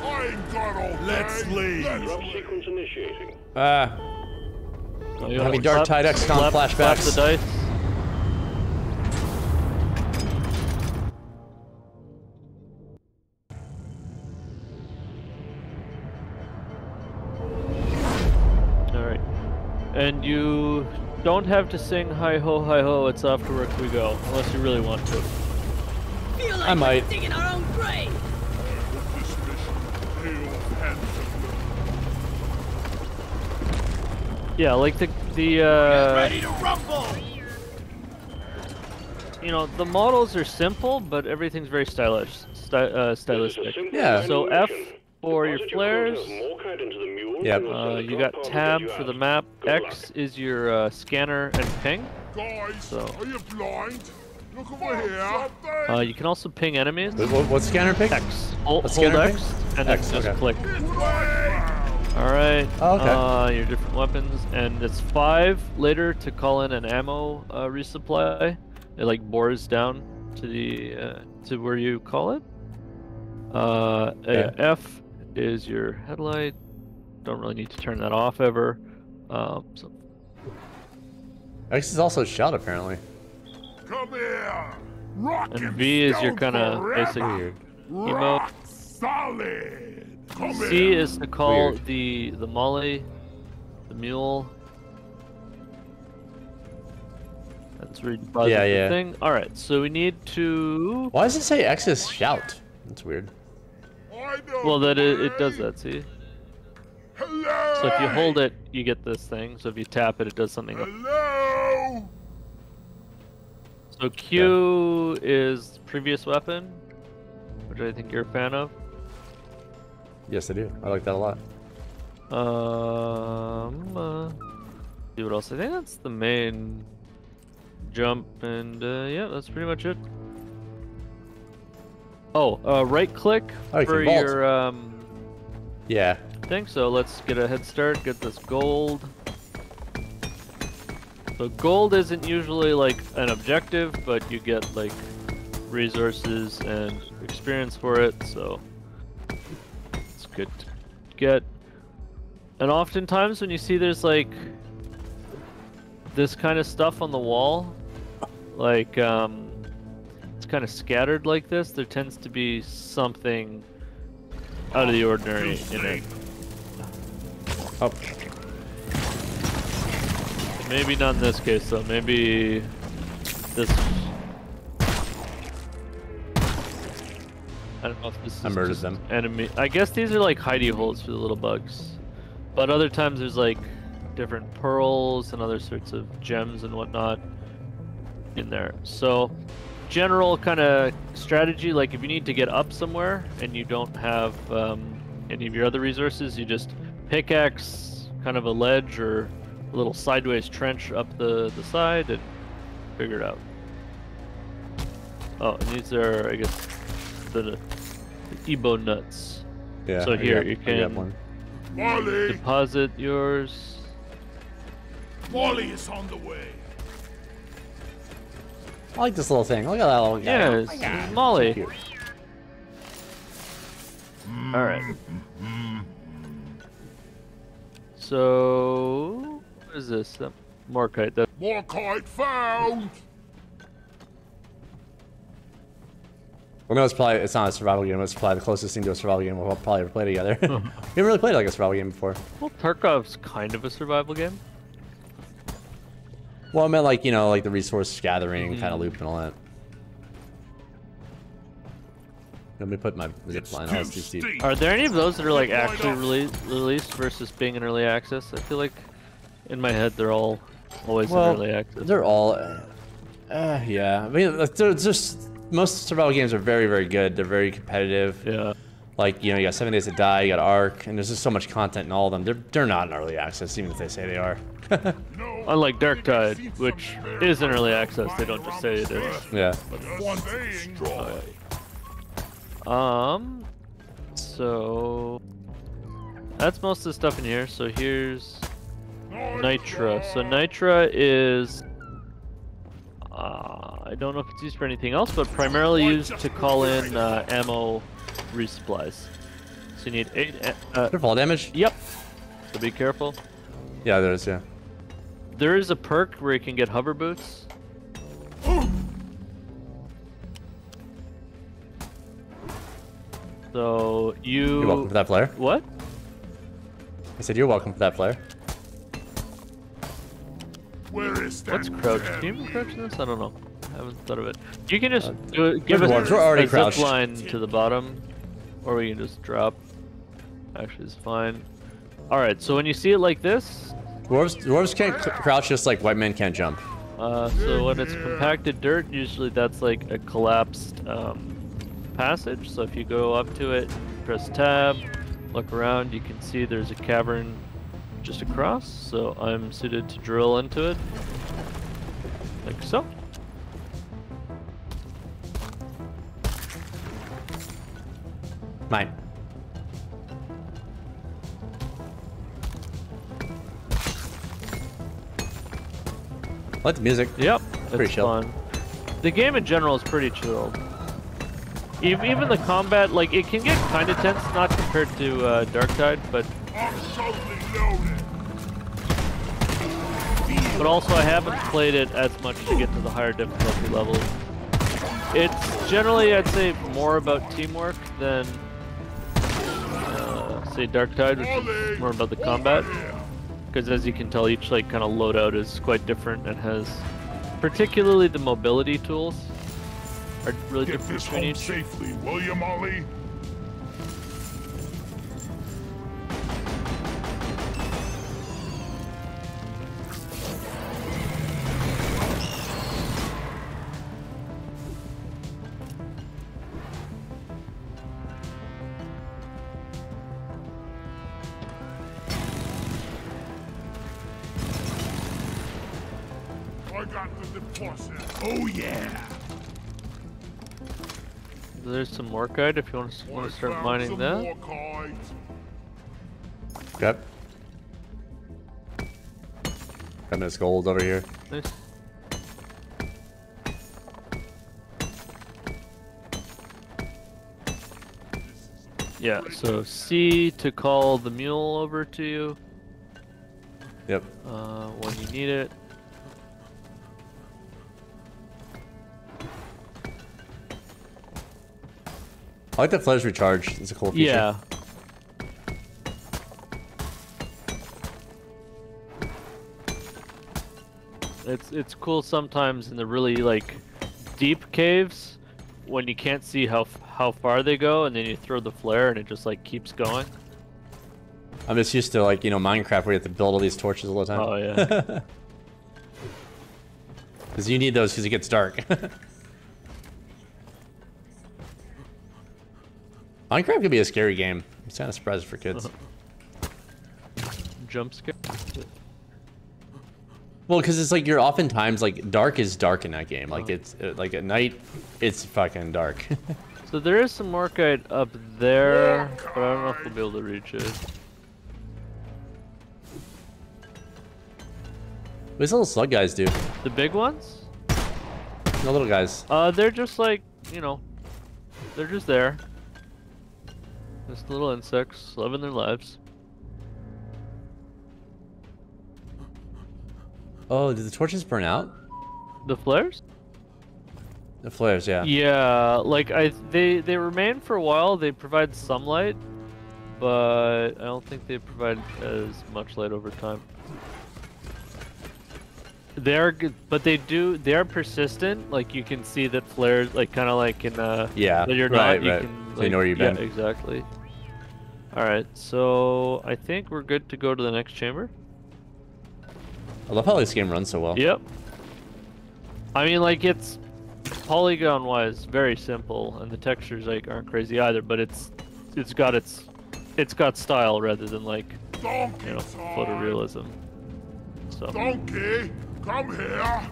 I ain't got all Let's leave. Drop sequence initiating. Having Dark Tide XCOM flashbacks. Slap the dice. Alright. And you don't have to sing hi ho, it's off to work we go, unless you really want to. Feel like I might. we're digging our own grave. Yeah, like the Ready to rumble. you know, the models are simple, but everything's very stylish, stylistic. Yeah. So F for your flares. Yep. You got tab for the map. X is your scanner and ping. Guys, So are you blind? Look over here. you can also ping enemies. What's scanner ping? X. Hold scanner X ping? and then X, just okay. click. All right. Oh, okay. Your different weapons, and it's 5 later to call in an ammo resupply. It like bores down to the to where you call it. F is your headlight. Don't really need to turn that off ever. So X is also shout apparently. Come here. Rock and V is your kind of basic emo. Rock solid. Come C here. is to call the molly, the mule. That's where you deposit the thing. All right, so we need to. Why does it say X is shout? That's weird. Well, that it does that. See. So if you hold it, you get this thing. So if you tap it, it does something. Hello. So Q is previous weapon, which I think you're a fan of. Yes, I do. I like that a lot. See what else? I think that's the main jump, and yeah, that's pretty much it. Oh, right click for your yeah thing. So let's get a head start. Get this gold. So gold isn't usually like an objective, but you get like resources and experience for it. So it's good to get. And oftentimes when you see there's like this kind of stuff on the wall, like it's kind of scattered like this, there tends to be something out of the ordinary in it. Oh. Maybe not in this case though, maybe this. I don't know if this is murdered them. Enemy. I guess these are like hidey holes for the little bugs. But other times there's like different pearls and other sorts of gems and whatnot in there. So general kind of strategy, like if you need to get up somewhere and you don't have any of your other resources, you just pickaxe kind of a ledge or a little sideways trench up the side and figure it out. Oh, and these are, I guess, the Ebo nuts. Yeah. So here you can Molly! deposit yours. Molly is on the way. I like this little thing. Look at that little guy. Yeah, it's Molly. All right. So, what is this? Morkite. That Morkite found. We know it's not a survival game. It's probably the closest thing to a survival game we'll probably ever play together. We haven't really played like a survival game before. Well, Tarkov's kind of a survival game. Well, I meant like, you know, like the resource gathering kind of loop and all that. Let me put my zip line on. Are there any of those that are like actually released versus being in early access? I feel like in my head they're all always in early access. They're all, yeah. I mean, they're just most survival games are very, very good. They're very competitive. Yeah. Like, you know, you got 7 Days to Die, you got Ark, and there's just so much content in all of them. They're not in early access, even if they say they are. Unlike Darktide, which is in early access, they don't just say it is. Yeah. So that's most of the stuff in here. So here's Nitra. So Nitra is I don't know if it's used for anything else, but primarily used to call in ammo resupplies. So you need 8. Fall damage? Yep. So be careful. Yeah, there is, yeah. There is a perk where you can get hover boots. So You're welcome for that flare. What? I said you're welcome for that flare. Where is that? What's crouch? Can you even crouch in this? I don't know. I haven't thought of it. You can just give us we're already a crouched. zip line to the bottom, or we can just drop. Actually, it's fine. All right. So when you see it like this, dwarves can't crouch just like white men can't jump. So when it's compacted dirt, usually that's like a collapsed passage. So if you go up to it, press tab, look around, you can see there's a cavern just across. So I'm suited to drill into it, like so. Mine. I like the music. Yep, pretty it's chill. fun. The game in general is pretty chill. Even the combat, like, it can get kind of tense, not compared to Darktide, but but also I haven't played it as much to get to the higher difficulty levels. It's generally, I'd say, more about teamwork than, say, Dark Tide, which is more about the combat. Because as you can tell, each like kind of loadout is quite different and has, particularly the mobility tools, are really different between each. Safely, will you, Molly? I got the deposit. Oh yeah. There's some Morkite if you want to start mining that. Yep. 10 minutes gold over here. Nice. Yeah, so C to call the mule over to you. Yep. When you need it. I like that flares recharge. It's a cool feature. Yeah. It's cool sometimes in the really like deep caves when you can't see how far they go, and then you throw the flare and it just like keeps going. I'm just used to like, you know, Minecraft where you have to build all these torches all the time. Oh yeah. Because you need those because it gets dark. Minecraft could be a scary game. I'm kind of surprised for kids. Jump scare? Well, because it's like you're oftentimes like dark is dark in that game. Like it's like at night, it's fucking dark. So there is some Morkite up there, but I don't know if we'll be able to reach it. What does little slug guys do? The big ones? The little guys. They're just like, you know, they're just there. Just little insects living their lives. Oh, did the torches burn out? The flares? The flares, yeah. Yeah, like they remain for a while. They provide some light, but I don't think they provide as much light over time. They are good, but they are persistent. Like you can see that flares, like kind of like in yeah, that you're right, not. You right. can, So you know where you've been. Yeah, exactly. All right, so I think we're good to go to the next chamber. I love how this game runs so well. Yep. I mean, like it's polygon-wise very simple, and the textures like aren't crazy either. But it's got style rather than like photorealism. So Donkey, come here.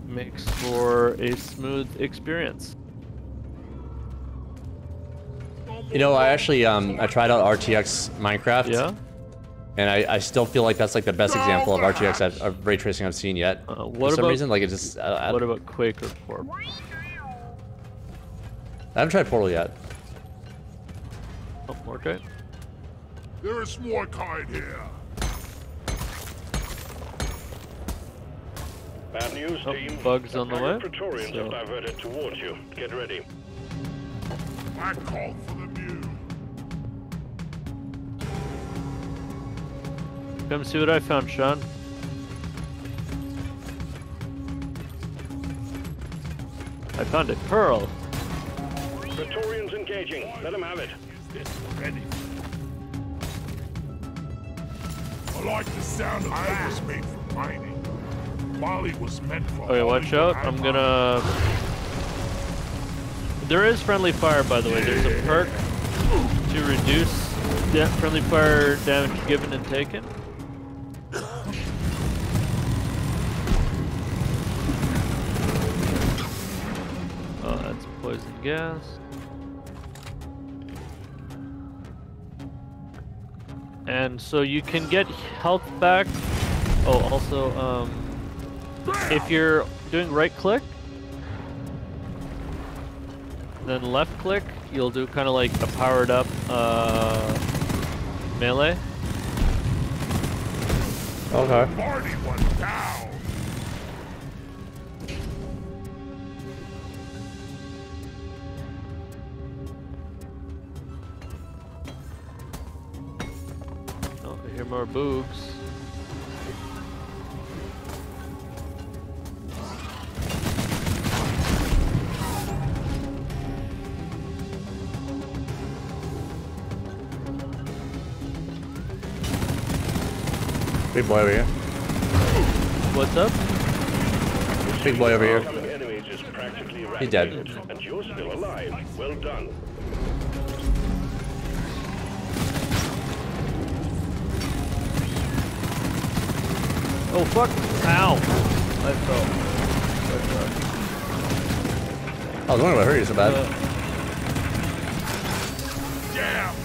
Makes for a smooth experience. You know, I actually I tried out RTX Minecraft. Yeah. And I still feel like that's like the best example of RTX of ray tracing I've seen yet. For some reason, like it just. What about Quake or Portal? I haven't tried Portal yet. Oh, Morkite? There is Morkite here. Bad news, team. Bugs on the way. Praetorians have diverted towards you. Get ready. I called for the mule. Come see what I found, Sean. I found a pearl. Praetorians engaging. Let them have it. This ready. I like the sound of that. Was made for mining. Molly was meant for. Okay, watch out. I'm gonna. There is friendly fire, by the way. There's a perk to reduce friendly fire damage given and taken. Oh, that's poison gas. And so you can get health back. Oh, also, if you're doing right click, then left click, you'll do kind of like a powered up melee. Okay. Party was down. Oh, I hear more boogs. Big boy over here. What's up? Big boy over here. Enemies is practically He's dead. and you're still alive. Well done. Oh fuck! Ow! I fell. I was wondering what hurt you so bad. Damn.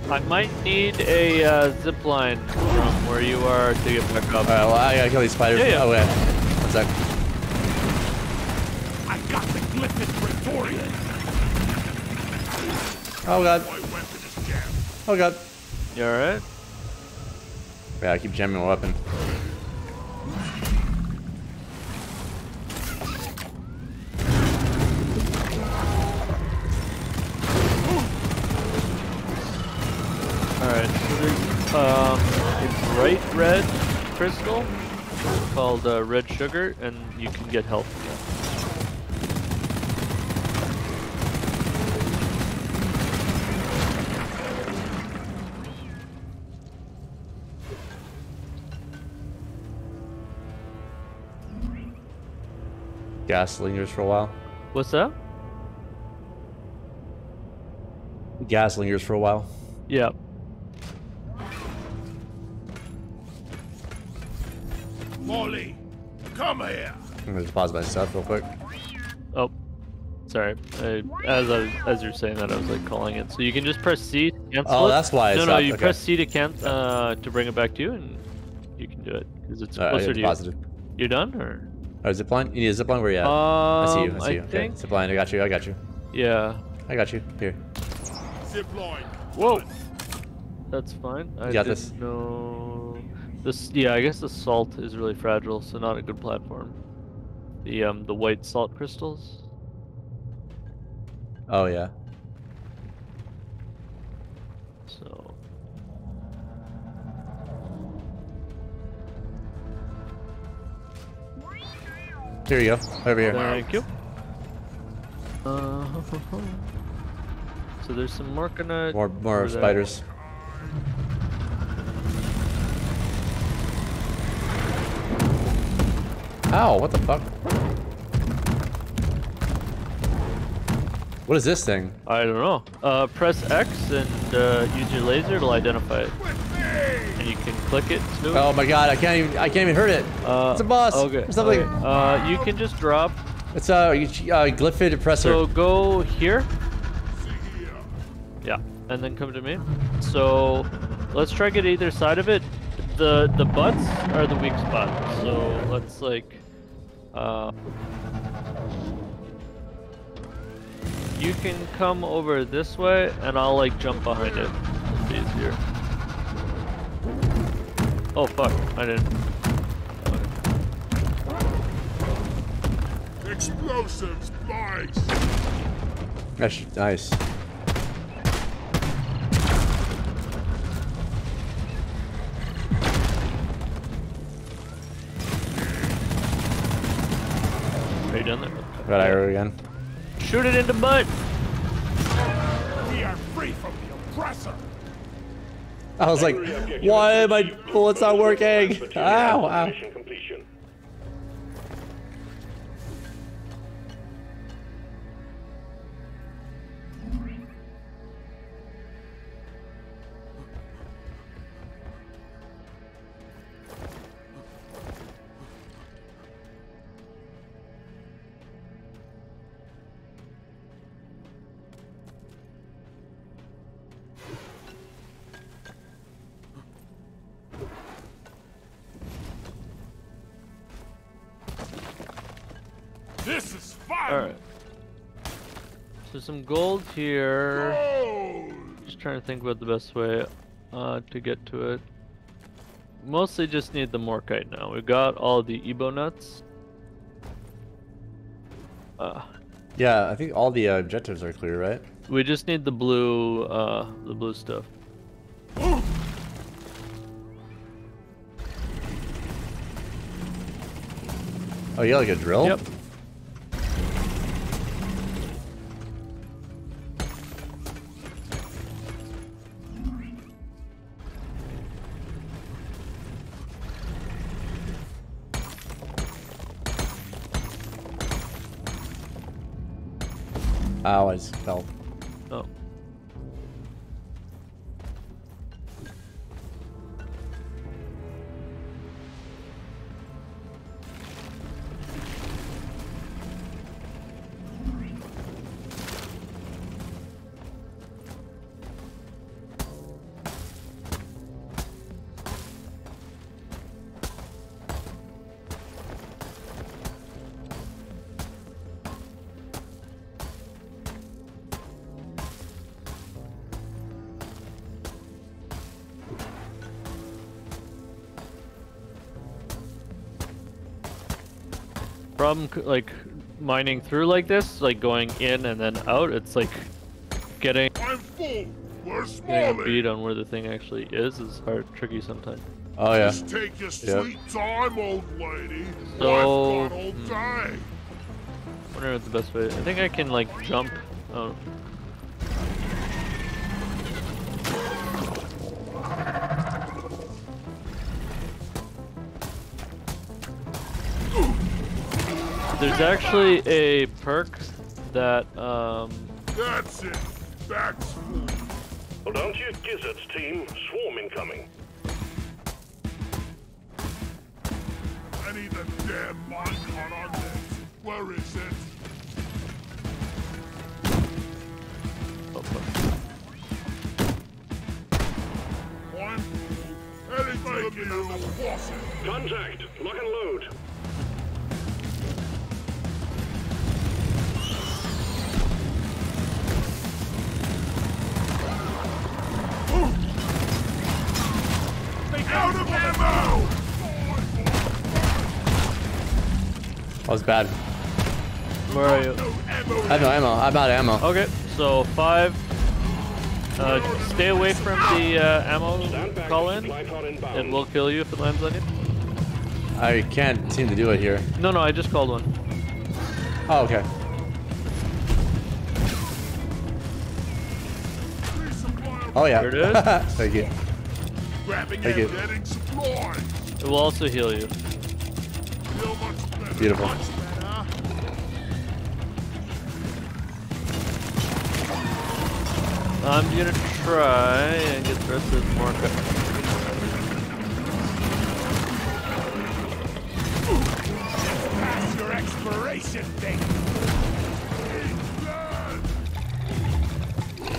I might need a zip line from where you are to get back up. Alright, well, I gotta kill these spiders. Yeah, yeah. Oh, wait. 1 sec. I got the Glyphid Praetorian. Oh, God. My weapon is jammed. Oh, God. You alright? Yeah, I keep jamming my weapon. Alright, so there's a bright red crystal called red sugar, and you can get health again. Gas lingers for a while. What's that? Gas lingers for a while. Yeah. Molly, come here. I'm gonna just pause my stuff real quick. Oh, sorry. As you're saying that, I was like calling it. So you can just press C to cancel Oh, it. that's why it's no, up. you Okay. press C to to bring it back to you, and you can do it because it's Alright, closer to you. positive. You're done, or? Oh, zipline? You need a zipline? Where you at? I see you. I see you. Okay, think- zipline. I got you. I got you. Yeah. I got you. Here. Zipline. Whoa. That's fine. I got didn't this. know this. Yeah, I guess the salt is really fragile, so not a good platform. The white salt crystals. Oh yeah. So. Here you go. Over here. Thank you. So there's some Marconite. More over there. spiders. Ow, what the fuck? What is this thing? I don't know. Press X and use your laser to identify it. And you can click it too. Oh my god, I can't even hurt it. It's a boss. Okay. Or something. Okay. You can just drop. It's a glyphid oppressor. So go here. Yeah, and then come to me. So let's try get either side of it. The butts are the weak spot. So let's like you can come over this way and I'll like jump behind it. It's easier. Oh fuck, I didn't. Explosives, boys. That's nice. Are you done there? Got arrow again. Shoot it in the butt! We are free from the oppressor. I was like, why are my bullets not working? Ow, ow. Mission completion. This is fun. Alright. So There's some gold here. Just trying to think about the best way to get to it. Mostly just need the morkite now. We got all the Ebo nuts. Yeah, I think all the objectives are clear, right? We just need the blue stuff. Oh, you got like a drill? Yep. Ow, I just fell. Oh. Problem like mining through like this, like going in and then out, it's like getting a beat on where the thing actually is hard, tricky sometimes. Oh yeah. Just take your sweet time, old lady. So, I've got all day. Wonder what the best way. I think I can like jump. Oh. There's actually a perk that That's it. Back school. Well, don't you gizzards, team. Swarm incoming. I need the damn minecart on this. Where is it? One. Heading to the middle. Contact. Lock and load. Out of ammo! That was bad. Where are you? I have no ammo. I'm out of ammo. Okay, so 5. Stay away from the ammo call in. It will kill you if it lands on you. I can't seem to do it here. No, I just called one. Oh, okay. Oh yeah. There it is. Thank you. Grabbing Thank you. getting supply. It will also heal you. Feel much better. Beautiful. Much better. I'm gonna try and get the rest of this market. Pass your expiration date.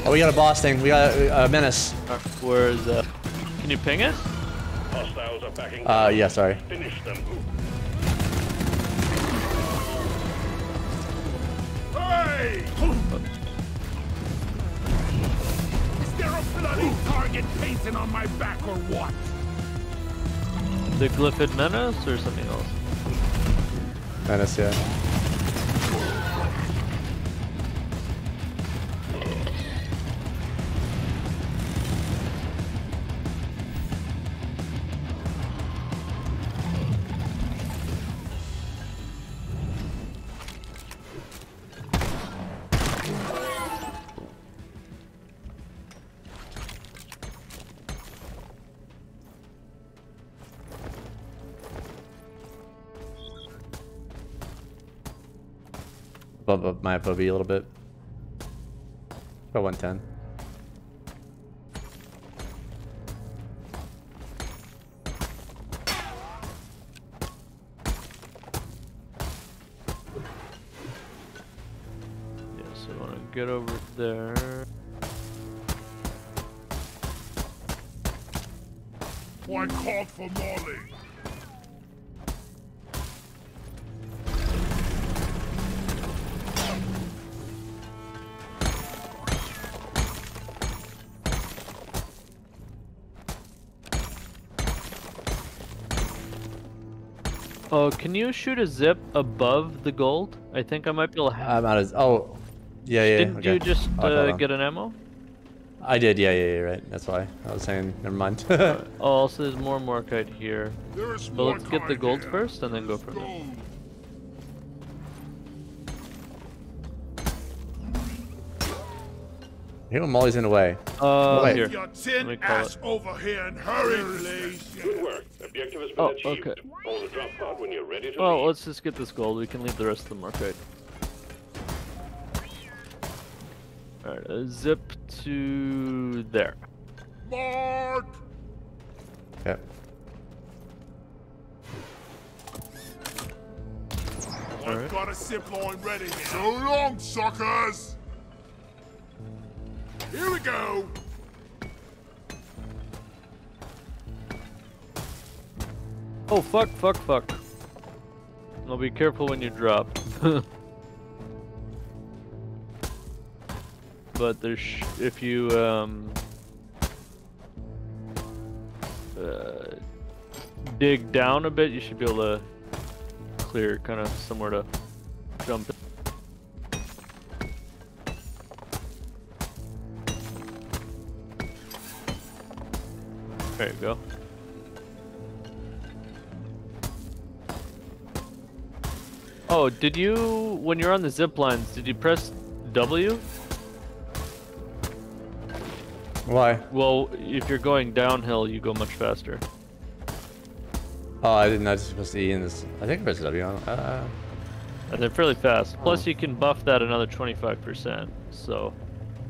Oh, we got a boss thing. We got a menace. Where is that? Can you ping it? Hostiles are backing. Yeah, sorry. Finish them. Hey! Is there a bloody target painting on my back or what? The Glyphid Menace or something else? Menace, yeah. Bump up my FOV a little bit. About 110. Yeah, so I want to get over there. I called for Molly. Oh, can you shoot a zip above the gold? I think I might be able to. I'm out of. Oh, yeah, yeah. Didn't okay. you just Oh, get an ammo? I did, yeah, right. That's why I was saying. Never mind. Oh, also there's more Morkite here. But let's get the gold first and then go from there. Here, Molly's in the way. Here. Your Let me call it. over here and hurry, please. Good work. Objective has been Oh, achieved. okay. Hold the drop pod when you're ready to Oh, leave. let's just get this gold. We can leave the rest of the Morkite. Alright, zip to there. Mark! Okay. I've got a zip line ready here. So long, suckers! Here we go! Oh, fuck. Well, be careful when you drop. But there's if you dig down a bit, you should be able to clear kind of somewhere to jump. There you go. Oh, did you, when you're on the zip lines, did you press W? Why? Well, if you're going downhill, you go much faster. Oh, I didn't know I was supposed to E in this. I think I pressed W. And they're fairly fast. Plus, you can buff that another 25%. So.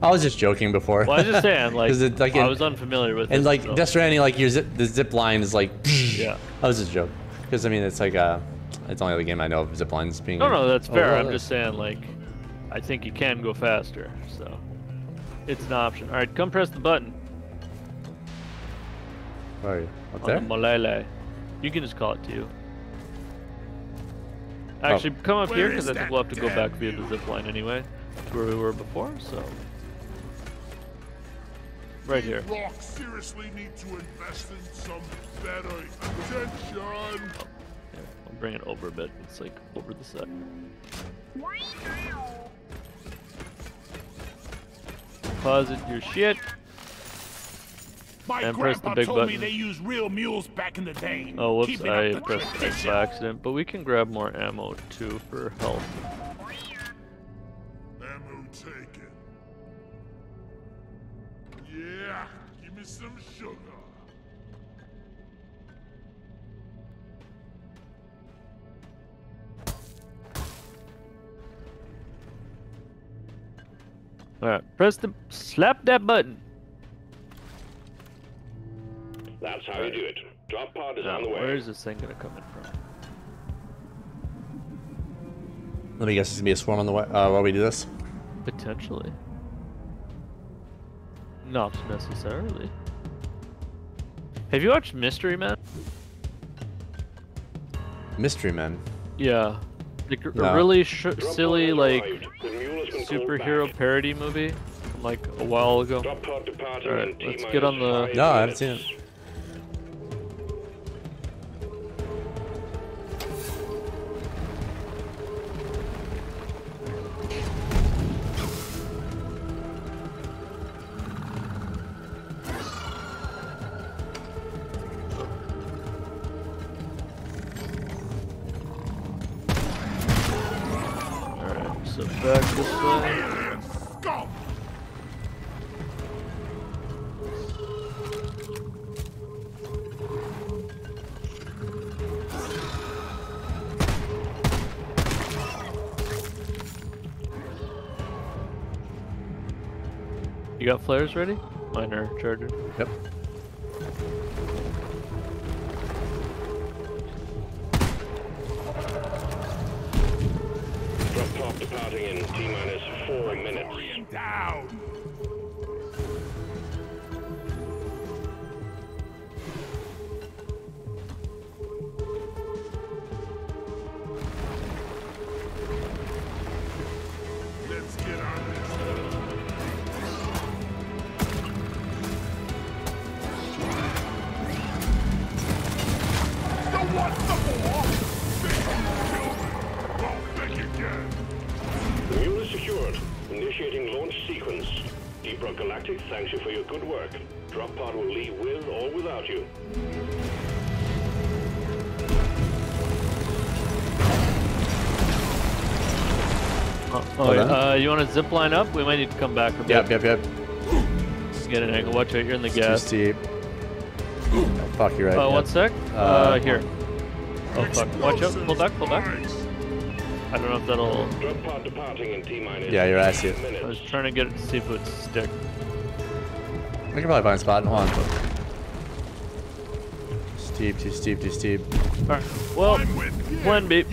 I was just joking before. Well, I was just saying, like, I was unfamiliar with it. And like so. Death Stranding, like the zip line is like. Yeah. I was just joking, because I mean it's like it's only the game I know of zip lines being. No, that's fair. I'm just saying, like, I think you can go faster, so it's an option. All right, come press the button. Where are you? Up On there? the Malele. You can just call it to you. Actually, come up here because I think we'll have to go back via the zip line anyway, to where we were before. So. Right here. Rock seriously need to invest in some better attention. I'll bring it over a bit. It's like over the side. Deposit your shit. My and press the grandpa big told button. me they used real mules back in the day. Oh, whoops! Keeping I up the pressed X tradition. by accident. But we can grab more ammo too for health. Ammo taken. Yeah, give me some sugar. All right, slap that button. That's how you do it. Drop pod is on the way. Where is this thing gonna come in from? Let me guess, there's gonna be a swarm on the way while we do this. Potentially. Not necessarily. Have you watched Mystery Men? Mystery Men. Yeah. Like No. a really silly, like, superhero parody movie from like a while ago. Alright, let's get on the... No, I haven't seen it. So back this way. Go! You got flares ready? Mine are charging. Yep. Drop pod departing in T-minus 4 minutes. Down! Let's get on this. You want some more? forward. Initiating launch sequence. Deep Rock Galactic thanks you for your good work. Drop pod will leave with or without you. You want to zip line up? We might need to come back a bit. Yep. Just get an angle. Watch out, you're in the gas. Too steep. Oh, fuck, you're right. One sec. Here. Oh, fuck. Watch out. Pull back. I don't know if that'll... Drop pod departing in T-minus. Yeah, you're ass. I was trying to get it to see if it would stick. I can probably find a spot. Hold on. Steep, too steep. Alright. Well, plan B.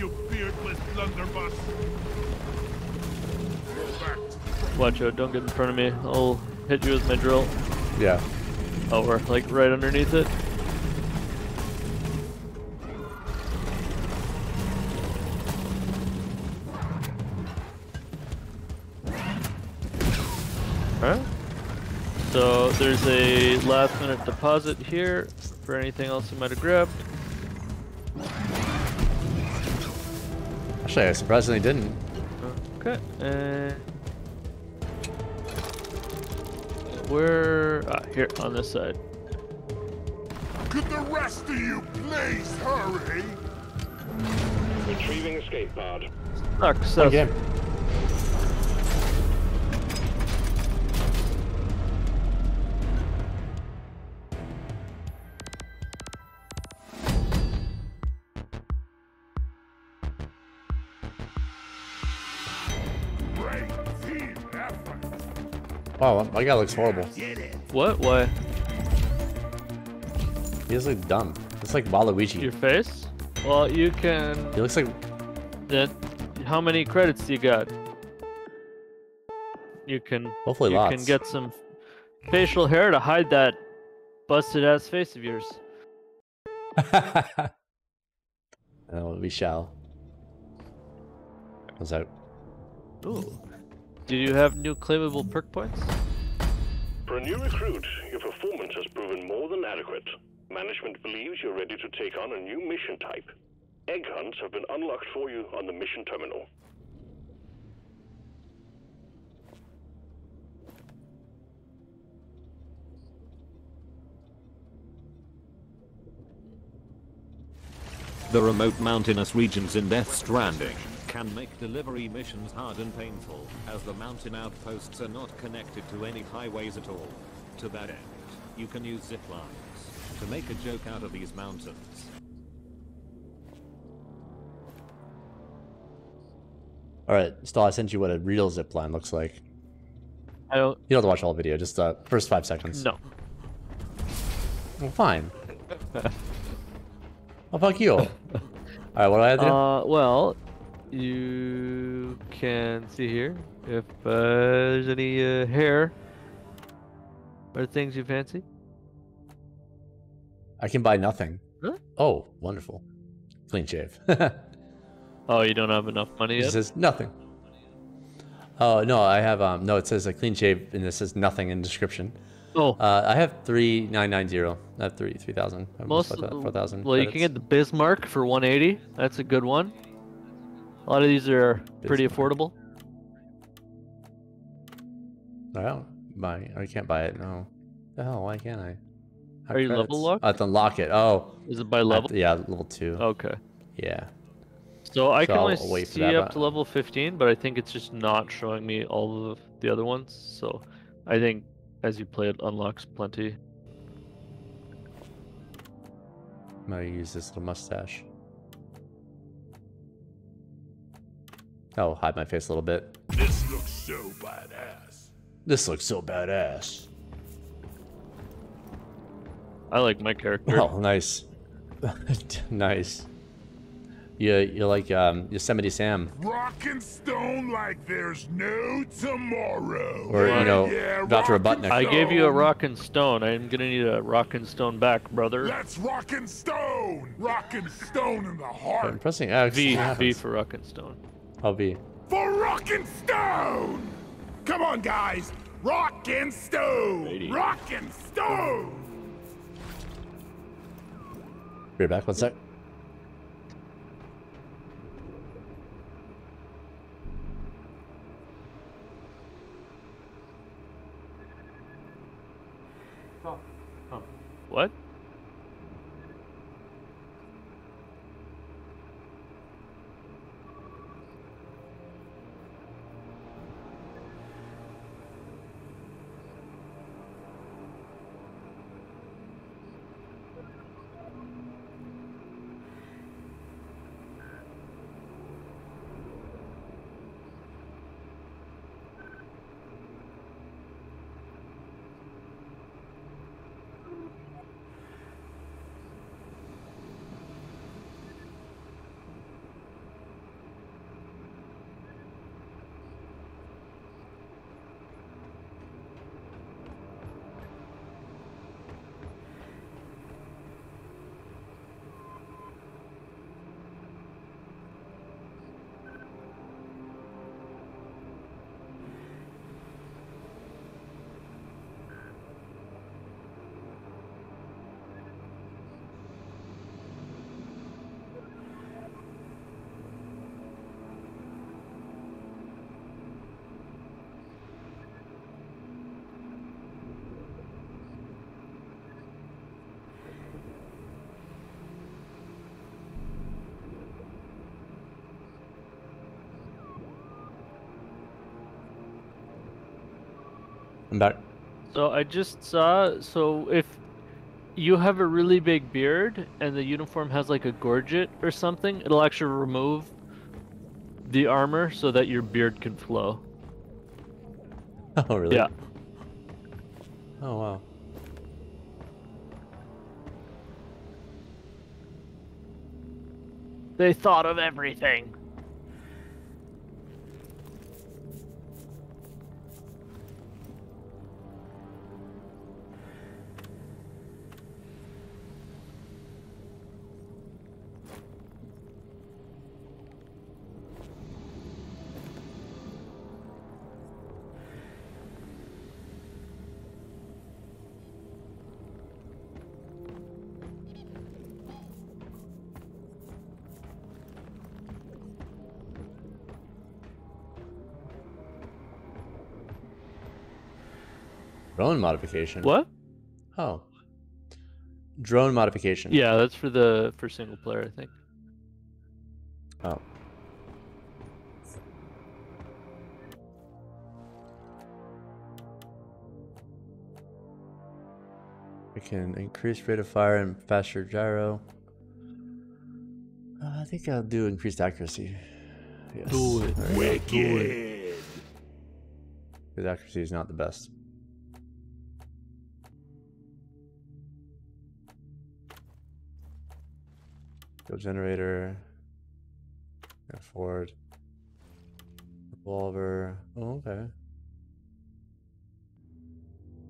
Watch out, don't get in front of me. I'll hit you with my drill. Yeah. Oh, we're like right underneath it. Alright. So there's a last minute deposit here for anything else you might have grabbed. Actually, I surprisingly didn't. Okay, and where? Here on this side. Could the rest of you please hurry? Retrieving escape pod. Success. Okay. Wow, my guy looks horrible. What? Why? He looks like dumb. It's like Waluigi. Your face? Well, you can... He looks like... How many credits do you got? You can... Hopefully you lots. can get some facial hair to hide that busted-ass face of yours. Oh, we shall. What's that? Ooh. Do you have new claimable perk points? For a new recruit, your performance has proven more than adequate. Management believes you're ready to take on a new mission type. Egg hunts have been unlocked for you on the mission terminal. The remote mountainous regions in Death Stranding can make delivery missions hard and painful, as the mountain outposts are not connected to any highways at all. To that end, you can use zip lines to make a joke out of these mountains. Alright, Stahl, I sent you what a real zip line looks like. I don't... You don't have to watch the whole video, just first 5 seconds. No. Well, fine. Oh, fuck you. Alright, what do I have to do? Well, you can see here if there's any hair or things you fancy. I can buy nothing. Really? Oh, wonderful. Clean shave. Oh, you don't have enough money yet? It says nothing. Oh, no, I have, no, it says a clean shave, and it says nothing in description. Oh. I have 3,990. I have 3,000. Most 4,000. Well, you can get the Bismarck for 180. That's a good one. A lot of these are pretty affordable. I don't buy. I can't buy it. No. The hell? Why can't I? Are you level locked? I have to unlock it. Oh. Is it by level? Yeah, level 2. Okay. Yeah. So I can only I'll wait for see that, up but- to level 15, but I think it's just not showing me all of the other ones. So I think as you play it unlocks plenty. I'm gonna use this little mustache. Oh, hide my face a little bit. This looks so badass. This looks so badass. I like my character. Oh, nice. Nice. You're like Yosemite Sam. Rock and stone like there's no tomorrow. Or, you know, Dr. Robotnik. I gave you a rock and stone. I'm gonna need a rock and stone back, brother. Let's rock and stone. Rock and stone in the heart. I'm pressing X. V for rock and stone. Oh, V. For rock and stone. Come on, guys. Rock and stone. Rock and stone. Be right back. 1 sec. Stop. Oh. What? I'm back. So I just saw, so if you have a really big beard and the uniform has like a gorget or something, it'll actually remove the armor so that your beard can flow. Oh, really? Yeah. Oh, wow. They thought of everything. Drone modification. What? Oh. Drone modification. Yeah, that's for single player, I think. Oh. We can increase rate of fire and faster gyro. I think I'll do increased accuracy. Yes. Do it. Wicked. Because accuracy is not the best. Go generator. Forward. Revolver. Oh, okay.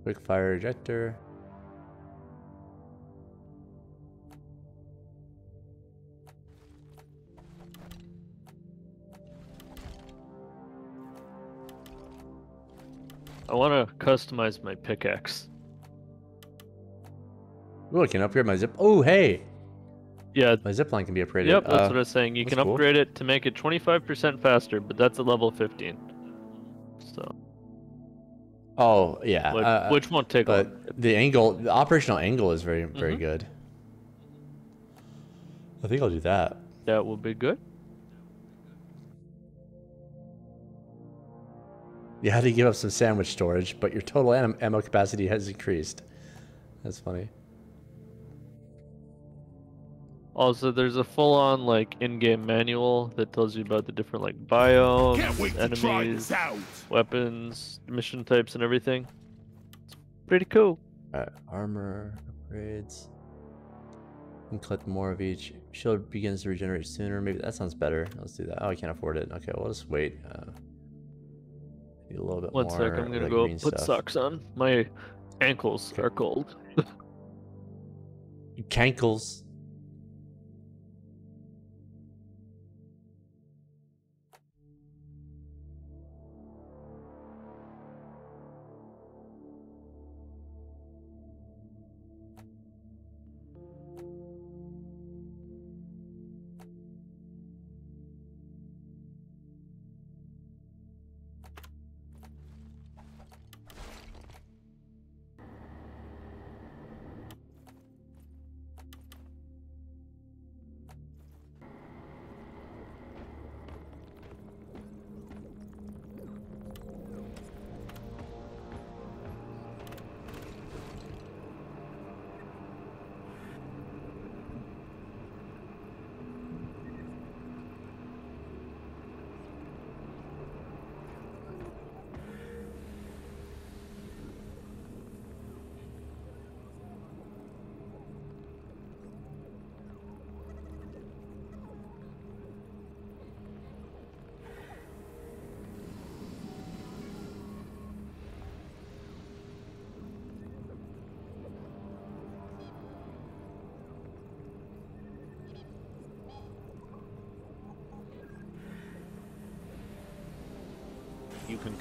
Quick fire ejector. I want to customize my pickaxe. Oh, I can upgrade my zip. Oh, hey. Yeah. My zipline can be upgraded. Yep, that's what I was saying. You can cool. upgrade it to make it 25% faster, but that's at level 15. So. Oh, yeah. Which won't take long. But the angle, the operational angle is very, very good. I think I'll do that. That will be good. You had to give up some sandwich storage, but your total ammo capacity has increased. That's funny. Also, there's a full-on like in-game manual that tells you about the different like biomes, enemies, weapons, mission types, and everything. It's pretty cool. Alright, armor upgrades. And collect more of each. Shield begins to regenerate sooner. Maybe that sounds better. Let's do that. Oh, I can't afford it. Okay, we'll just wait. Need a little bit One more. sec, I'm gonna go put socks on. My ankles are cold. Cankles.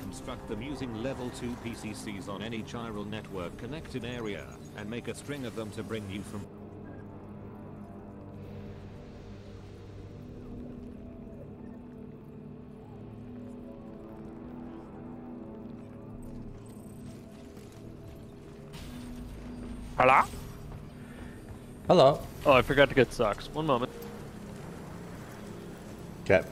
construct them using level 2 PCCs on any chiral network connected area, and make a string of them to bring you from... Hello? Hello. Oh, I forgot to get socks. One moment. Okay.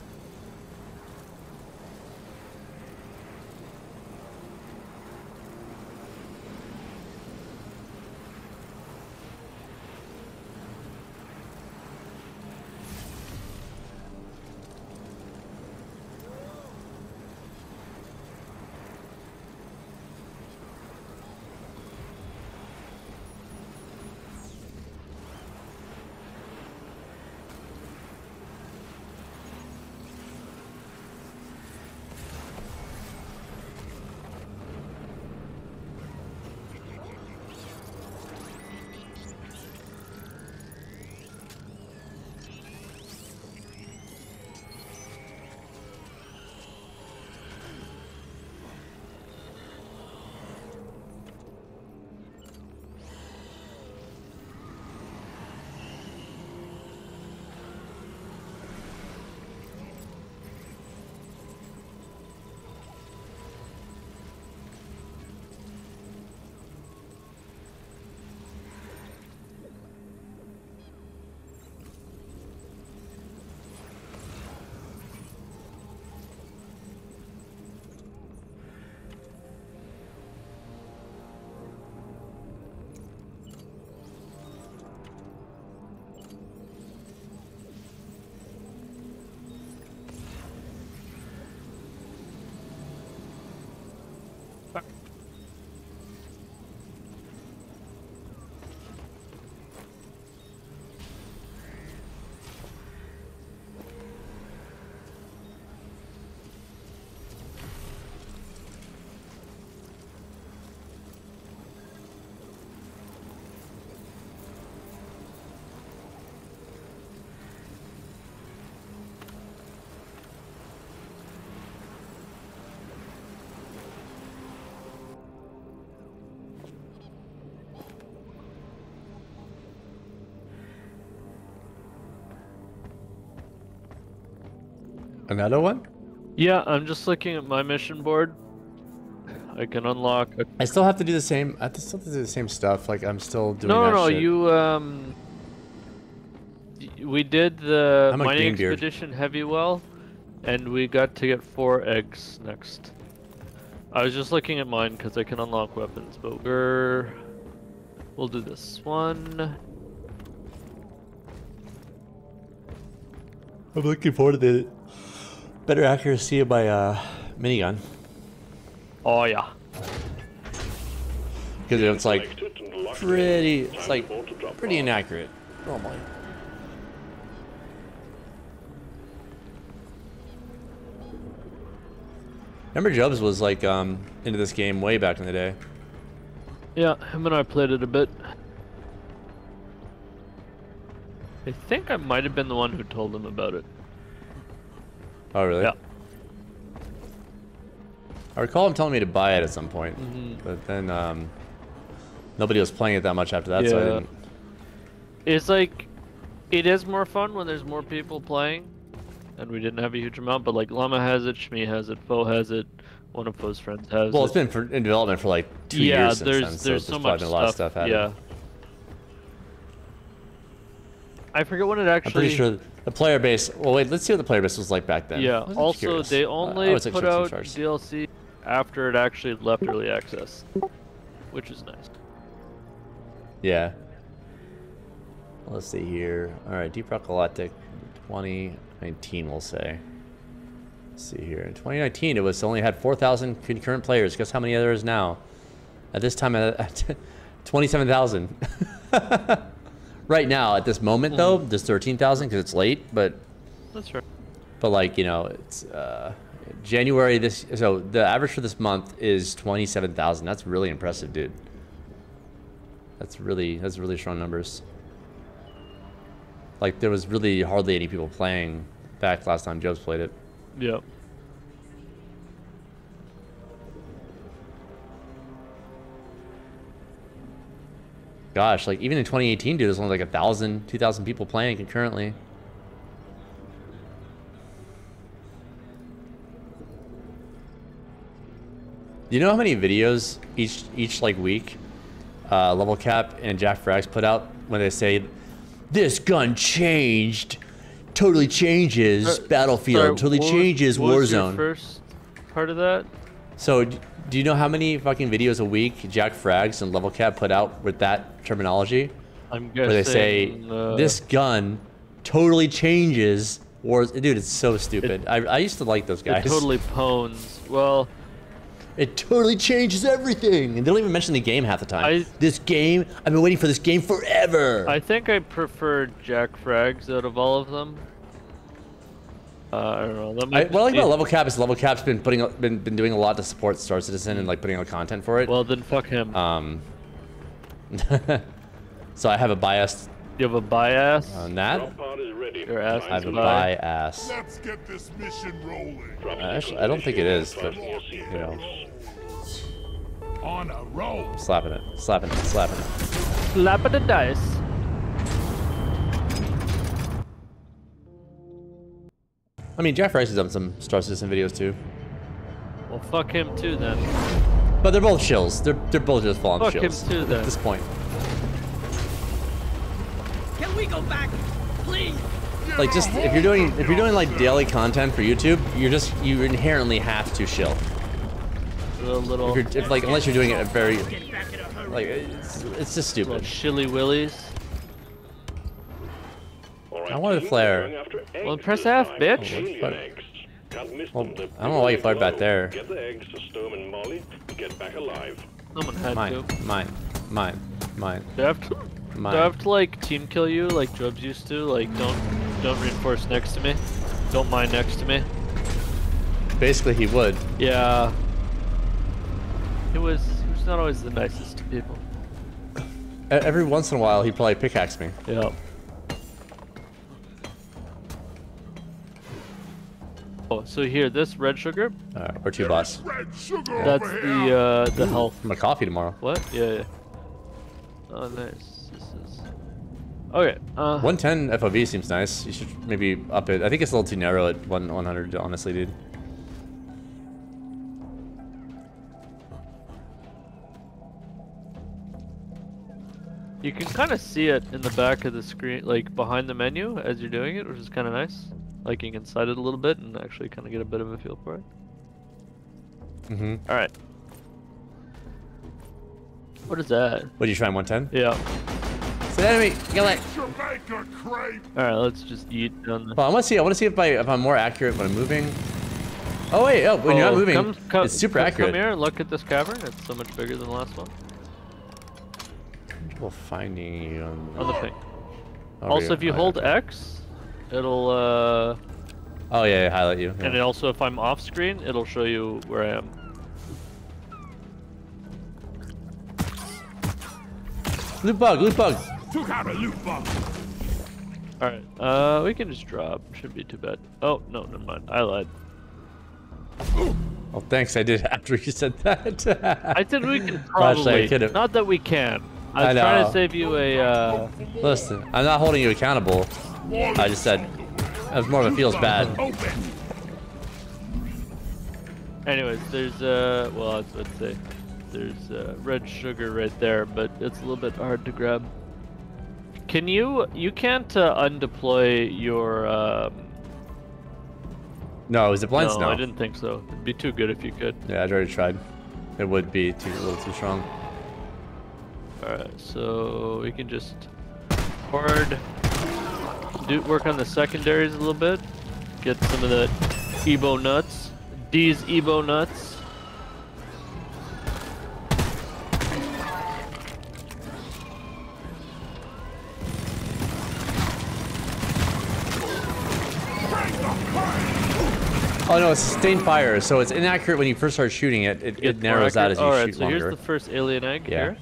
Another one? Yeah, I'm just looking at my mission board. I can unlock. I still have to do the same. I still have to do the same stuff. Like I'm still doing. No, that shit. you we did the I'm a mining Greenbeard. expedition heavy well, and we got to get 4 eggs next. I was just looking at mine because I can unlock weapons, but we'll do this one. I'm looking forward to the better accuracy of my minigun. Oh yeah. Because it's like pretty inaccurate normally. Remember Jobs was like into this game way back in the day. Yeah, him and I played it a bit. I think I might have been the one who told him about it. Oh really? Yeah. I recall him telling me to buy it at some point, Mm-hmm. but then nobody was playing it that much after that, so I didn't. It's like, it is more fun when there's more people playing, and we didn't have a huge amount, but like Llama has it, Shmi has it, Foe has it, one of Foe's friends has it. Well, it's been in development for like 2 years since then, so there's so much been a lot of stuff added. Yeah. I forget when it actually... I'm pretty sure the player base... Well, wait, let's see what the player base was like back then. Yeah, I'm also curious. they I only was put out DLC after it actually left early access, which is nice. Yeah. Let's see here. Alright, Deep Rock Galactic 2019, we'll say. Let's see here. In 2019, it only had 4,000 concurrent players. Guess how many there is now? At this time, at 27,000. Right now, at this moment, though, there's 13,000 because it's late, but... That's right. But, like, you know, it's... January this... So, the average for this month is 27,000. That's really impressive, dude. That's really strong numbers. Like, there was really hardly any people playing back last time Jobs played it. Yep. Gosh, like even in 2018, dude, there's only like 1,000, 2,000 people playing concurrently. Do you know how many videos each like week Level Cap and Jack Frags put out when they say this gun changed, totally changes Battlefield, totally changes Warzone? What was your first part of that? So, do you know how many fucking videos a week Jack Frags and Level Cap put out with that terminology? I'm guessing. Where they say this gun totally changes Wars. Dude, it's so stupid. I used to like those guys. It totally pwns. Well, it totally changes everything, and they don't even mention the game half the time. This game, I've been waiting for this game forever. I think I prefer Jack Frags out of all of them. I don't know. What I like about Level Cap is Level Cap's been doing a lot to support Star Citizen and like putting out content for it. Well, then fuck him. So I have a bias. You have a bias on that? Your ass I have a bias. Let's get this mission rolling. Actually, I don't think it is, but you know. On a roll. Slapping it, slapping it, slapping it. Slapping the dice. I mean, Jack Frags has done some Star Citizen videos too. Well, fuck him too then. But they're both shills. They're both just fallen fuck shills him too then. at this point. Can we go back, please? Like, just if you're doing like daily content for YouTube, you inherently have to shill. Unless you're doing it very, like, it's just stupid. Shilly willies. I wanted to flare. Well, press F, bitch. Well, I don't know why you fired back there. Get the eggs to Storm and Molly and get back alive. Someone had to. Mine. Do I have to like team kill you like Jobs used to? Like don't reinforce next to me. Don't mine next to me. Basically, he would. Yeah. He was not always the nicest to people. Every once in a while, he'd probably pickaxe me. Yeah. Oh, so here, this red sugar. Where to, boss? That's the health. I'm gonna coffee tomorrow. What? Yeah. Oh, nice. This is. Okay. 110 FOV seems nice. You should maybe up it. I think it's a little too narrow at 100. Honestly, dude. You can kind of see it in the back of the screen, like behind the menu as you're doing it, which is kind of nice. Like you can slide it a little bit and actually kind of get a bit of a feel for it. All right. What is that? What, you trying 110? Yeah. It's an enemy. Kill it. All right, let's just eat down the. Well, I want to see if I'm more accurate when I'm moving. Oh wait, when you're not moving, it's super accurate. Come here and look at this cavern. It's so much bigger than the last one. Trouble finding you on the ping. Also, if you hold X, it'll. Oh yeah, highlight you. Yeah. And also, if I'm off screen, it'll show you where I am. Loot bug, loot bug. Took out a loot bug. All right, we can just drop. Shouldn't be too bad. Oh no, never mind. I lied. Oh, thanks. I did after you said that. I said we can probably. Not that we can. I was trying to save you a. Listen, I'm not holding you accountable. I just said it was more of a feels bad. Anyways, there's well, let's say there's red sugar right there, but it's a little bit hard to grab. Can you can't undeploy your No, zip lines? No, I didn't think so. It'd be too good if you could. Yeah, I'd already tried. It would be a little too strong. Alright, so we can just work on the secondaries a little bit. Get some of the Ebo nuts. These Ebo nuts. Oh no, it's sustained fire, so it's inaccurate when you first start shooting it. It narrows out as you shoot longer. Alright, so here's the first alien egg here.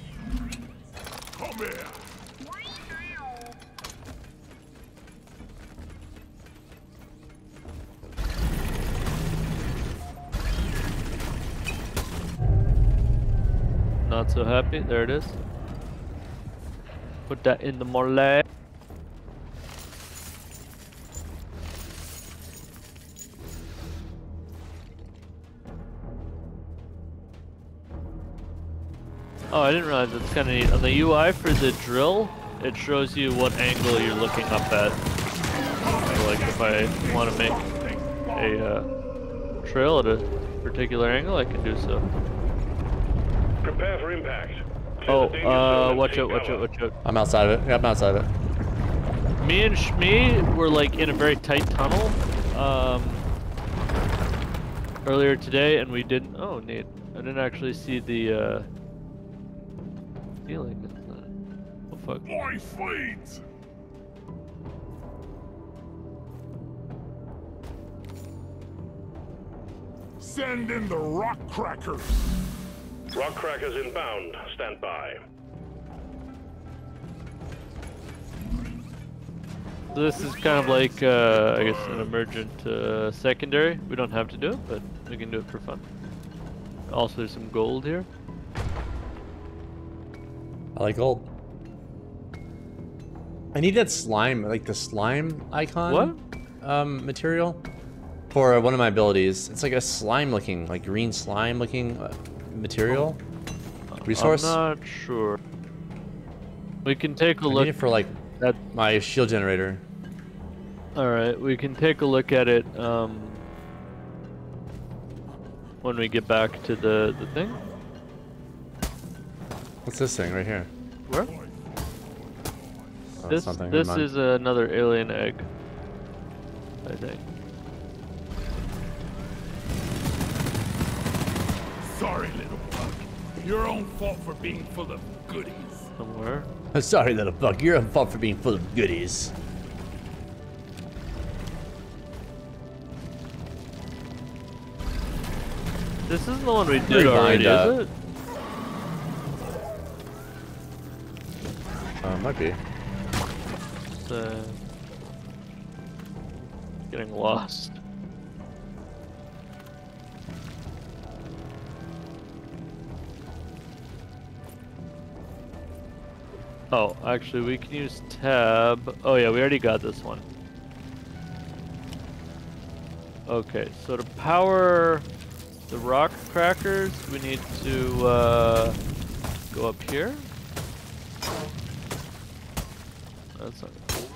Not so happy. There it is. Put that in the mole. Oh, I didn't realize that's kind of neat. On the UI for the drill, it shows you what angle you're looking up at. So like if I want to make a trail at a particular angle, I can do so. Prepare for impact. Oh, watch out, watch out, watch out. I'm outside of it. Yeah, I'm outside of it. Me and Shmee were like in a very tight tunnel earlier today, and we didn't. Oh, neat. I didn't actually see the ceiling. Oh fuck. My feet! Send in the rock crackers. Rock crackers inbound. Stand by. This is kind of like, I guess, an emergent secondary. We don't have to do it, but we can do it for fun. Also, there's some gold here. I like gold. I need that slime, like the slime icon. What? Material for one of my abilities. It's like a slime-looking, like green slime-looking material. Resource. I'm not sure. We can take a look. I need it for like at my shield generator. All right, we can take a look at it when we get back to the thing. What's this thing right here? Where? Oh, This is another alien egg, I think. Sorry, little bug. Your own fault for being full of goodies. Somewhere. Sorry, little bug. Your own fault for being full of goodies. This isn't the one we did already, is it? Might be. It's, getting lost. Oh, actually, we can use tab. Oh yeah, we already got this one. Okay, so to power the rock crackers, we need to go up here. That's not cool.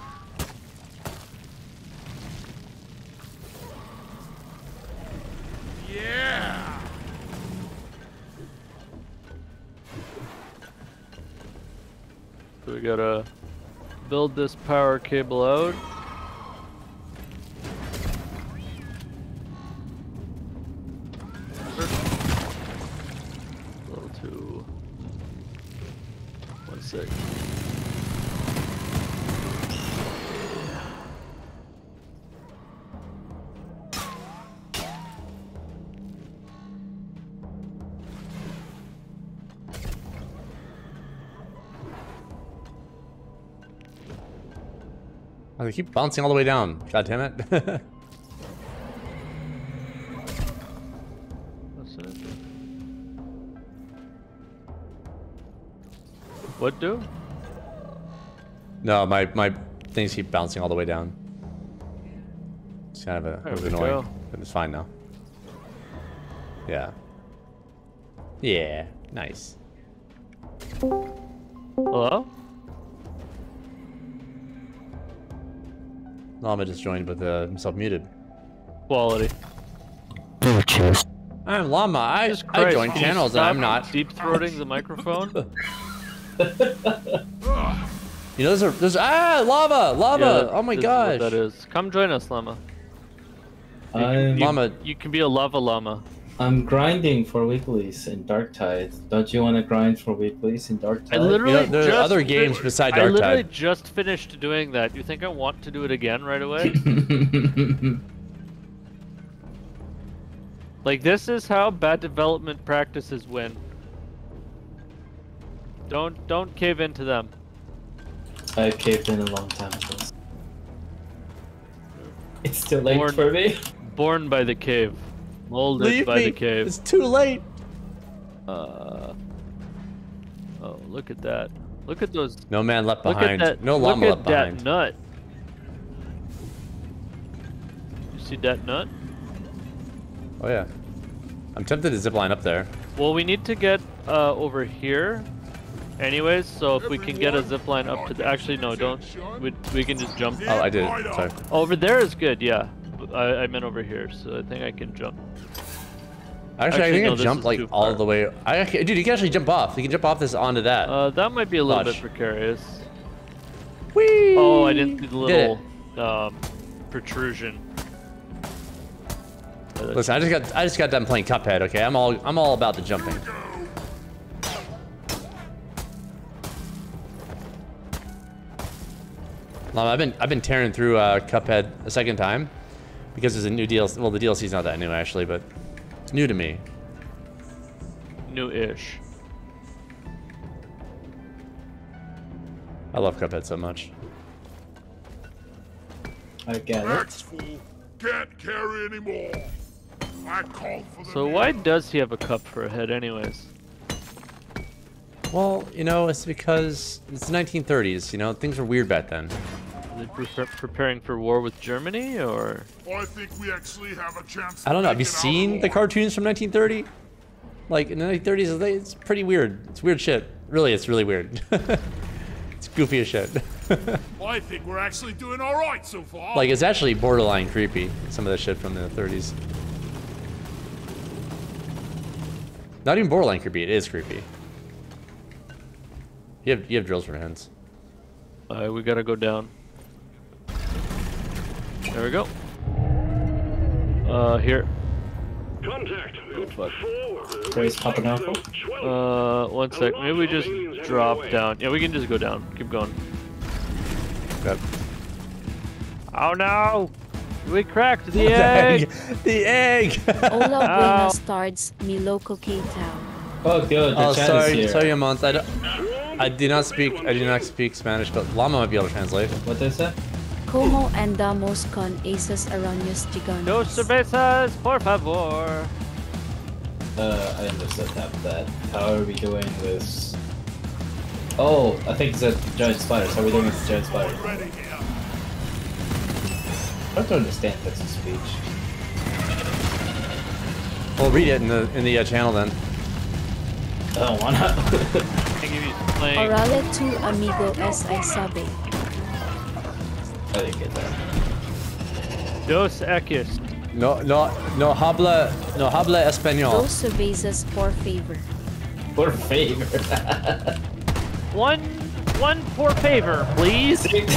Yeah! So we gotta build this power cable out. A little too... 1 sec. Oh, they keep bouncing all the way down. God damn it. What do? No, my things keep bouncing all the way down. It's kind of a little annoying, but it's fine now. Yeah. Yeah, nice. Hello? Llama just joined with himself muted. Quality. I'm Llama. I join channels that I'm not. Deep throating the microphone. You know, there's lava. Yeah, oh my this gosh. is what that is. Come join us, Llama. Llama. You can be a lava llama. I'm grinding for weeklies in Darktide. Don't you want to grind for weeklies in Darktide? I literally there are other games beside Darktide. I literally just finished doing that. You think I want to do it again right away? Like, this is how bad development practices win. Don't cave into them. I caved in a long time ago. It's too late for me. Born by the cave. Molded by the cave. It's too late. Oh, look at that. Look at those. No man left Look at behind. that, No llama left look at behind. that nut. You see that nut? Oh yeah. I'm tempted to zipline up there. Well, we need to get over here. Anyways, so if we can get a zip line up to the, actually no, don't. We can just jump. Oh, I did it. Sorry. Over there is good. Yeah, I meant over here, so I think I can jump. Actually, I think no, I jump like all the way. Dude, you can actually jump off. You can jump off this onto that. That might be a little Watch. bit precarious. Whee! Oh, I didn't see the Did little protrusion. Listen, I just got done playing Cuphead. Okay, I'm all about the jumping. I've been tearing through Cuphead a second time because there's a new DLC. Well, the DLC's not that new actually, but it's new to me. New-ish. I love Cuphead so much. I get it. Next fool can't carry anymore. I called for the So why does he have a cup for a head, anyways? Well, you know, it's because it's the 1930s. You know, things were weird back then. Are they preparing for war with Germany, or? I think we actually have a chance. I don't know. Have you seen the cartoons from 1930? Like in the 1930s, it's pretty weird. It's weird shit. Really, it's really weird. It's goofy as shit. I think we're actually doing all right so far. Like it's actually borderline creepy. Some of the shit from the 30s. Not even borderline creepy. It is creepy. You have drills for hands. We gotta go down. There we go. Here. Contact. Where's Papanako? 1 sec. Maybe we just drop down. Yeah, we can just go down. Keep going. Okay. Oh no! We cracked the egg! The egg! Hola buenas tardes, mi loco K-Town. Oh good, the chat is here. Sorry, Amont. I do not speak Spanish, but Llama might be able to translate. What is that? Como andamos con esas arañas gigantes? Dos cervezas, por favor. I understood that. How are we doing with... Oh, I think it's a giant spiders. How are we doing with the giant spiders? I don't understand text to speech. We'll read it in the channel then. Oh, why not? Orale tu amigo es I sabe. I didn't get that. Dos equis. No habla español. Dos cervezas por favor. Por favor. One for favor, please. She's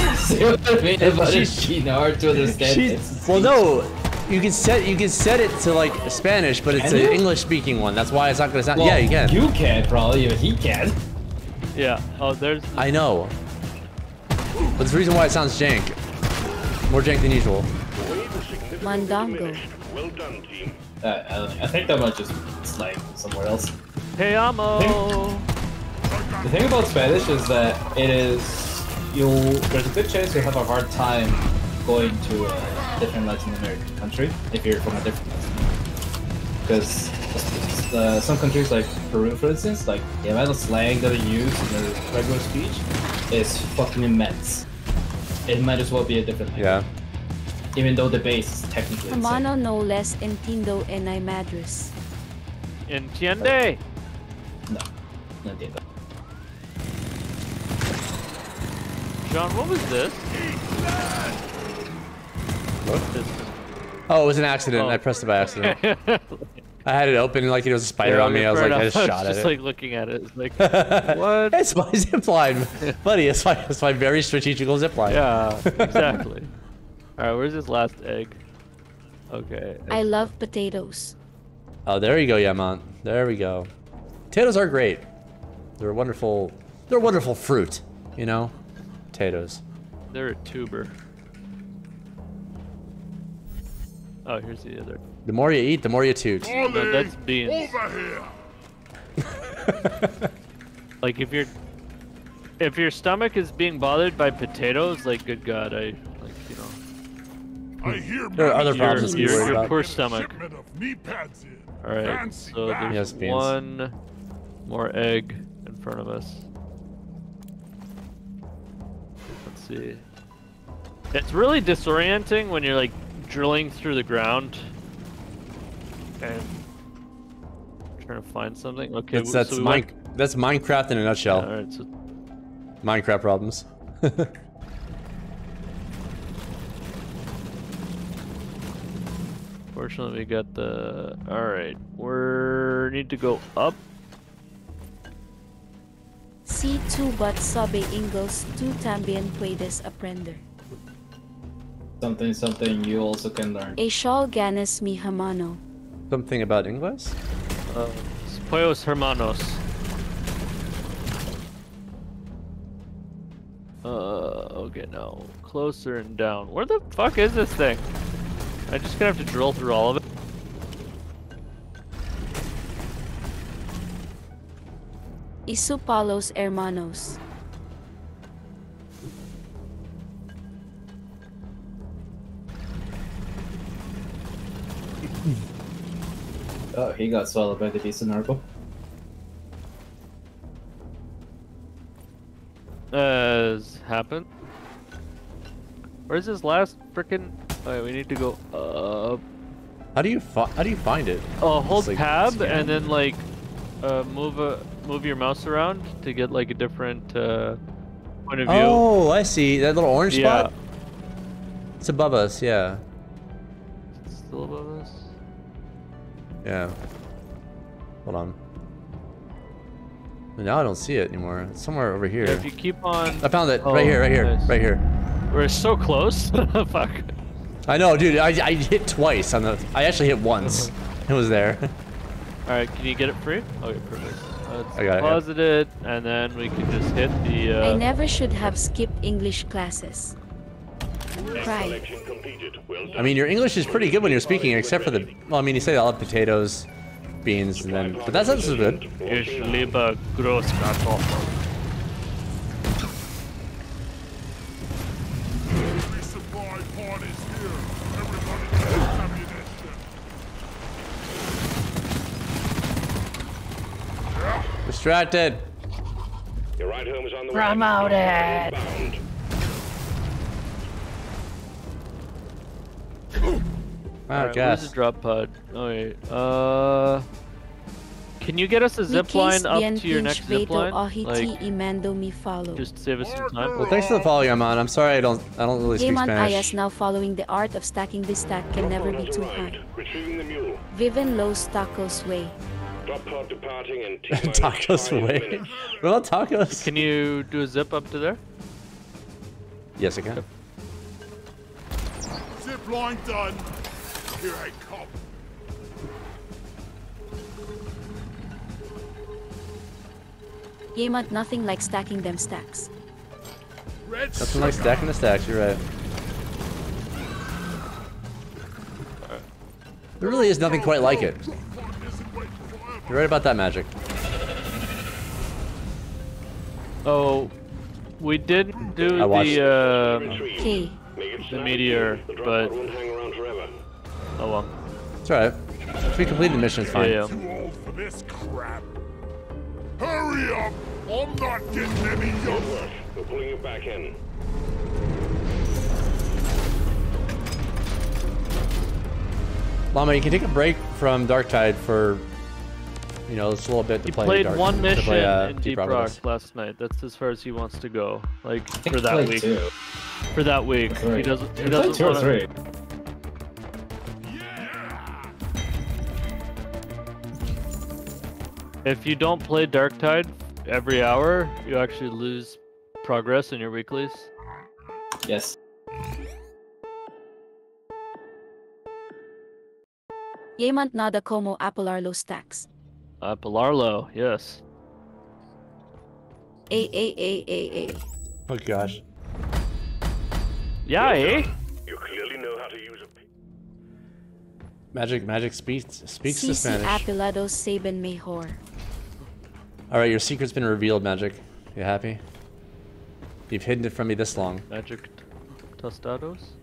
hard to understand. Well, no, you can set it to like Spanish, but it's an English speaking one. That's why it's not gonna sound. Well, yeah, you can. You can probably, but he can. Yeah. Oh, there's. I know. But there's a reason why it sounds jank. More jank than usual. Mandango. Well done, team. I think that might just slang somewhere else. Hey, amo. The thing about Spanish is that there's a good chance you'll have a hard time going to a different Latin American country if you're from a different Because some countries like Peru, for instance, like the amount of slang that they use in their regular speech is fucking immense. It might as well be a different language. Yeah. Even though the base is technically the same. Hermano no les entiendo en I madres. Entiende? No, no entiendo. John, what was this? What? Oh, it was an accident. I pressed it by accident. I had it open like it was a spider on me. I was like, I just shot at it. Just like looking at it. It's like, what? It's my zipline, buddy. It's my very strategical zipline. Yeah, exactly. All right, where's this last egg? Okay. I love potatoes. Oh, there you go, Yamant. There we go. Potatoes are great. They're a wonderful fruit, you know? Potatoes. They're a tuber. Oh, here's the other. The more you eat, the more you toot. No, that's beans. Over here. Like if your stomach is being bothered by potatoes, like good God, I there are other problems to be worried your about. poor stomach. All right, Fancy so there's Yes, beans. one more egg in front of us. see. It's really disorienting when you're like drilling through the ground and trying to find something. Okay, That's Minecraft in a nutshell. Yeah, all right, so Minecraft problems. fortunately we got the... Alright, we need to go up. Si tú but sabe Ingles, tú también puedes aprender. Something you also can learn. A shawl ganas mi hermano. Something about English? Pollos hermanos. Okay, now closer and down. Where the fuck is this thing? I just gonna have to drill through all of it. Isu palos hermanos. Oh, he got swallowed by the decent narco. As happened. Where's this last frickin'? Alright, we need to go up. How do you find it? Oh, hold like tab scan. and then like move your mouse around to get like a different point of view. Oh, I see. That little orange Yeah. spot? It's above us, yeah. It's still above us? Yeah. Hold on. Now I don't see it anymore. It's somewhere over here. Yeah, if you keep on... I found it. Oh, right here, nice. right here. We're so close. Fuck. I know, dude. I hit twice on the... I actually hit once. It was there. Alright, can you get it free? Okay, perfect. Let's I got it. deposit it, and then we can just hit the... I never should have skipped English classes. Cry. I mean, your English is pretty good when you're speaking, except for the... Well, I mean, you say all the potatoes, beans, and then... But that's good. Ich liebe Großkartoffeln. Distracted. Your ride home is on the way. Promoted. Alright, gas. where's the drop pod? Okay, can you get us a zip line up to your next zip line? Like, just save us some time. Well, thanks for the follow, Yaman. I'm sorry I don't really speak Yaman Spanish. Ayas now following the art of stacking this stack can never be too high. Retrieving the mule. Viven Los Tacos Way. Drop pod departing in T Tacos away. What about tacos? Can you do a zip up to there? Yes, I can. Zip line done. Here I come. Yaman, nothing like stacking them stacks. Nothing like stacking the stacks, you're right. There really is nothing quite like it. You're right about that, Magic. Oh, we did do the meteor, but oh well. It's alright. If we complete the mission, it's fine. Yeah, Too old for this crap. Hurry up! I'm not getting any younger. We're pulling you back in. Llama, you can take a break from Darktide for, you know, just a little bit to He play played Dark, one mission to play, in Deep Rock Rock with us. last night. That's as far as he wants to go. Like think for he that played week. 2. For that week, he doesn't. He He played doesn't 2 or wanna- 3. If you don't play Darktide every hour, you actually lose progress in your weeklies. Yes. Yaman nada como apelar los stacks. Pilarlo, yes. A. Oh gosh. Yeah, eh? You clearly know how to use it. Magic speaks to Sisi Spanish. apelados saben mejor. Alright, your secret's been revealed, Magic. You happy? You've hidden it from me this long. Magic tostados.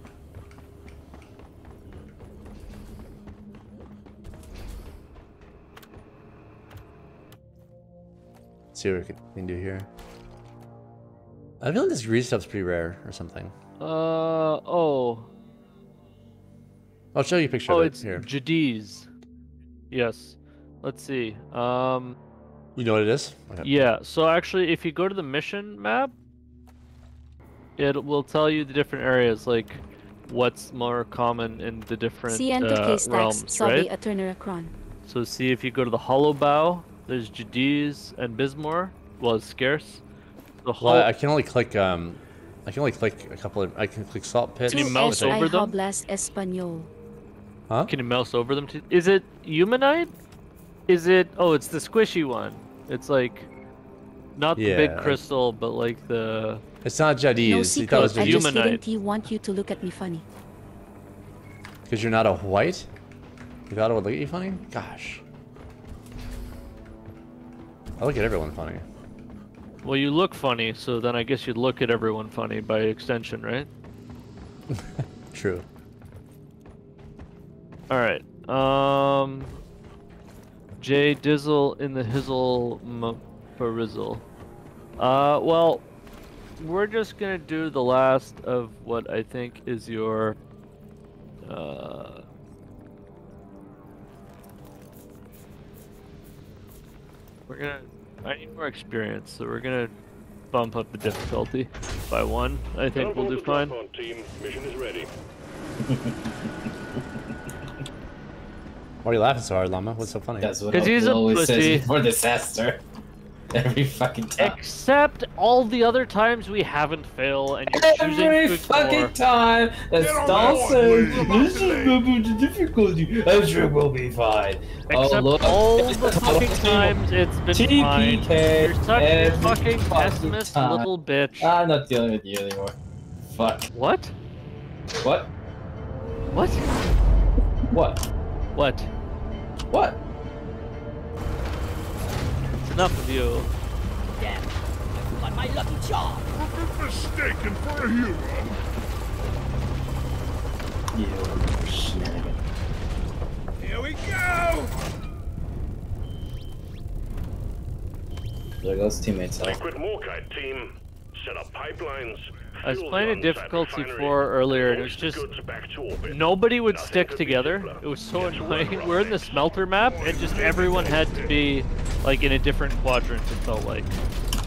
Let's see what we can do here. I feel like this grease stuff's pretty rare or something. Oh. I'll show you a picture Oh, of it it's here. Jadis. Yes. Let's see. You know what it is? Okay. Yeah, so actually if you go to the mission map, it will tell you the different areas, like what's more common in the different realms, right? So see if you go to the Hollow Bow, there's Jadis and Bismore. Well, it's scarce. Well, I can only click a couple of. I can click Salt Pit. Can you mouse over them? Huh? Can you mouse over them? Is it Humanite? Is it? Oh, it's the squishy one. It's like not the big crystal, but like the. It's not Jadis. No You secret, thought it was I just Humanite. didn't want you to look at me funny. Because you're not a white? You thought it would look at you funny? Gosh. I look at everyone funny. Well, you look funny, so then I guess you'd look at everyone funny by extension, right? True. Alright. Jay Dizzle in the Hizzle Barizzle. Well, we're just gonna do the last of what I think is your I need more experience, so we're gonna bump up the difficulty by 1. I think we'll do fine. Team, mission is ready. Why are you laughing so hard, Llama? What's so funny? That's what 'Cause he's a always pussy. says before disaster. Every fucking time. Except all the other times we haven't failed, and you're choosing Every to ignore. fucking time that Stahl says, this is the difficulty. I'm sure we'll be fine. Except look, all the fucking times it's been fine. TPK You're such a every fucking fucking pessimist time. little bitch. I'm not dealing with you anymore. Fuck. What? What? What? What? What? What? It's enough of you. Damn, I got my lucky charm. Mistaken for a hero. You shenanigan. Here we go. There goes teammates. Liquid Morkite team, set up pipelines. I was playing a difficulty 4 earlier, and it was just nobody would stick together. It was so annoying. We're in the smelter map, and just everyone had to be like in a different quadrant. It felt like.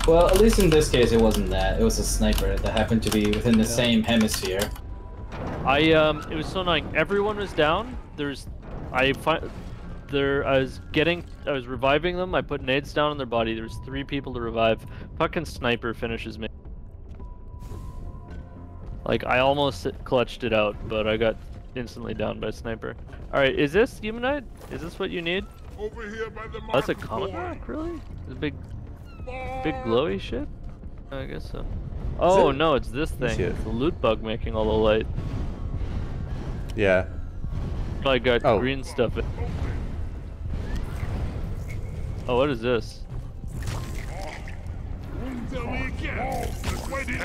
Well, at least in this case, it wasn't that. It was a sniper that happened to be within the same hemisphere. It was so annoying. Everyone was down. I was reviving them. I put nades down on their body. There was 3 people to revive. Fucking sniper finishes me. Like, I almost clutched it out, but I got instantly down by sniper. Alright, is this Humanite? Is this what you need? Over here by the That's a comet rock, really? The big glowy shit? I guess so. Oh no, it's this thing. It's the loot bug making all the light. Yeah. Probably got green stuff in. Oh, what is this?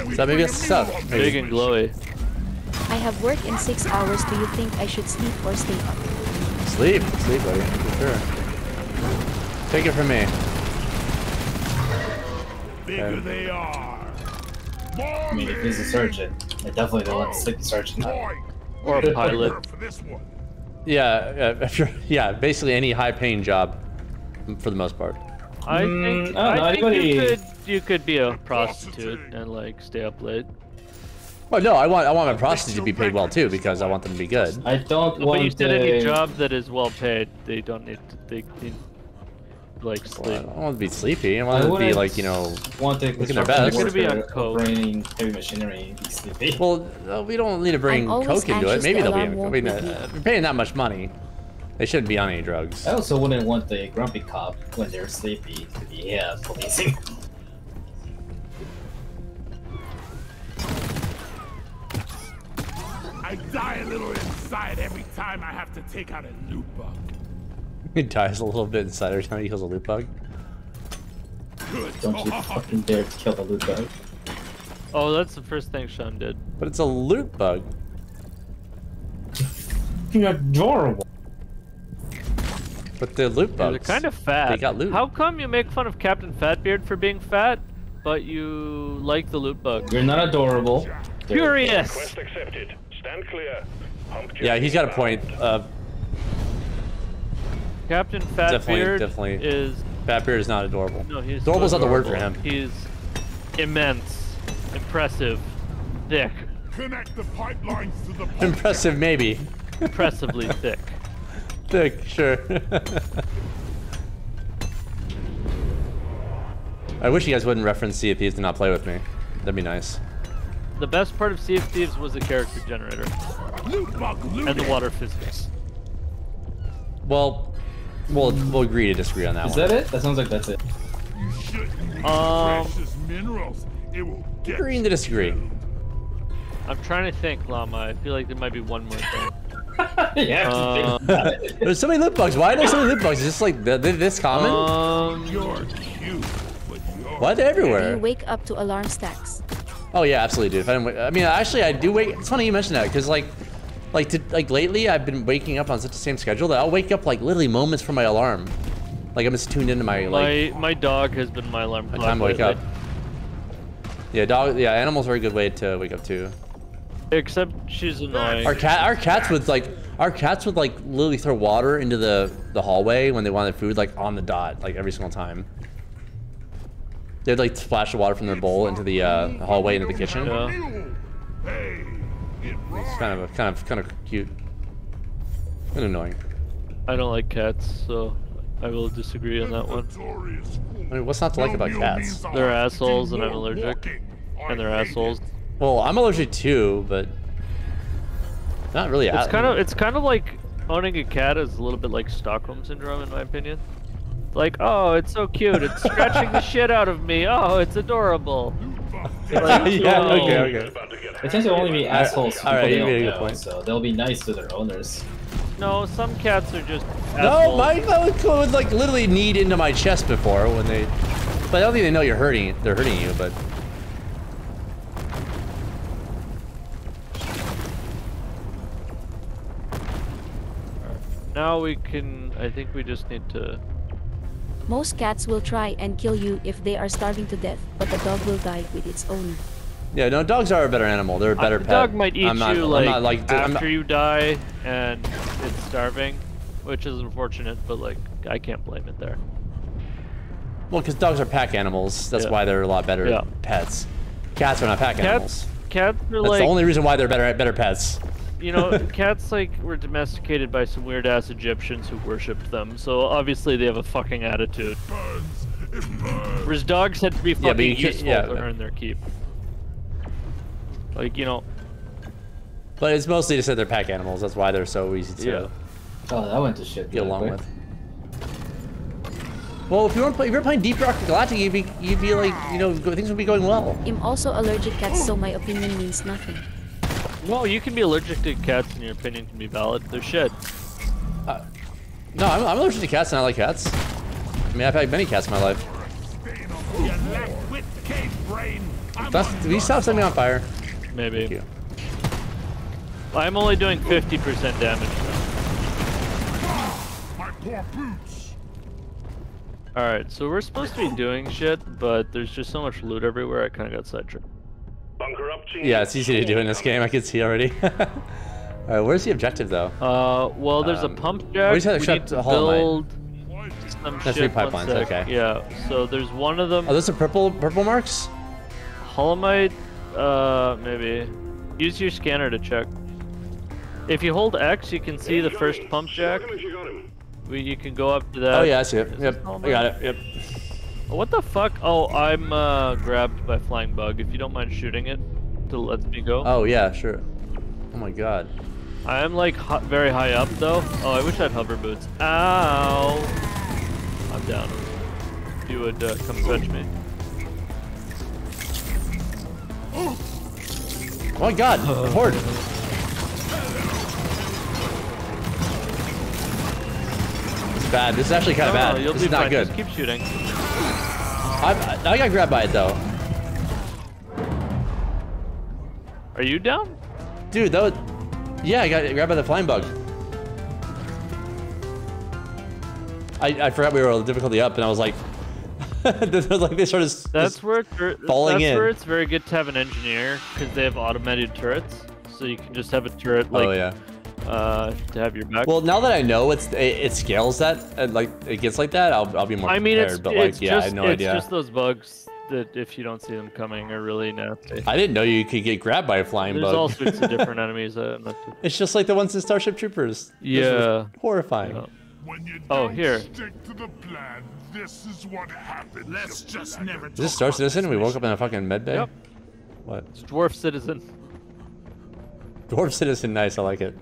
Is that maybe that's stuff? Big and glowy. I have work in 6 hours. Do you think I should sleep or stay up? Sleep, buddy, for sure. Take it from me. Bigger they are. I mean, if he's a surgeon, I definitely don't want to sleep the surgeon. Or a pilot. Yeah, basically any high-paying job, for the most part. I think you could be a prostitute and like stay up late. Well, no, I want my prostitutes to be paid well too, because I want them to be good. I don't want. But you said any job that is well paid, they don't need to. They need like sleep. Well, I don't want to be sleepy. I want them to be like, you know, looking their best. They're gonna be on coke. Operating heavy machinery and be sleepy. Well, we don't need to bring coke into it. Maybe they'll be. I mean, if you're paying that much money, they shouldn't be on any drugs. I also wouldn't want the grumpy cop when they're sleepy to be policing. I die a little inside every time I have to take out a loot bug. He dies a little bit inside every time he kills a loot bug. Don't you fucking dare to kill the loot bug. Oh, that's the first thing Sean did. But it's a loot bug. You're adorable. But they're loot bugs. They're kind of fat. They got loot. How come you make fun of Captain Fatbeard for being fat, but you like the loot bug. You're not adorable. Curious. Request accepted. Stand clear. Yeah, he's got a point. Captain Fatbeard is... Fatbeard is not adorable. No, he's adorable is not the word adorable. for him. He's immense, impressive, thick. Connect the pipelines to the Impressive, maybe. Impressively thick. Thick, sure. I wish you guys wouldn't reference Sea of Thieves to not play with me. That'd be nice. The best part of Sea of Thieves was the character generator. And the water physics. Well, we'll agree to disagree on that one. Is that it? That sounds like that's it. precious minerals. It will get Agreeing to disagree. I'm trying to think, Llama. I feel like there might be one more thing. Yeah, there's so many loot bugs. Why are there so many loot bugs? Is this like this common? You're cute, but Why they're Do everywhere? you wake up to alarm stacks? Oh yeah, absolutely, dude. If I didn't I mean, actually, I do wake. It's funny you mentioned that because like lately, I've been waking up on such the same schedule that I'll wake up like literally moments from my alarm. Like I'm just tuned into my like. My dog has been my alarm clock. Time to wake up. Yeah, animals are a good way to wake up too. Except she's annoying. Our cats would like literally throw water into the hallway when they wanted food, like on the dot, like every single time. They'd like splash the water from their bowl into the hallway into the kitchen. Yeah. It's kind of cute. And annoying. I don't like cats, so I will disagree on that one. I mean, what's not to like about cats? They're assholes, and I'm allergic. And they're assholes. Well, I'm allergic too, but not really. It's kind of like owning a cat is a little bit like Stockholm syndrome, in my opinion. Like, oh, it's so cute. It's scratching the shit out of me. Oh, it's adorable. Like, yeah. oh. Okay. They tend to only be assholes to people Alright, they you don't made a good know, point. so they'll be nice to their owners. No, some cats are just No, assholes. my would like literally kneed into my chest before when they. But I don't think they know you're hurting. They're hurting you, but. Now we can. I think we just need to. Most cats will try and kill you if they are starving to death, but the dog will die with its owner. Yeah, no, dogs are a better animal. They're a better pet. The dog might eat you I'm not- you die and it's starving, which is unfortunate, but like I can't blame it there. Well, because dogs are pack animals. That's Yeah. why they're a lot better Yeah. pets. Cats are not pack animals. Cats are That's like the only reason why they're better pets. you know, cats like were domesticated by some weird ass Egyptians who worshipped them, so obviously they have a fucking attitude. Whereas dogs had to be Yeah, but fucking you can't- useful yeah. to earn their keep. Like, you know. But it's mostly just that they're pack animals. That's why they're so easy to Oh, that went to shit. get along quick. with. Well, if you were playing Deep Rock Galactic, you'd be like, you know, things would be going well. I'm also allergic cats, so my opinion means nothing. No, you can be allergic to cats and your opinion can be valid. They're shit. No, I'm allergic to cats and I like cats. I mean, I've had many cats in my life. Will you stop setting me on fire? Maybe. Thank you. I'm only doing 50% damage now. My poor boots. Alright, so we're supposed to be doing shit, but there's just so much loot everywhere, I kind of got sidetracked. Bunker up, team. Yeah, it's easy to do in this game. I can see already. Alright, where's the objective though? Well, there's a pump jack. We just had to We shut need to the Hollow build some That's shit. 3 pipelines, One sec. okay. Yeah, so there's one of them. Oh, those are purple marks? Holomite, maybe. Use your scanner to check. If you hold X, you can see the first pump jack. You can go up to that. Oh yeah, I see it. Yep, I got it. Yep. What the fuck? Oh, I'm grabbed by flying bug. If you don't mind shooting it to let me go. Oh yeah, sure. Oh my god. I am like very high up though. Oh, I wish I had hover boots. Ow! I'm down. If you would come fetch me. Oh my god, horde. This is bad. This is actually kind of bad. You'll This be is not fine. good. Just keep shooting. I got grabbed by it though. Are you down? Dude, that was... Yeah, I got grabbed by the flying bug. I forgot we were on difficulty up and I was like... Like they sort of That's where falling in. That's where it's very good to have an engineer because they have automated turrets, so you can just have a turret like to have your back. Well, now that I know it scales that like it gets like that, I'll be more prepared. But like, yeah, I had no idea. It's just those bugs that if you don't see them coming are really nasty. I didn't know you could get grabbed by a flying bug. There's all sorts of different enemies. It's just like the ones in Starship Troopers. Yeah. Horrifying. Yeah. When you Oh, don't here. stick to the plan, this is what happens. Let's just never Is this Star Citizen? We woke up in a fucking med bay? Yep. What? It's Dwarf Citizen. Dwarf Citizen, nice, I like it.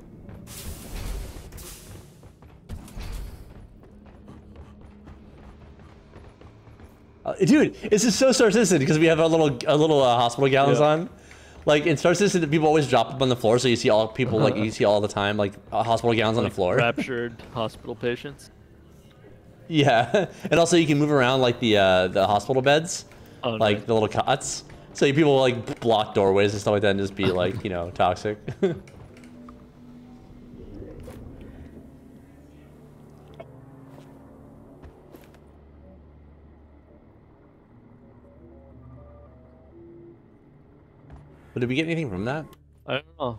Dude, this is so Star Citizen because we have a little hospital gallons on. Like in Star Citizen, people always drop up on the floor, so you see all people like you see all the time like hospital gowns on the floor. Raptured hospital patients. Yeah, and also you can move around like the hospital beds, like the little cots. So people like block doorways and stuff like that, and just be like toxic. But did we get anything from that? I don't know.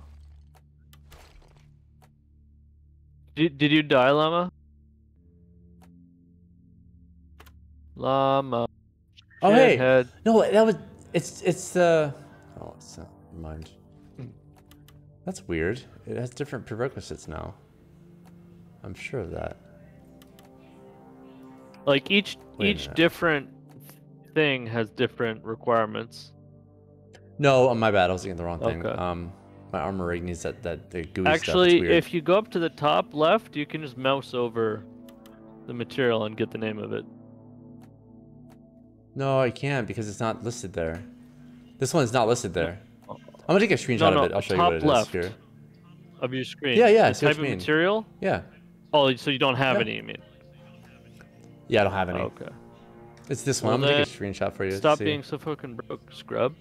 Did you die, Llama? Llama. Oh hey, Shithead. no, that was it's oh it's never mind. That's weird. It has different prerequisites now. I'm sure of that. Like each different thing has different requirements. No, my bad. I was thinking the wrong thing. Okay. My armor rig needs that the gooey Actually, stuff. It's weird. if you go up to the top left, you can just mouse over the material and get the name of it. No, I can't because it's not listed there. This one's not listed there. I'm gonna take a screenshot of it. I'll show you what it is here. Of your screen. Yeah, The type of material. Yeah. Oh, so you don't have any, you mean? Yeah, I don't have any. Okay. It's this one. I'm gonna take a screenshot for you. Stop to see. being so fucking broke, scrub.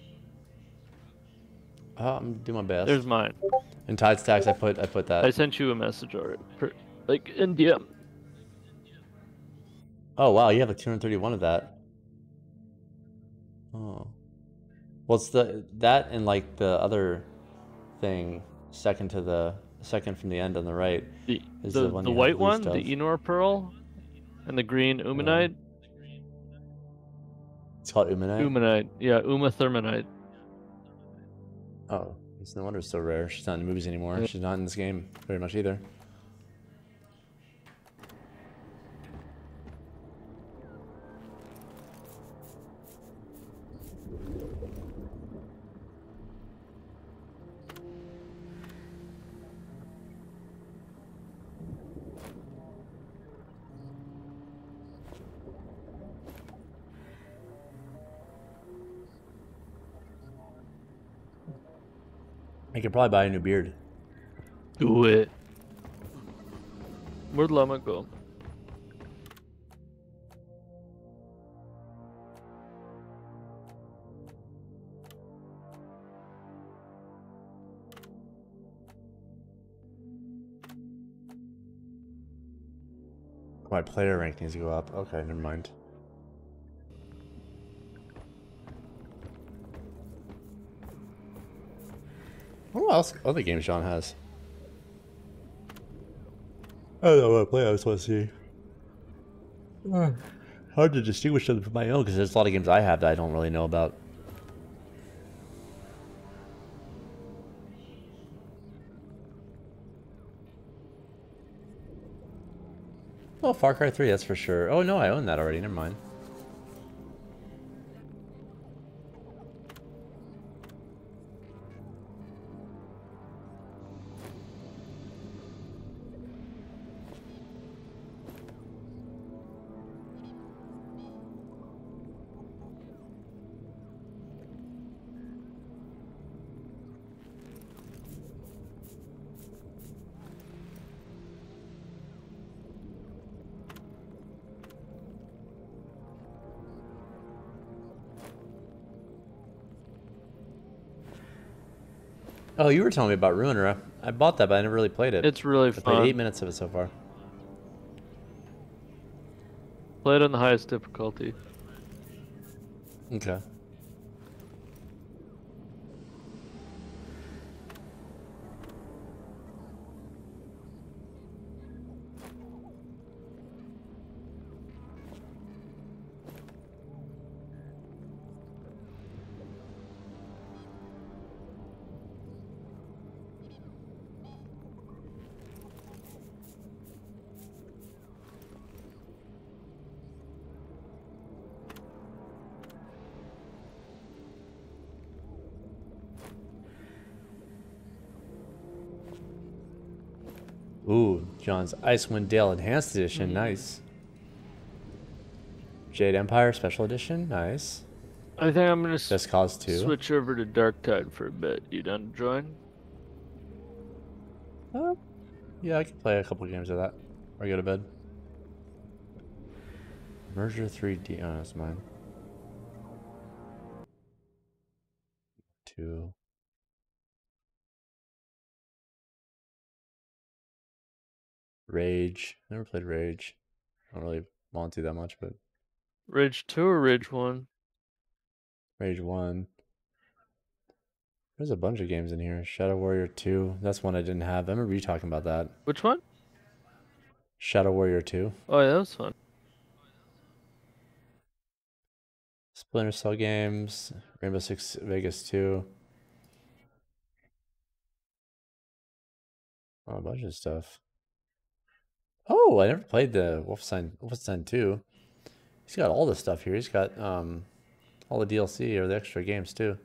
I'm doing my best. There's mine. In Tide Stacks, I put that. I sent you a message already, like in DM. Oh wow, you have like 231 of that. Oh. Well, it's that and like the other thing, second from the end on the right. Is The one you white have the one, least of. the Enor Pearl, and the green Umanite. It's called Umanite? Umanite, yeah, Uma Thermonite. Oh, it's no wonder it's so rare. She's not in the movies anymore. Yeah. She's not in this game very much either. I could probably buy a new beard. Do it. Where'd Llama go? My player rank needs to go up. Okay, never mind. I wonder what else other games John has. I don't know what to play. I just want to see. Hard to distinguish them from my own because there's a lot of games I have that I don't really know about. Oh, Far Cry 3, that's for sure. Oh no, I own that already. Never mind. Oh, you were telling me about Ruiner. I bought that, but I never really played it. It's really I fun. played 8 minutes of it so far. Play it on the highest difficulty. Okay. Ooh, John's Icewind Dale Enhanced Edition, nice. Jade Empire Special Edition, nice. I think I'm gonna Just Cause 2. switch over to Dark Tide for a bit. You done to join? Yeah, I can play a couple games of that. Or go to bed. Merger 3D. Oh, that's mine. 2. Rage. Never played Rage. I don't really want to that much, but Rage 2 or Rage 1? Rage 1. There's a bunch of games in here. Shadow Warrior 2. That's one I didn't have. I remember you talking about that. Which one? Shadow Warrior 2. Oh, yeah, that was fun. Splinter Cell games. Rainbow Six Vegas 2. Oh, a bunch of stuff. Oh, I never played the Wolfenstein 2. He's got all the stuff here. He's got all the DLC or the extra games too.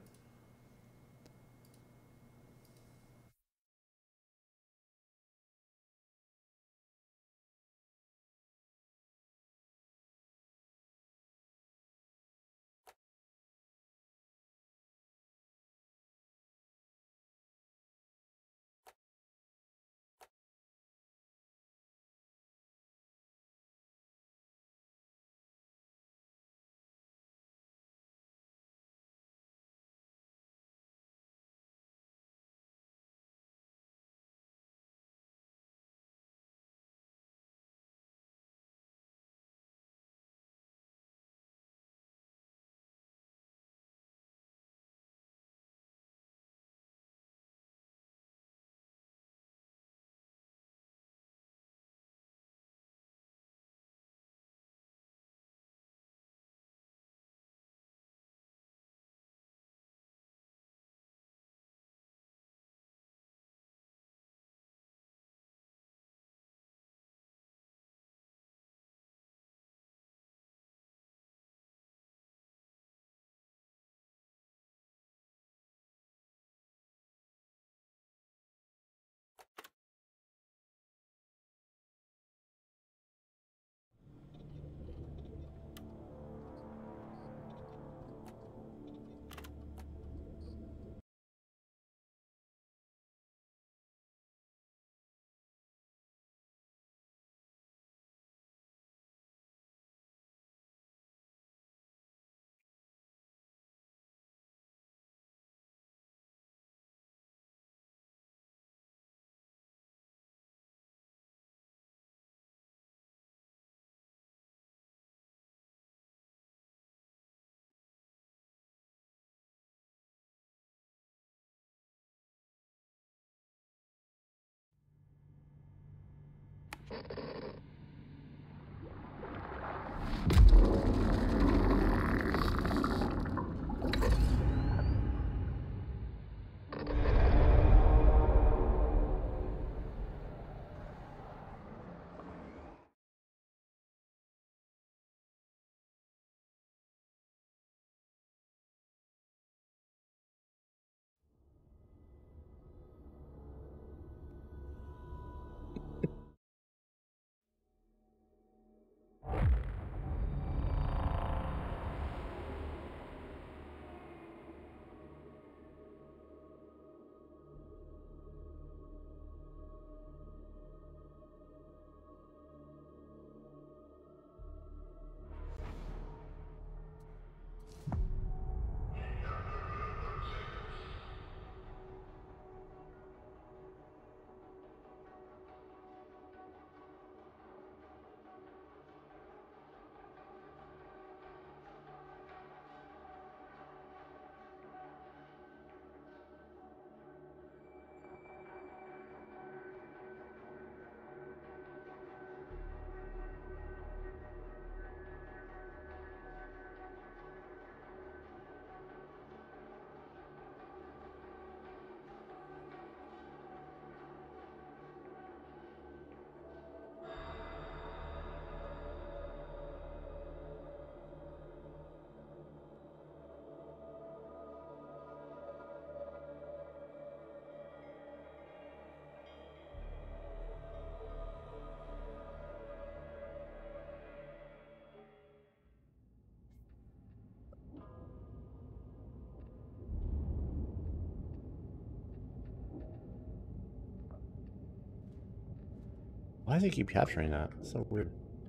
Why does he keep capturing that? It's so weird.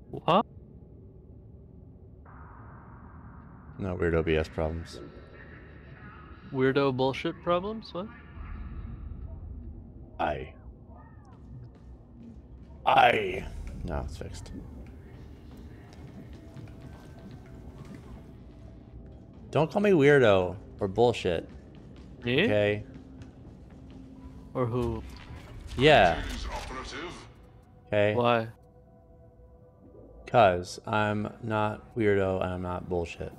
What? No weird OBS problems. Weirdo bullshit problems? What? No, it's fixed. Don't call me weirdo or bullshit. Me? Okay. Or who? Yeah. Okay. Why? Cause I'm not weirdo and I'm not bullshit.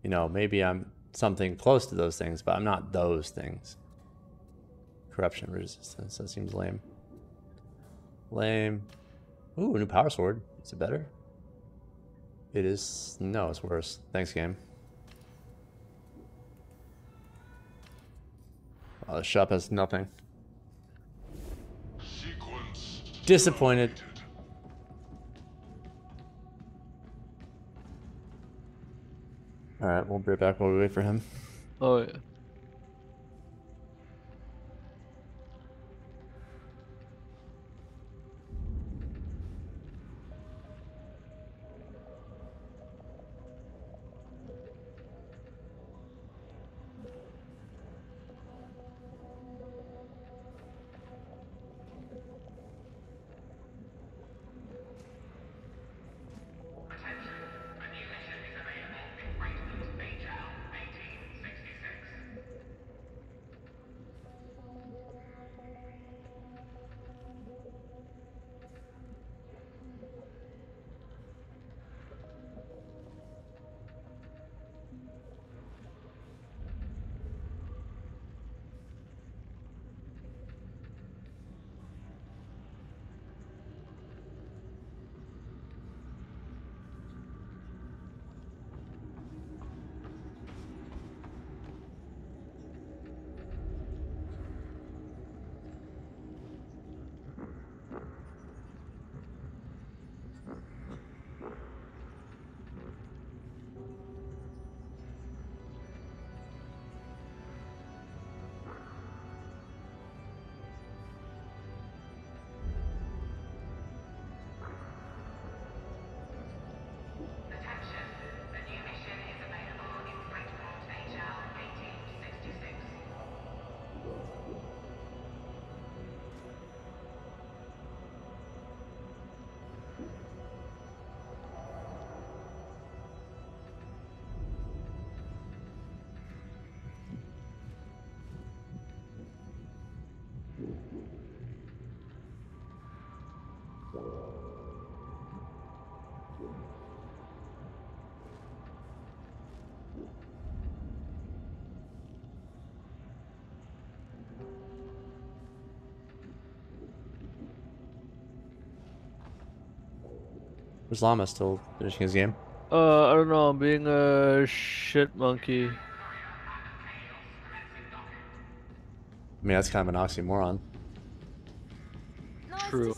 You know, maybe I'm something close to those things, but I'm not those things. Corruption resistance. That seems lame. Lame. Ooh, a new power sword. Is it better? It is. No, it's worse. Thanks, game. Oh, the shop has nothing. Disappointed. Alright, we'll be right back while we wait for him. Oh, yeah. Where's Llama still finishing his game? I don't know, I'm being a shit monkey. I mean, that's kind of an oxymoron. True.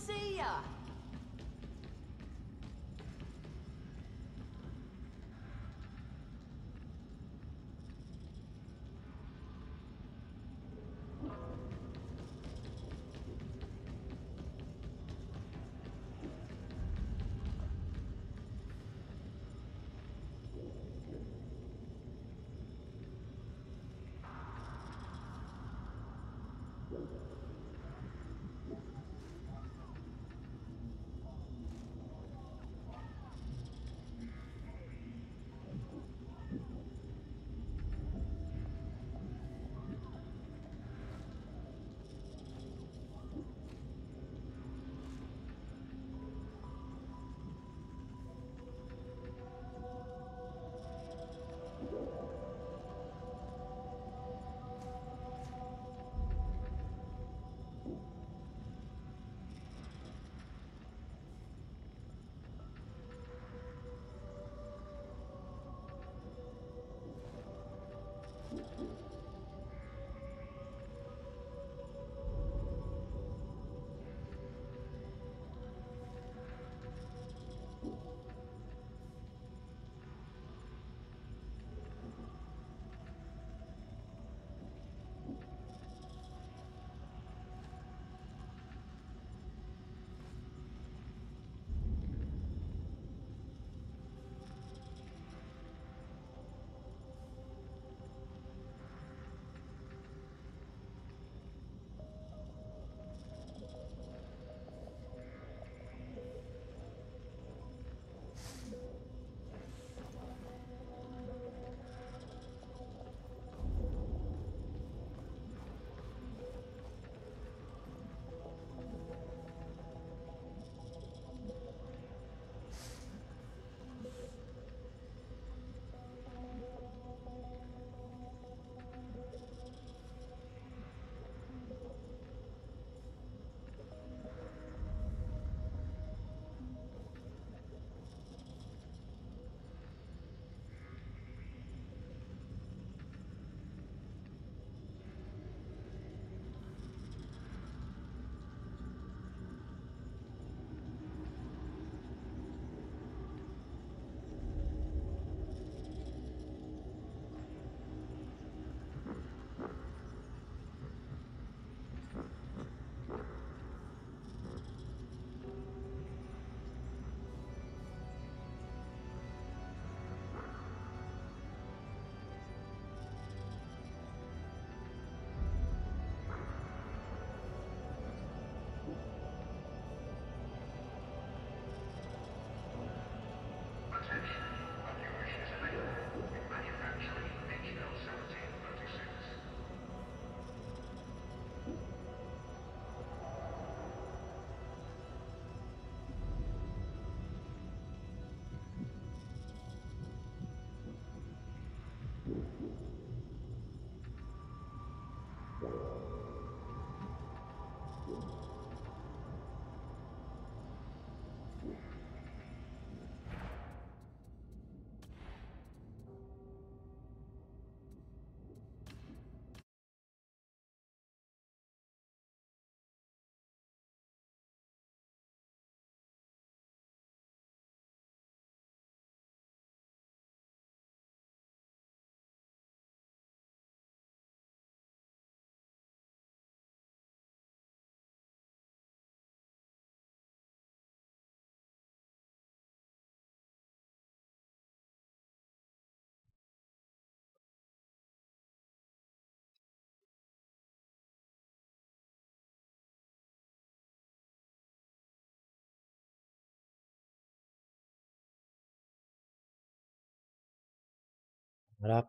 I'm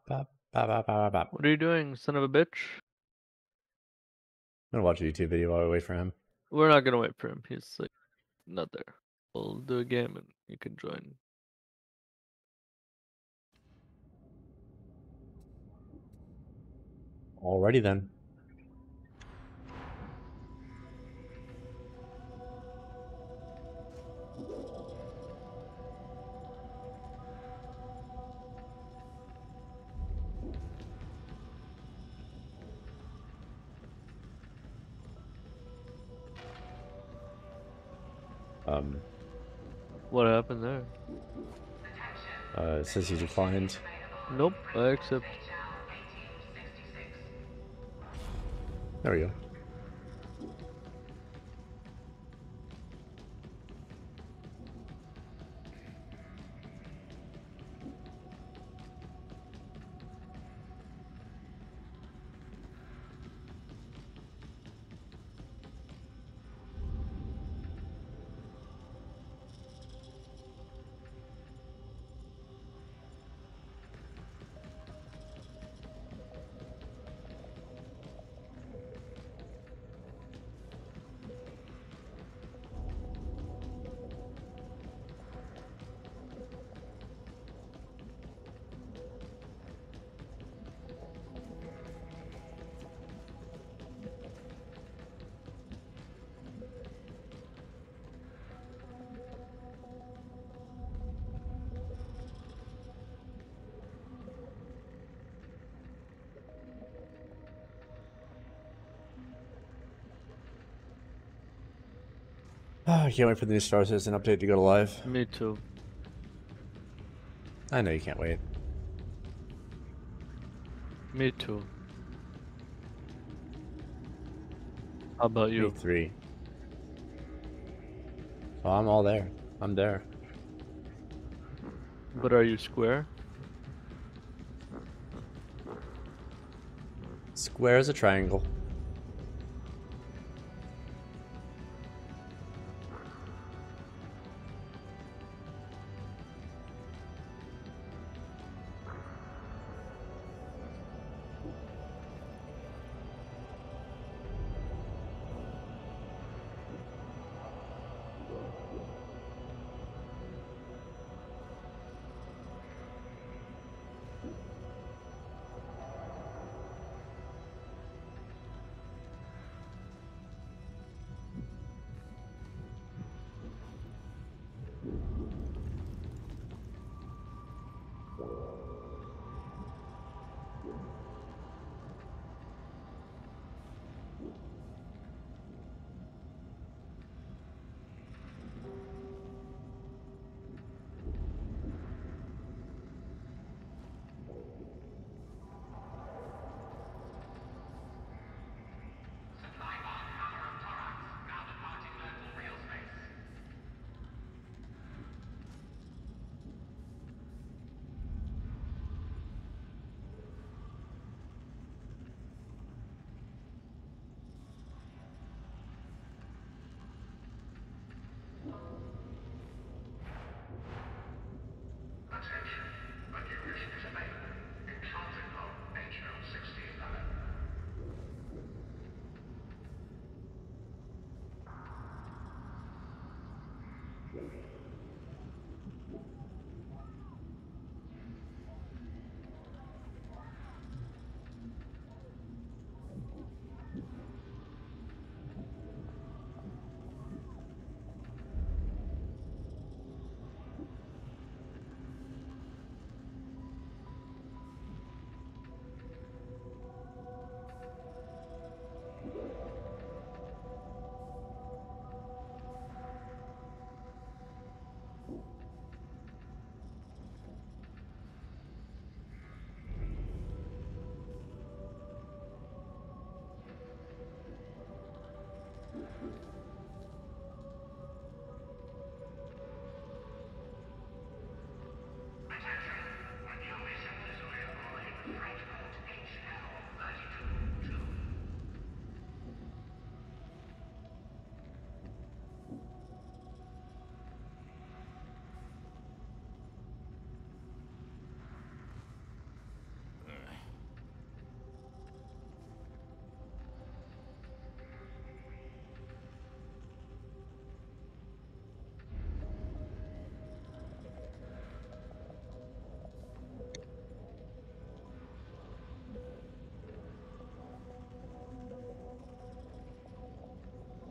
What are you doing, son of a bitch? gonna watch a YouTube video while we wait for him. We're not gonna wait for him. He's like not there. We'll do a game and you can join. Alrighty then. What happened there? It says he declined. Nope, I accept. There we go. I can't wait for the new Star Citizen update to go live. Me too. I know you can't wait. Me too. How about you? Me 3. Oh, I'm all there. I'm there. But are you square? Square is a triangle.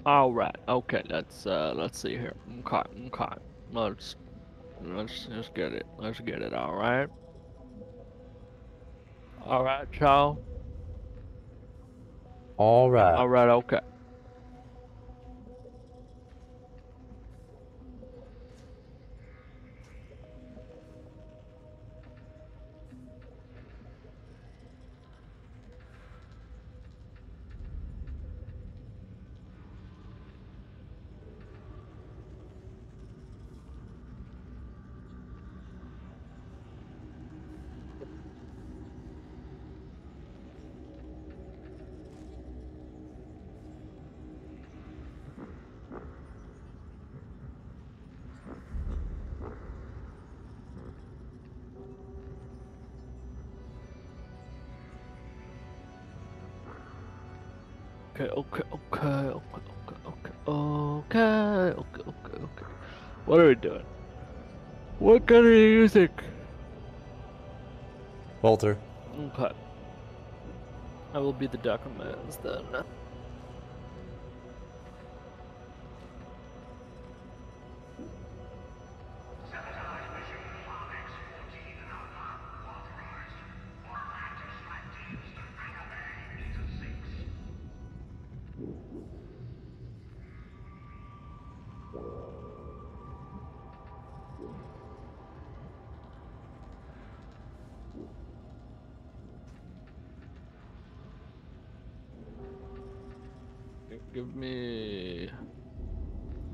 All right. Okay. Let's see here. Okay. Okay. Let's just get it. Let's get it. All right. All right, Chow. All right. All right. Okay. Okay, okay, okay, okay, okay, okay, okay, okay, okay, okay. What are we doing? What kind of music? Walter. Okay. I will be the documents then. Give me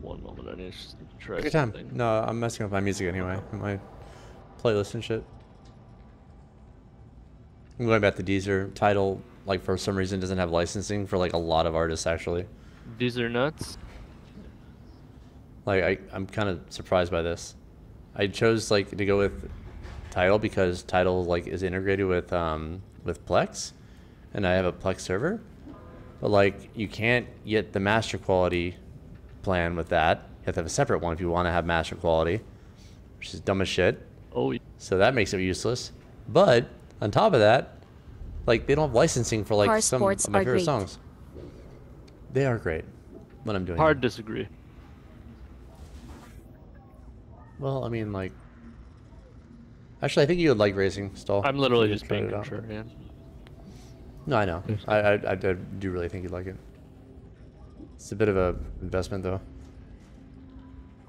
one moment. I need to try Take your time. something. No, I'm messing with my music anyway. My playlist and shit. I'm going back to Deezer. Tidal, like, for some reason doesn't have licensing for like a lot of artists actually. These are nuts. Like I'm kind of surprised by this. I chose like to go with Tidal because Tidal like is integrated with Plex, and I have a Plex server. But like you can't get the master quality plan with that. You have to have a separate one if you want to have master quality, which is dumb as shit. Oh. So that makes it useless. But on top of that, like they don't have licensing for like some of my favorite songs. They are great when I'm doing. Hard disagree. Well, I mean, like, actually, I think you would like racing, Stall. I'm literally just being contrarian. No, I know. I do really think you'd like it. It's a bit of a investment, though.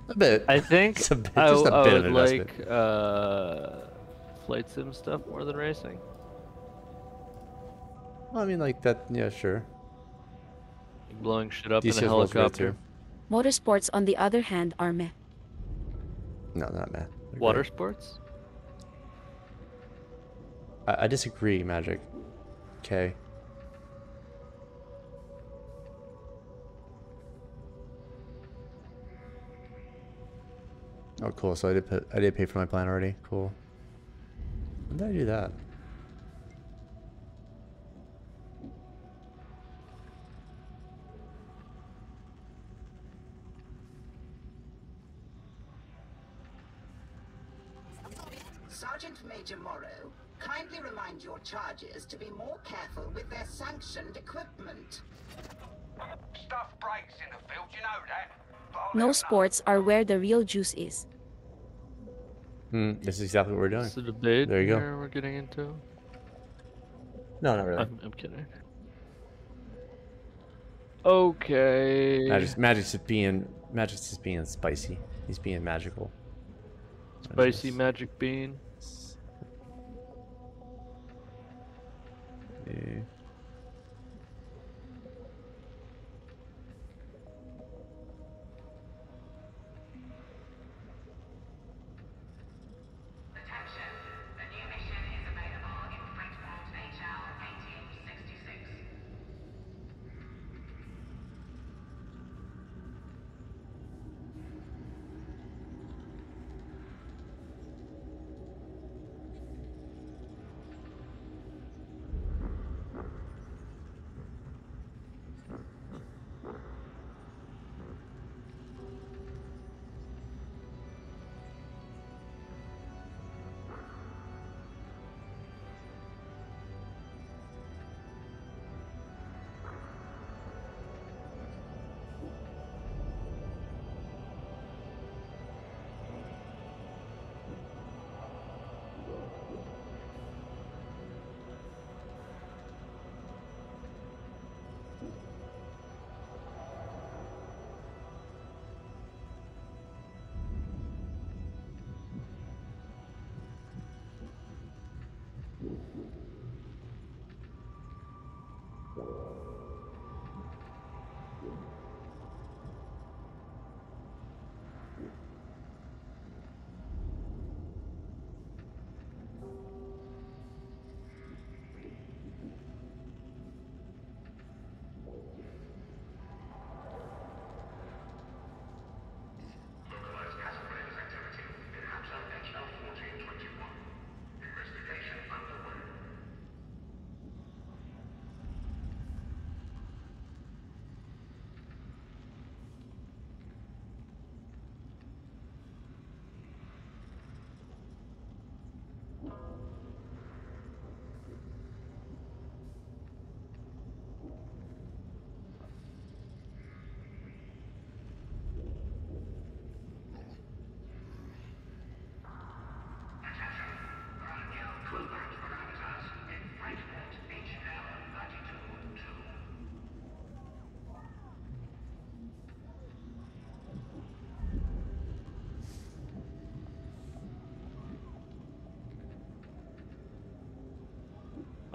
A bit. I think it's a bit, just a bit of would investment. like flight sim stuff more than racing. Well, I mean, like that. Yeah, sure. Like blowing shit up in a DCS World's great, helicopter. too. Motorsports, on the other hand, are meh. No, not mad. Water sports? I disagree, Magic. Okay. Oh, cool. So I did pay for my plan already. Cool. When did I do that? Sergeant Major Morrow, kindly remind your charges to be more careful with their sanctioned equipment. Stuff breaks in the field, you know that. No sports are where the real juice is. This is exactly what we're doing. It's a debate there you go. here we're getting into. No, not really. I'm kidding. Okay. Magic's just being spicy. He's being magical. Spicy magic bean. Yeah.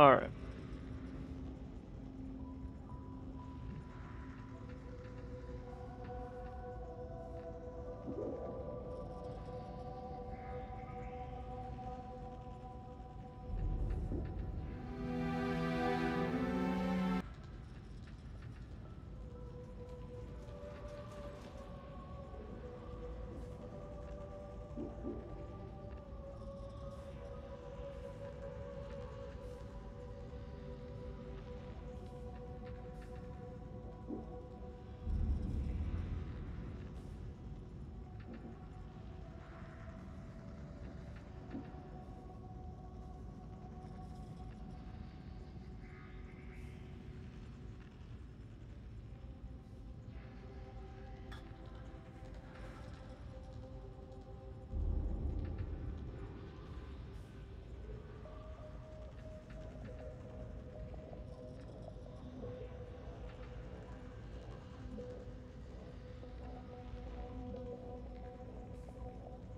Alright.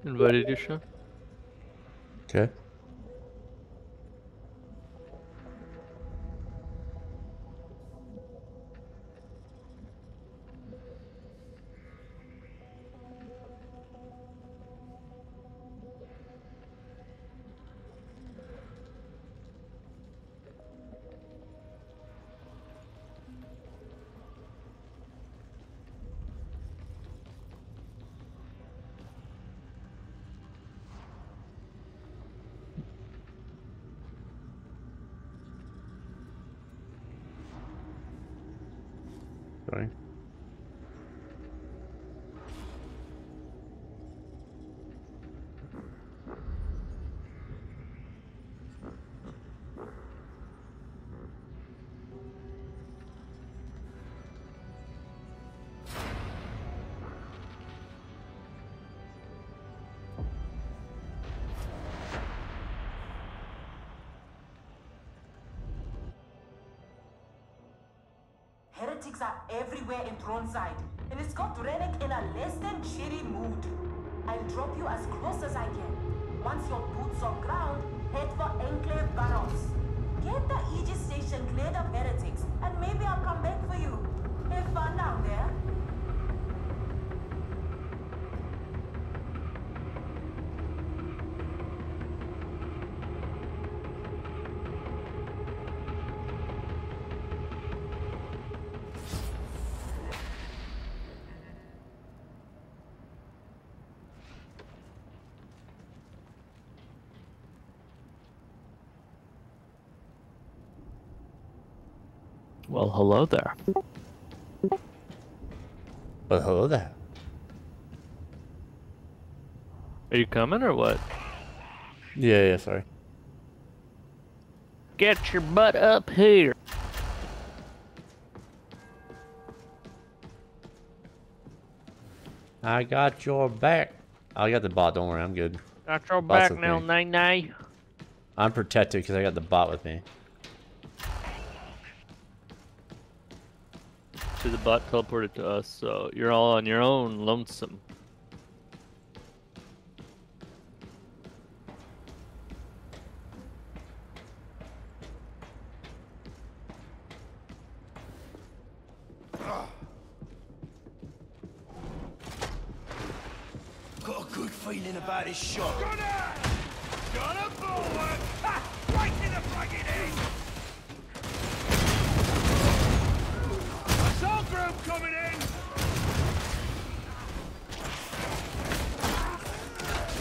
Invited you, Sean? Okay. Sorry. Heretics are everywhere in Thronside, and it's got Rennick in a less than cheery mood. I'll drop you as close as I can. Once your boots on ground, head for Enclave Barons. Get the Aegis station cleared of heretics, and maybe I'll come back for you. Have fun down there. Well, hello there. Well, hello there. Are you coming or what? Yeah, sorry. Get your butt up here. I got your back. I got the bot, don't worry, I'm good. Got your Bot's back with now, me. nay. I'm protected because I got the bot with me. See, the bot teleported to us, so you're all on your own, lonesome. Got a good feeling about this shot. Got a bulwark! Ha! Right in the friggin' head! Assault group coming in!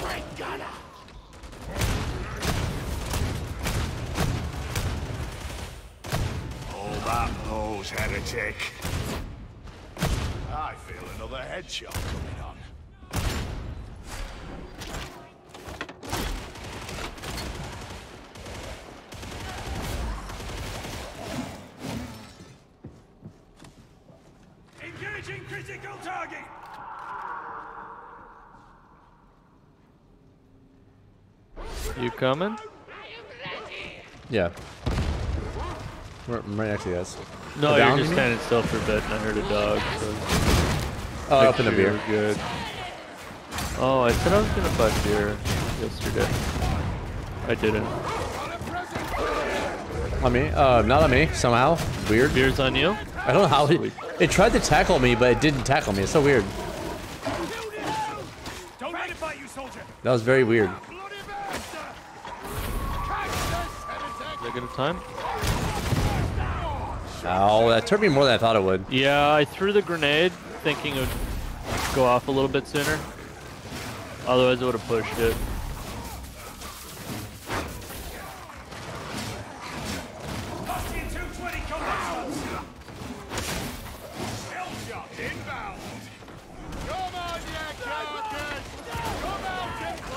Right gunner! Hold that pose, heretic. I feel another headshot coming on. Engaging critical target! You coming? Yeah. I'm right next to you guys. No, you're just standing still for a bit, and I heard a dog. So oh, I opened a beer. Good. Oh, I said I was gonna buy beer yesterday. I didn't. On me? Not on me, somehow. Weird. Beer's on you? I don't know how it tried to tackle me, but it didn't tackle me. It's so weird. That was very weird. Did I get a time? Oh, that turned me more than I thought it would. Yeah, I threw the grenade thinking it would go off a little bit sooner. Otherwise, I would have pushed it.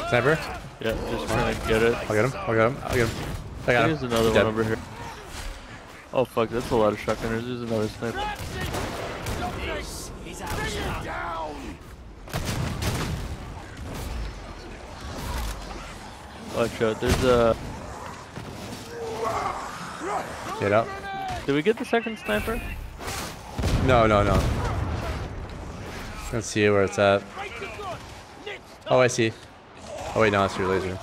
Sniper? Yeah, just trying to get it. I'll get him. I'll get him. I'll get him. I got him. There's another Dead. one over here. Oh fuck, that's a lot of shotgunners. There's another sniper. Watch out, there's a... Get up. Did we get the second sniper? No. Let's see where it's at. Oh, I see. Oh wait, no, it's your laser.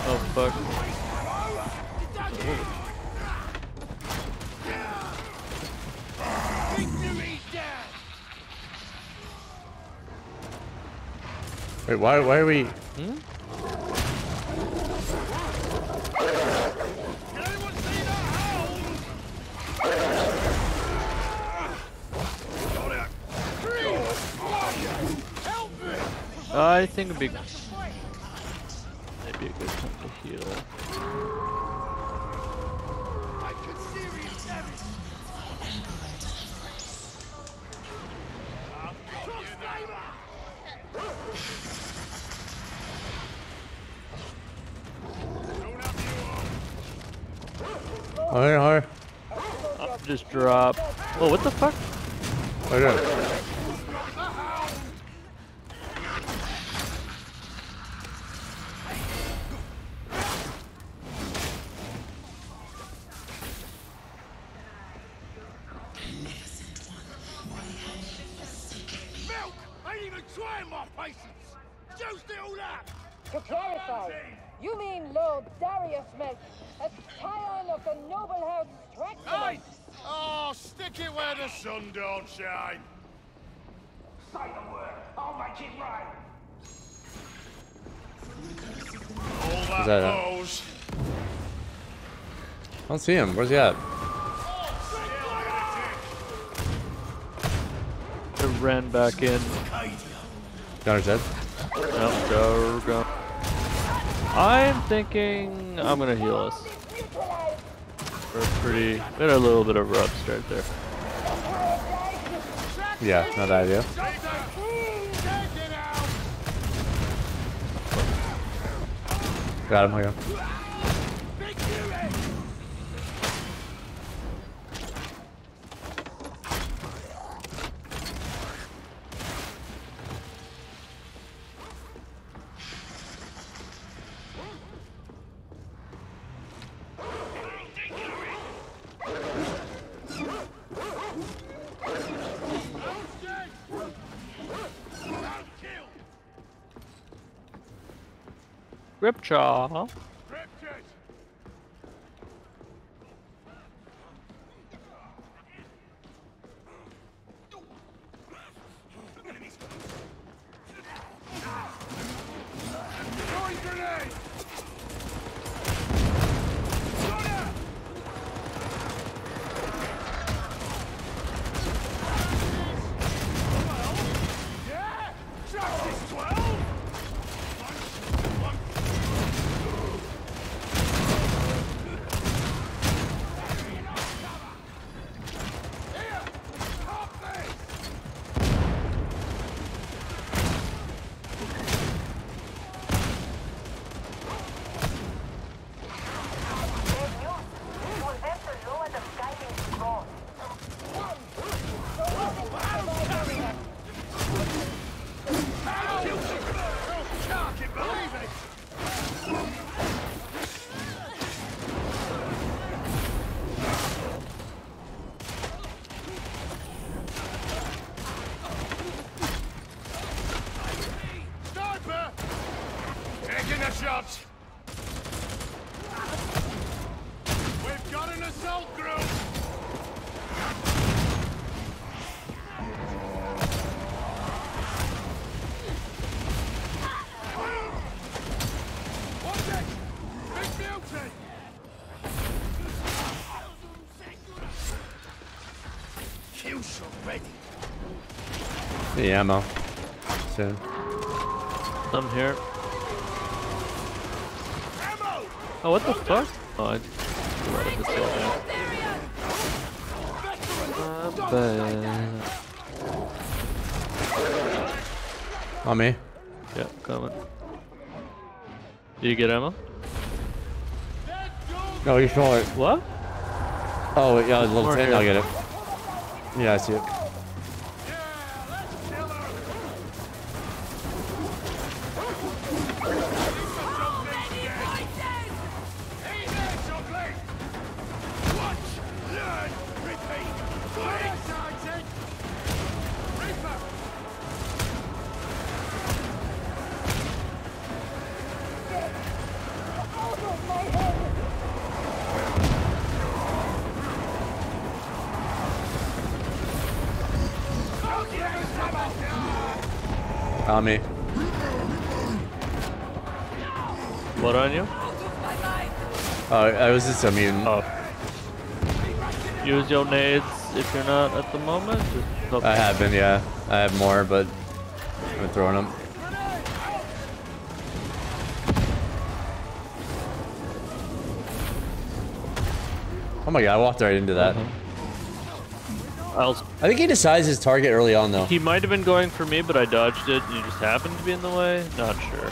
Oh fuck. Wait, why are we? I think it'd be maybe a good time to heal. Higher. Just drop. Oh, what the fuck? Okay. To clarify, you mean Lord Darius Melk, a scion of the noble house Straxus? Hey! Oh, stick it where the sun don't shine. Say the word, I'll make it right. All that that I don't see him. Where's he at? It ran back in. Gunner's dead. No, go. I'm thinking I'm gonna heal us. We had a little bit of a rough start there. Yeah, not that idea. Got him, I got him. Gripjaw. an assault group! What's it? Big beauty! Fuchsia ready. The ammo. Soon. I'm here. Oh, what the fuck? Oh, I just let it go. On me. Yeah, coming. Do you get ammo? No, you saw it. What? Oh, yeah, level More 10, here. I'll get it. Yeah, I see it. On me. What on you? Oh, I was just a mutant. Oh. Use your nades if you're not at the moment. Just I have been, yeah. I have more, but I'm throwing them. Oh my god, I walked right into that. I think he decides his target early on, though. He might have been going for me, but I dodged it. You just happened to be in the way? Not sure.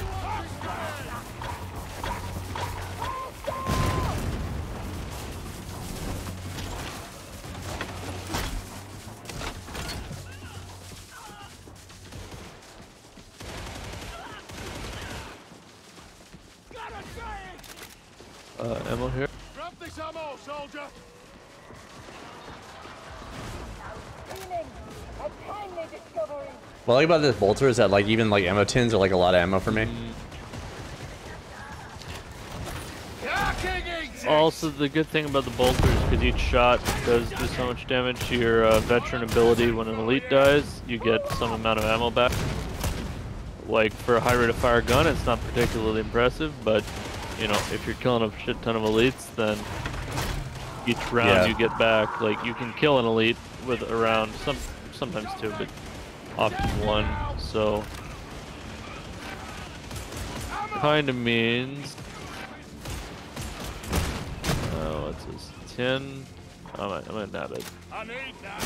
Ammo here. Grab this ammo, soldier! What I like about this bolter is that like even like ammo tins are like a lot of ammo for me. Also, the good thing about the bolter is because each shot does do so much damage to your veteran ability. When an elite dies, you get some amount of ammo back. Like for a high rate of fire gun, it's not particularly impressive, but you know, if you're killing a shit ton of elites, then each round you get back. Like you can kill an elite with a round, sometimes two, but often one. So kind of means what's this? 10. I'm gonna nab it. I need that.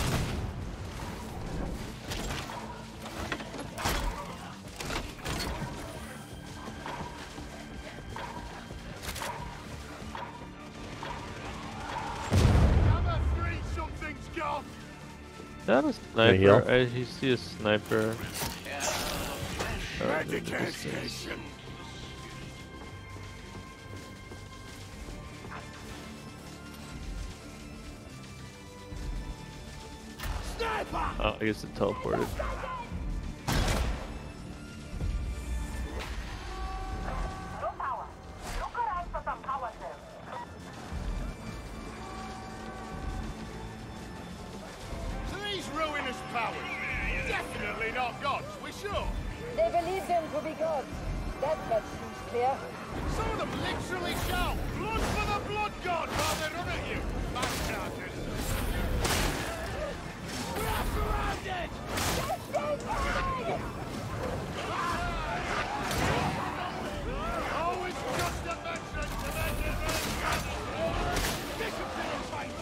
That a sniper? I see a sniper. Oh, I guess it teleported. Ruinous powers. Definitely not gods, we're sure. They believe them to be gods. That much seems clear. Some of them literally shout, "Blood for the blood god," while they run at you. Bastards. We're surrounded! Oh, it's just a veteran to make it very Kick him to the fight!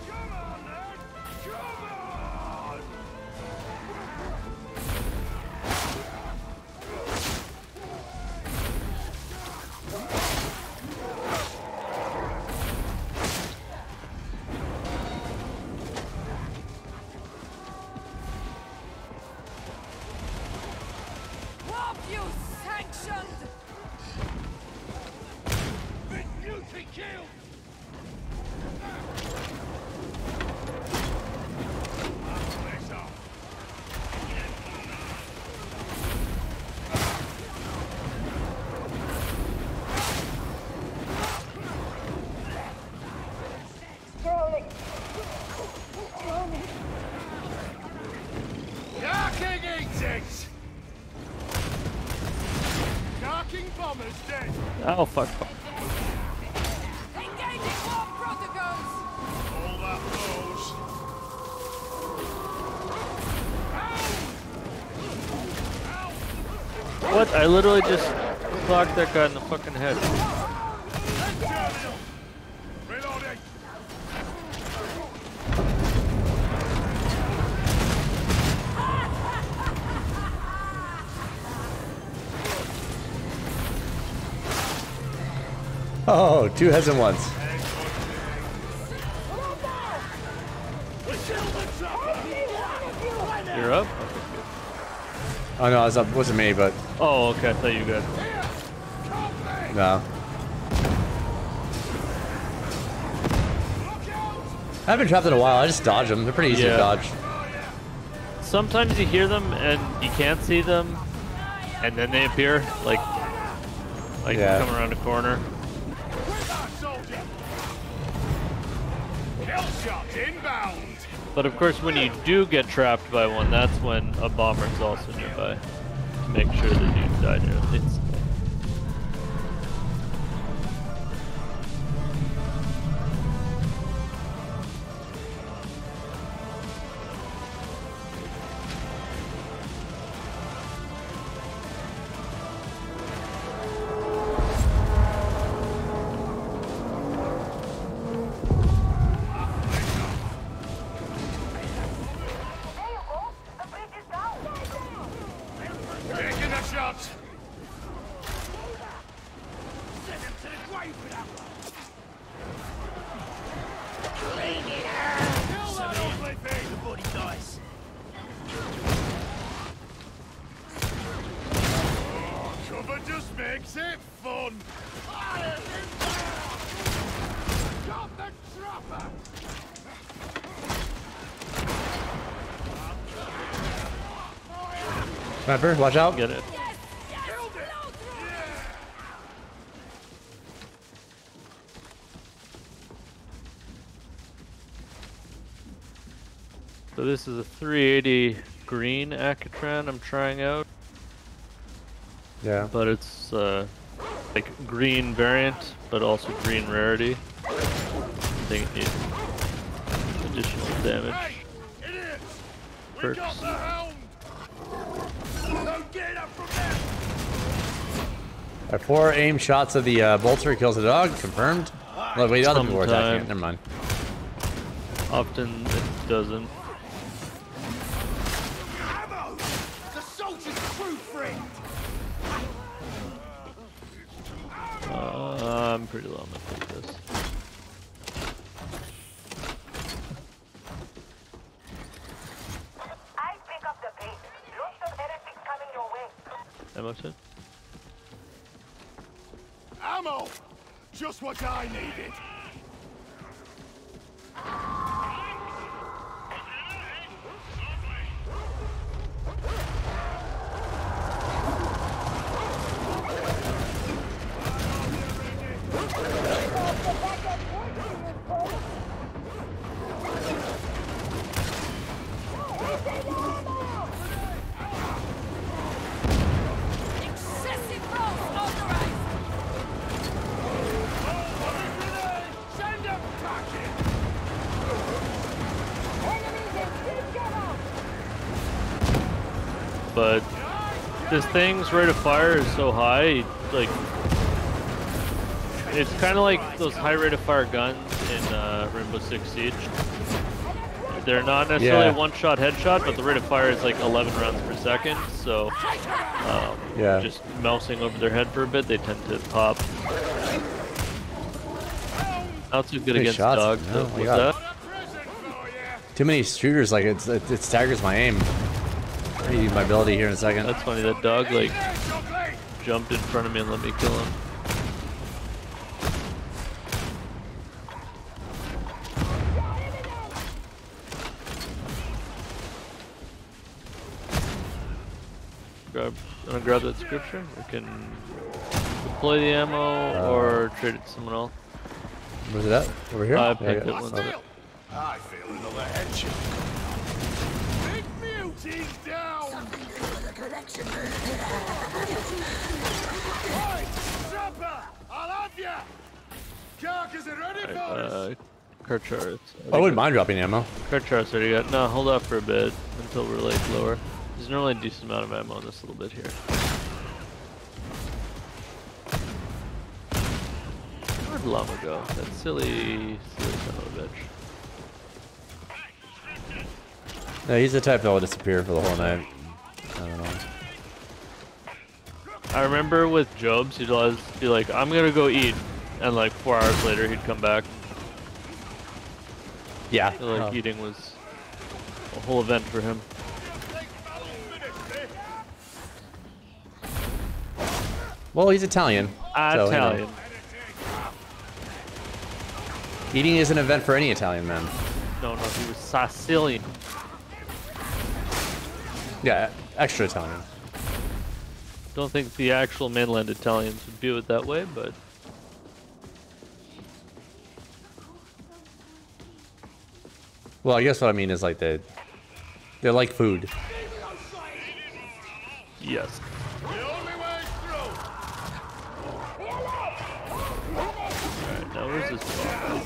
Come on, then! Come on! Oh fuck. Engaging warp protocols. All that blows. What? I literally just clocked that guy in the fucking head. Reloading. Oh, 2 heads in once. You're up? Oh no, it wasn't me, but Oh, okay, I thought you good. no. I haven't trapped in a while. I just dodge them. They're pretty easy to dodge. Sometimes you hear them and you can't see them, and then they appear, like Yeah. come around a corner. Inbound. But of course, when you do get trapped by one, that's when a bomber is also nearby to make sure that you die nearly. Taking a shot. Cover just makes it fun. Stop the trapper. Sniper, watch out. Get it. So this is a 380 green Acatran I'm trying out. Yeah. But it's like green variant, but also green rarity. I think it needs additional damage. Perks. Our 4 aim shots of the bolter kills the dog. Confirmed. Well, wait, the other people were attacking it. Never mind. Often it doesn't. The soldier's true friend. I'm pretty low on my this. I pick up the pace. Lots of heretics coming your way. Ammo set? Ammo! Just what I needed. Excessive rolls authorized. Send them packing. But this thing's rate of fire is so high, like it's kind of like those high rate of fire guns in Rainbow Six Siege. They're not necessarily one-shot headshot, but the rate of fire is like 11 rounds per second. So just mousing over their head for a bit, they tend to pop. Not too good Good against shots, dogs. no, What's my God. that? Too many shooters, like it staggers my aim. I need my ability here in a second. That's funny. That dog like jumped in front of me and let me kill him. Wanna grab that scripture? We can deploy the ammo or trade it to someone else. Where's it at? Over here? I Yeah, picked it yeah. once. Okay. I feel another headshot. Big Mutie's down! Something good for the collection. Right. Kirchhards. I wouldn't mind dropping ammo. Kirchhards already got. No, hold off for a bit until we're like lower. There's normally a decent amount of ammo in this little bit here. Where'd Llama go? That silly son of a bitch. No, he's the type that will disappear for the whole night. I don't know. I remember with Jobs, he'd always be like, I'm gonna go eat. And like 4 hours later, he'd come back. Yeah. So, like, eating was a whole event for him. Well, he's Italian. So, Italian. you know. Eating is an event for any Italian man. No, he was Sicilian. Yeah, extra Italian. Don't think the actual mainland Italians would view it that way, but... Well, I guess what I mean is like they like food. Yes. Alright, now where's this bomb?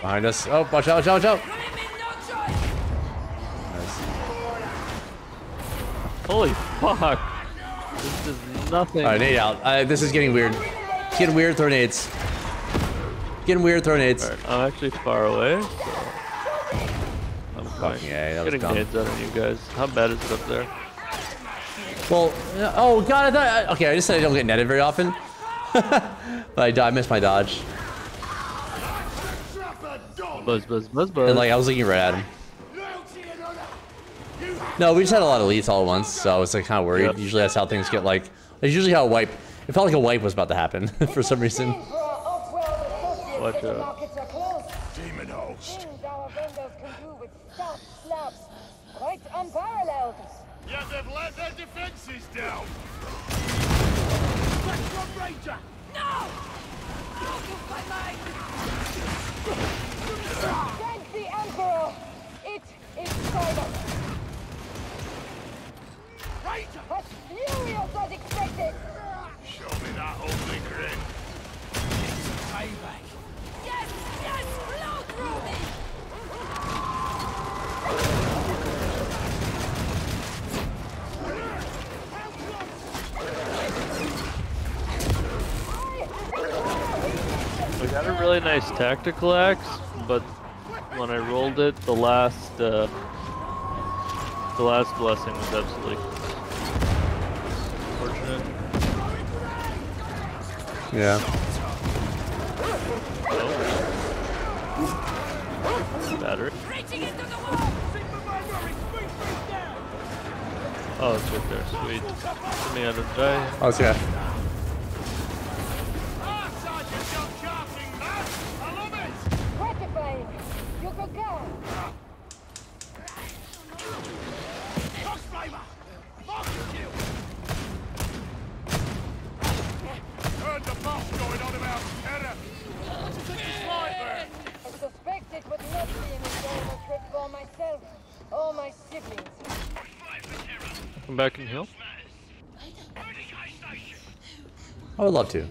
Behind us. Oh, watch out, watch out, watch out! Nice. Holy fuck! This is nothing. Alright, nade out. This is getting weird. It's getting weird, throw nades. Getting weird, throw nades. Right, I'm actually far away, so I'm fine. Yeah, that was Getting dumb. nades out on you guys. How bad is it up there? Well, oh god, okay, I just said I don't get netted very often. But I missed my dodge. Buzz. And like, I was looking right at him. No, we just had a lot of leads all at once, so I was like kind of worried. Yep. Usually that's how things get like, it's usually how a wipe, it felt like a wipe was about to happen for some reason. Watch out. Demon host. Our vendors can do with stout slabs. Quite unparalleled. Yeah, they've let their defenses down. Let's run, Ranger. No! Thank the Emperor. It is silent. Ranger! As furious as expected. Show me that ugly grin. It's payback. Yes, blow through me. We got a really nice tactical axe, but when I rolled it, the last blessing was absolutely unfortunate. Yeah. Battery. Oh, it's right there. Sweet. Let me out of die. Oh, it's yeah. Gratifying. You could go. Heard the boss going on about terror. I suspect it would not be an enjoyable trip for myself or my siblings. Come back and heal. I would love to.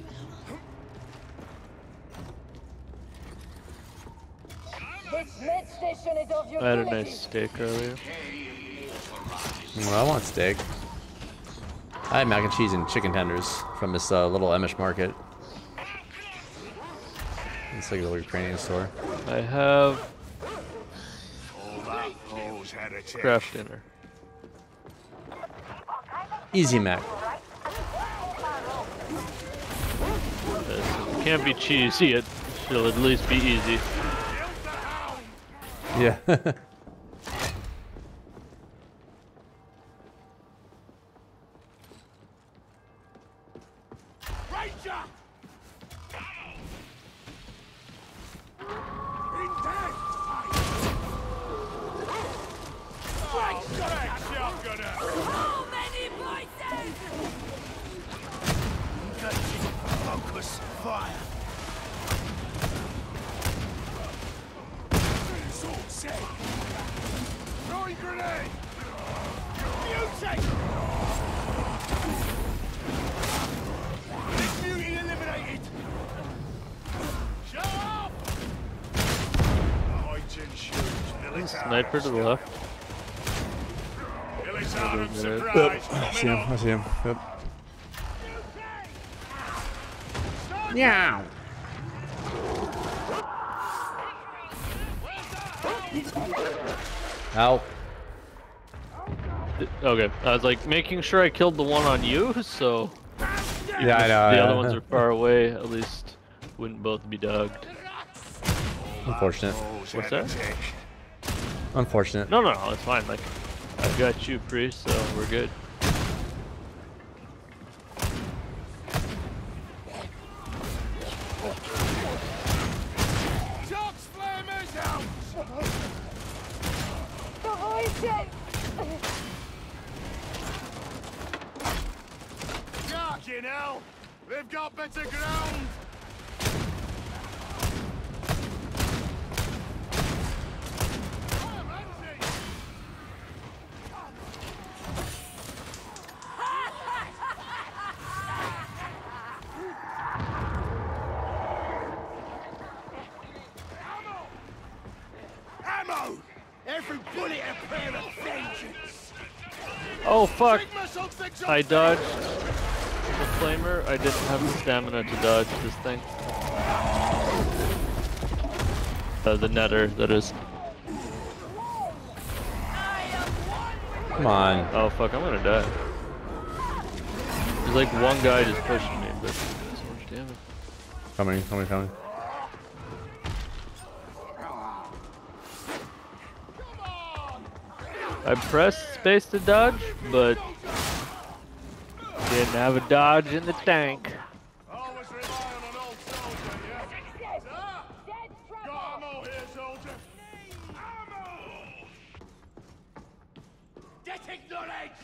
This med station is of I had a utility. nice steak earlier. Well, I want steak. I had mac and cheese and chicken tenders from this little Amish market. It's like a little Ukrainian store. I have craft dinner. Easy mac. It can't be cheesy, it should at least be easy. Yeah. Focus fire. It's all set. Throwing grenade. Mutate. This mutant eliminated. sniper to the left. Billy Sergeant, Yep. surprise. I see him. I see him. Yep. Yeah. Ow. Okay, I was like making sure I killed the one on you, so Yeah, I know. the yeah. other ones are far away. At least wouldn't both be dogged. Unfortunate. What's that? Unfortunate. No, it's fine. Like, I got you, Priest, so we're good. Shots, flamers out! The voices! Fucking hell! They've got better ground! Ammo! Every bullet a pair of vengeance! Oh fuck! I dodged the flamer. I didn't have the stamina to dodge this thing. The netter, that is. Come on. Oh fuck, I'm gonna die. There's like one guy just pushing me, but so much damage. Coming. I pressed space to dodge, but didn't have a dodge in the tank. Always rely on an old soldier, yeah? Got ammo here, soldier! Ammo! Get acknowledged!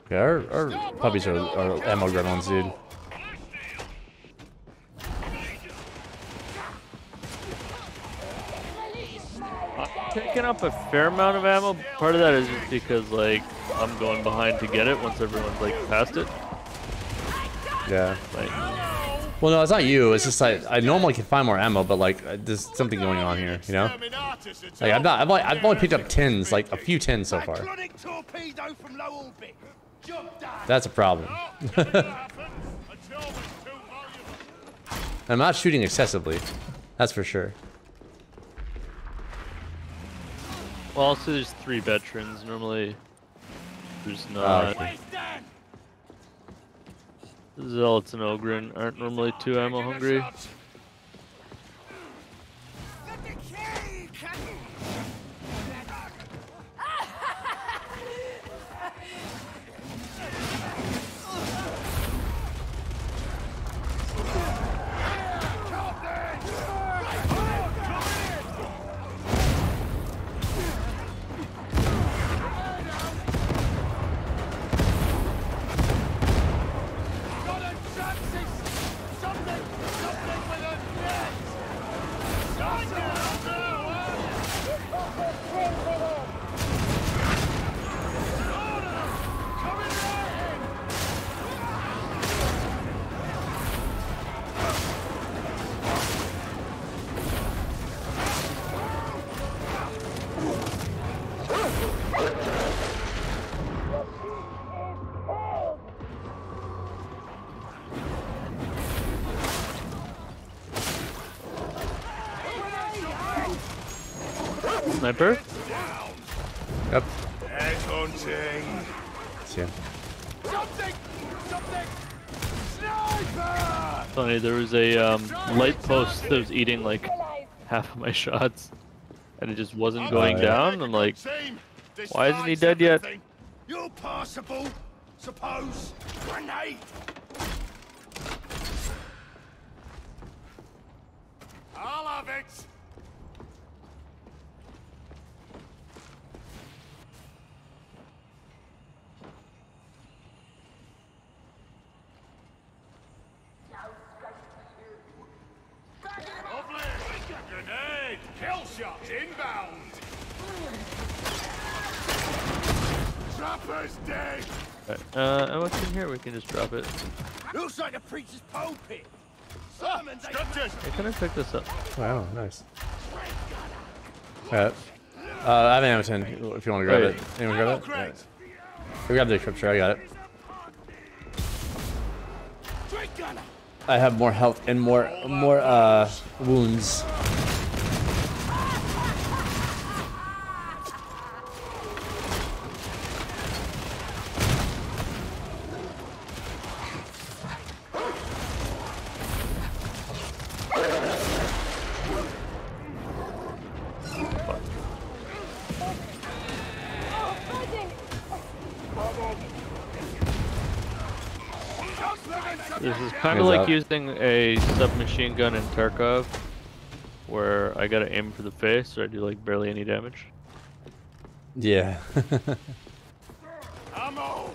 Okay, our puppies are ammo gremlins, dude. I'm picking up a fair amount of ammo. Part of that is just because like I'm going behind to get it once everyone's like past it. Yeah. Like, Well, no, it's not you. It's just like I normally can find more ammo, but like there's something going on here, you know? Like I've only picked up tins, like a few tins so far. That's a problem. I'm not shooting excessively. That's for sure. well, also there's 3 veterans. Normally, there's not. Oh, okay. Zealots and Ogren aren't normally too ammo hungry. Sniper? Yep. Head hunting. See him. Something! Sniper! Funny, there was a light post that was eating like half of my shots, and it just wasn't going down. I'm like, why isn't he dead yet? You're passable, suppose. Grenade! I'll have it! Lovely! Grenade! Kill shot inbound! Trapper's dead! And what's in here? We can just drop it. Looks like a preacher's pulpit! Sermons Hey, can I pick this up? Wow, nice. Alright. I have an Hamilton if you want to grab it. Anyone grab it? Yeah. Grab the equip, sure, I got it. I have more health and more wounds. This is kind of like using a submachine gun in Tarkov, where I gotta aim for the face, so I do like barely any damage. Yeah. Ammo!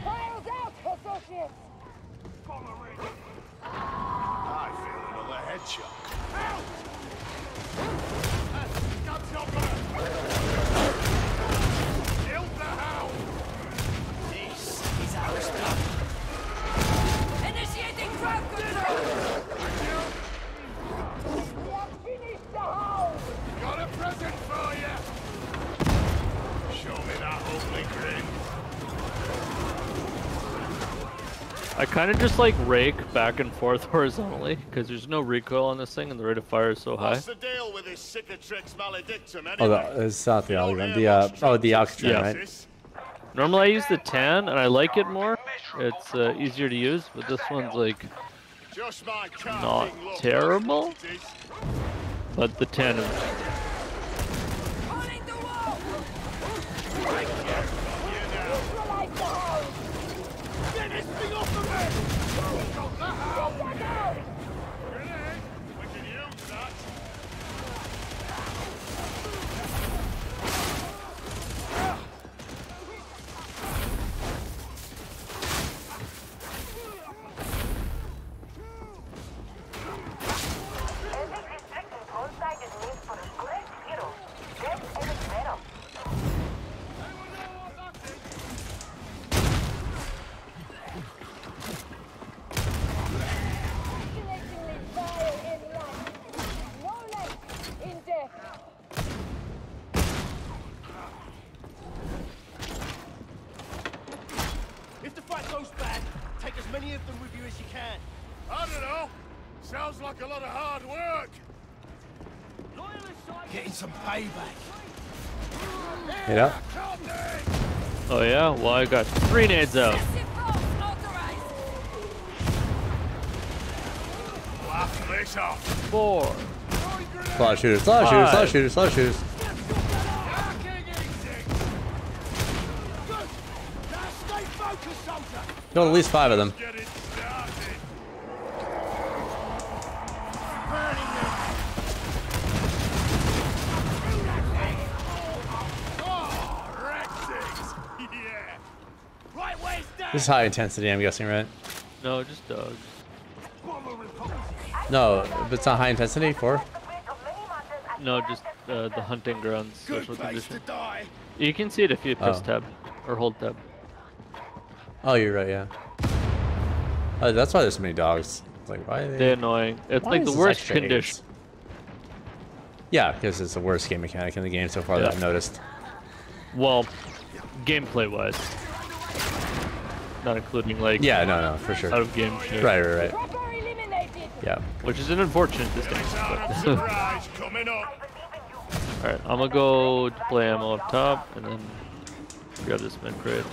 Files out, associates! I feel another headshot. Help! Kill the hound! This is our stuff. Initiating crowd control! We have finished the hound! Got a present for you! Show me that ugly grin. I kind of just like rake back and forth horizontally because there's no recoil on this thing and the rate of fire is so high. What's the deal with this cicatrix maledictum Oh, anyway? it's not the Algorithm. The Oxygen, right? Normally I use the tan and I like it more. It's easier to use, but this one's like not terrible. But the tan is. Get this thing off of me! Got the hound! Grenade! We can use that. If the fight goes bad, take as many of them with you as you can. I don't know. Sounds like a lot of hard work. Getting some payback. Yeah. Oh yeah? Well, I got 3 nades out. Laugh this off. 4. A lot of shooters, a lot of shooters, a lot of shooters, a lot of shooters. Killed at least 5 of them. This is high intensity, I'm guessing, right? No, just dogs. No, but it's not high intensity, 4? No, just the hunting grounds special condition. You can see it if you press tab or hold tab. Oh, you're right, yeah. Oh, that's why there's so many dogs. It's like, why are they... They're annoying. It's like the worst condition. Yeah, because it's the worst game mechanic in the game so far that I've noticed. Well, gameplay-wise. Not including, like... Yeah, no, for sure. Out-of-game shit. Right. Yeah. Which is an unfortunate distinction. Alright, I'm gonna go display ammo up top, and then grab this med crate.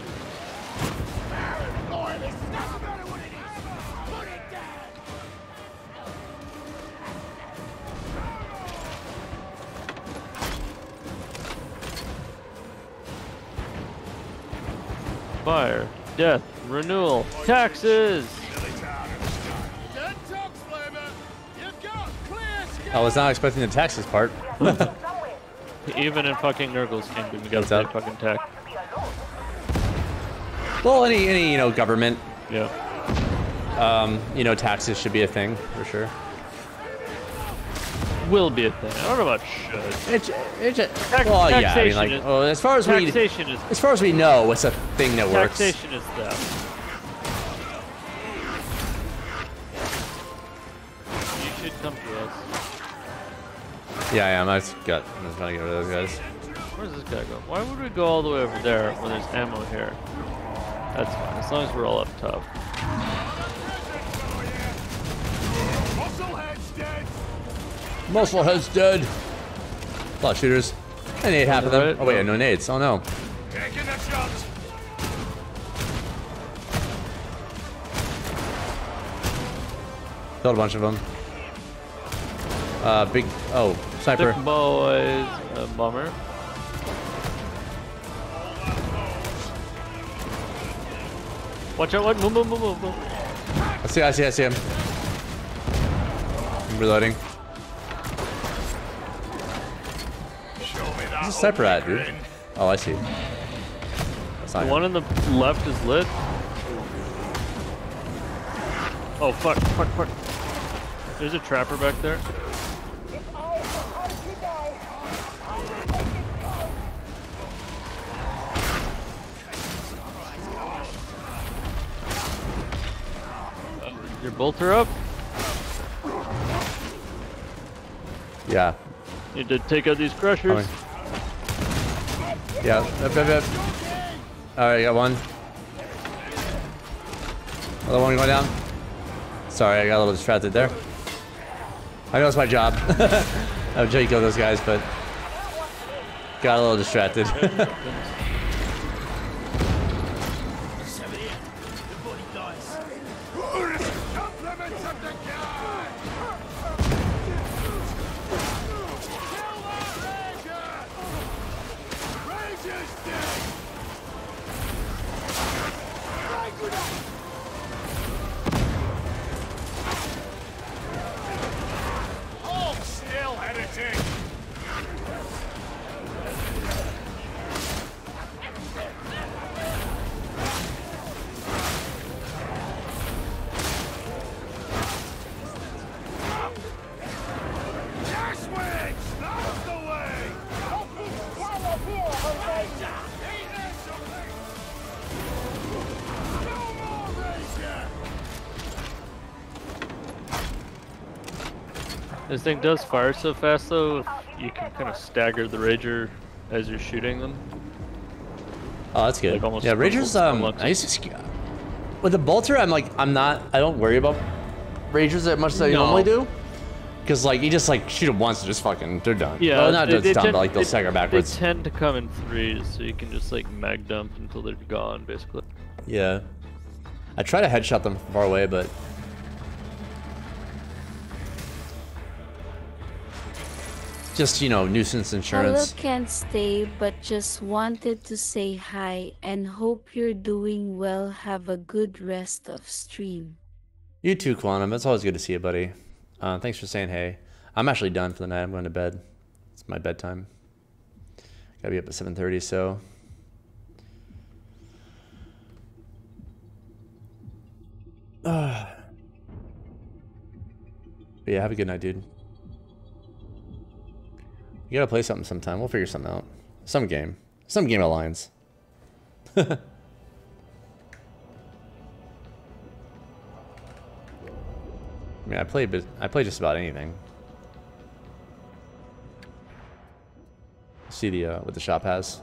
Fire, death, renewal, taxes! I was not expecting the taxes part. Even in fucking Nurgle's Kingdom, you gotta pay fucking tax. Well, any government. Yeah. Taxes should be a thing for sure. will be a thing. I don't know about should. Well, yeah, I mean, like, as far as we know, it's a thing that works. Taxation is theft. You should come to us. Yeah, I am. I'm just trying to get rid of those guys. Where's this guy go? Why would we go all the way over there when there's ammo here? That's fine, as long as we're all up top. Musclehead's dead. A lot of shooters. I nade half of them. Oh wait, no nades. Oh no. Taking a shot. Killed a bunch of them. Big. Oh, sniper. Sick boys. Bomber. Watch out! What? Move, move, move, move, move. I see him. I'm reloading. Where's the sniper at, dude? Oh, I see. The one on the left is lit. Oh, fuck. There's a trapper back there. Your bolter up? Yeah. Need to take out these crushers. Yeah. Alright, got one. Another one going down. Sorry, I got a little distracted there. I know it's my job. I would try to kill those guys, but got a little distracted. This thing does fire so fast though, you can kind of stagger the Rager as you're shooting them. Oh, that's good. Like yeah, Ragers, I used to with the bolter, I don't worry about Ragers as much as I normally do. Because like, you just like shoot them once and just fucking, they're done. Yeah, well, not just done, but like they'll stagger backwards. They tend to come in threes, so you can just like mag dump until they're gone, basically. Yeah. I try to headshot them from far away, but just, you know, nuisance insurance. Hello, can't stay, but just wanted to say hi and hope you're doing well. Have a good rest of stream. You too, Quantum. It's always good to see you, buddy. Thanks for saying hey. I'm actually done for the night. I'm going to bed. It's my bedtime. Gotta be up at 7:30, so. But yeah, have a good night, dude. You gotta play something sometime. We'll figure something out. Some game of Lions. I mean, I play just about anything. See the what the shop has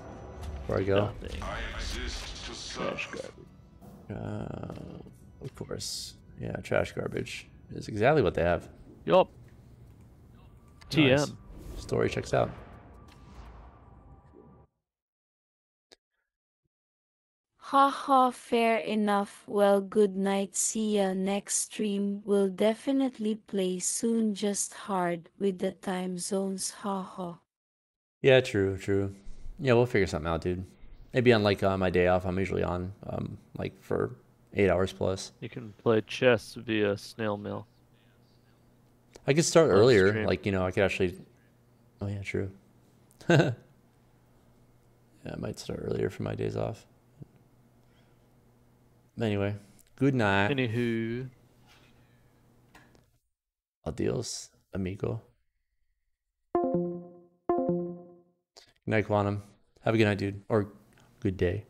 before I go. Trash garbage. Of course, yeah. Trash garbage is exactly what they have. Yup. TM. Nice. Story checks out. Haha, fair enough. Well, good night. See ya next stream. We'll definitely play soon, just hard with the time zones. Haha. Yeah, true. Yeah, we'll figure something out, dude. Maybe on like my day off, I'm usually on like for 8 hours plus. You can play chess via snail mail. I could start earlier, stream. like, you know, I could actually. Oh yeah, true. Yeah, I might start earlier for my days off. Anyway, good night. Anywho. Adios, amigo. Good night, Quantum. Have a good night, dude. Or good day.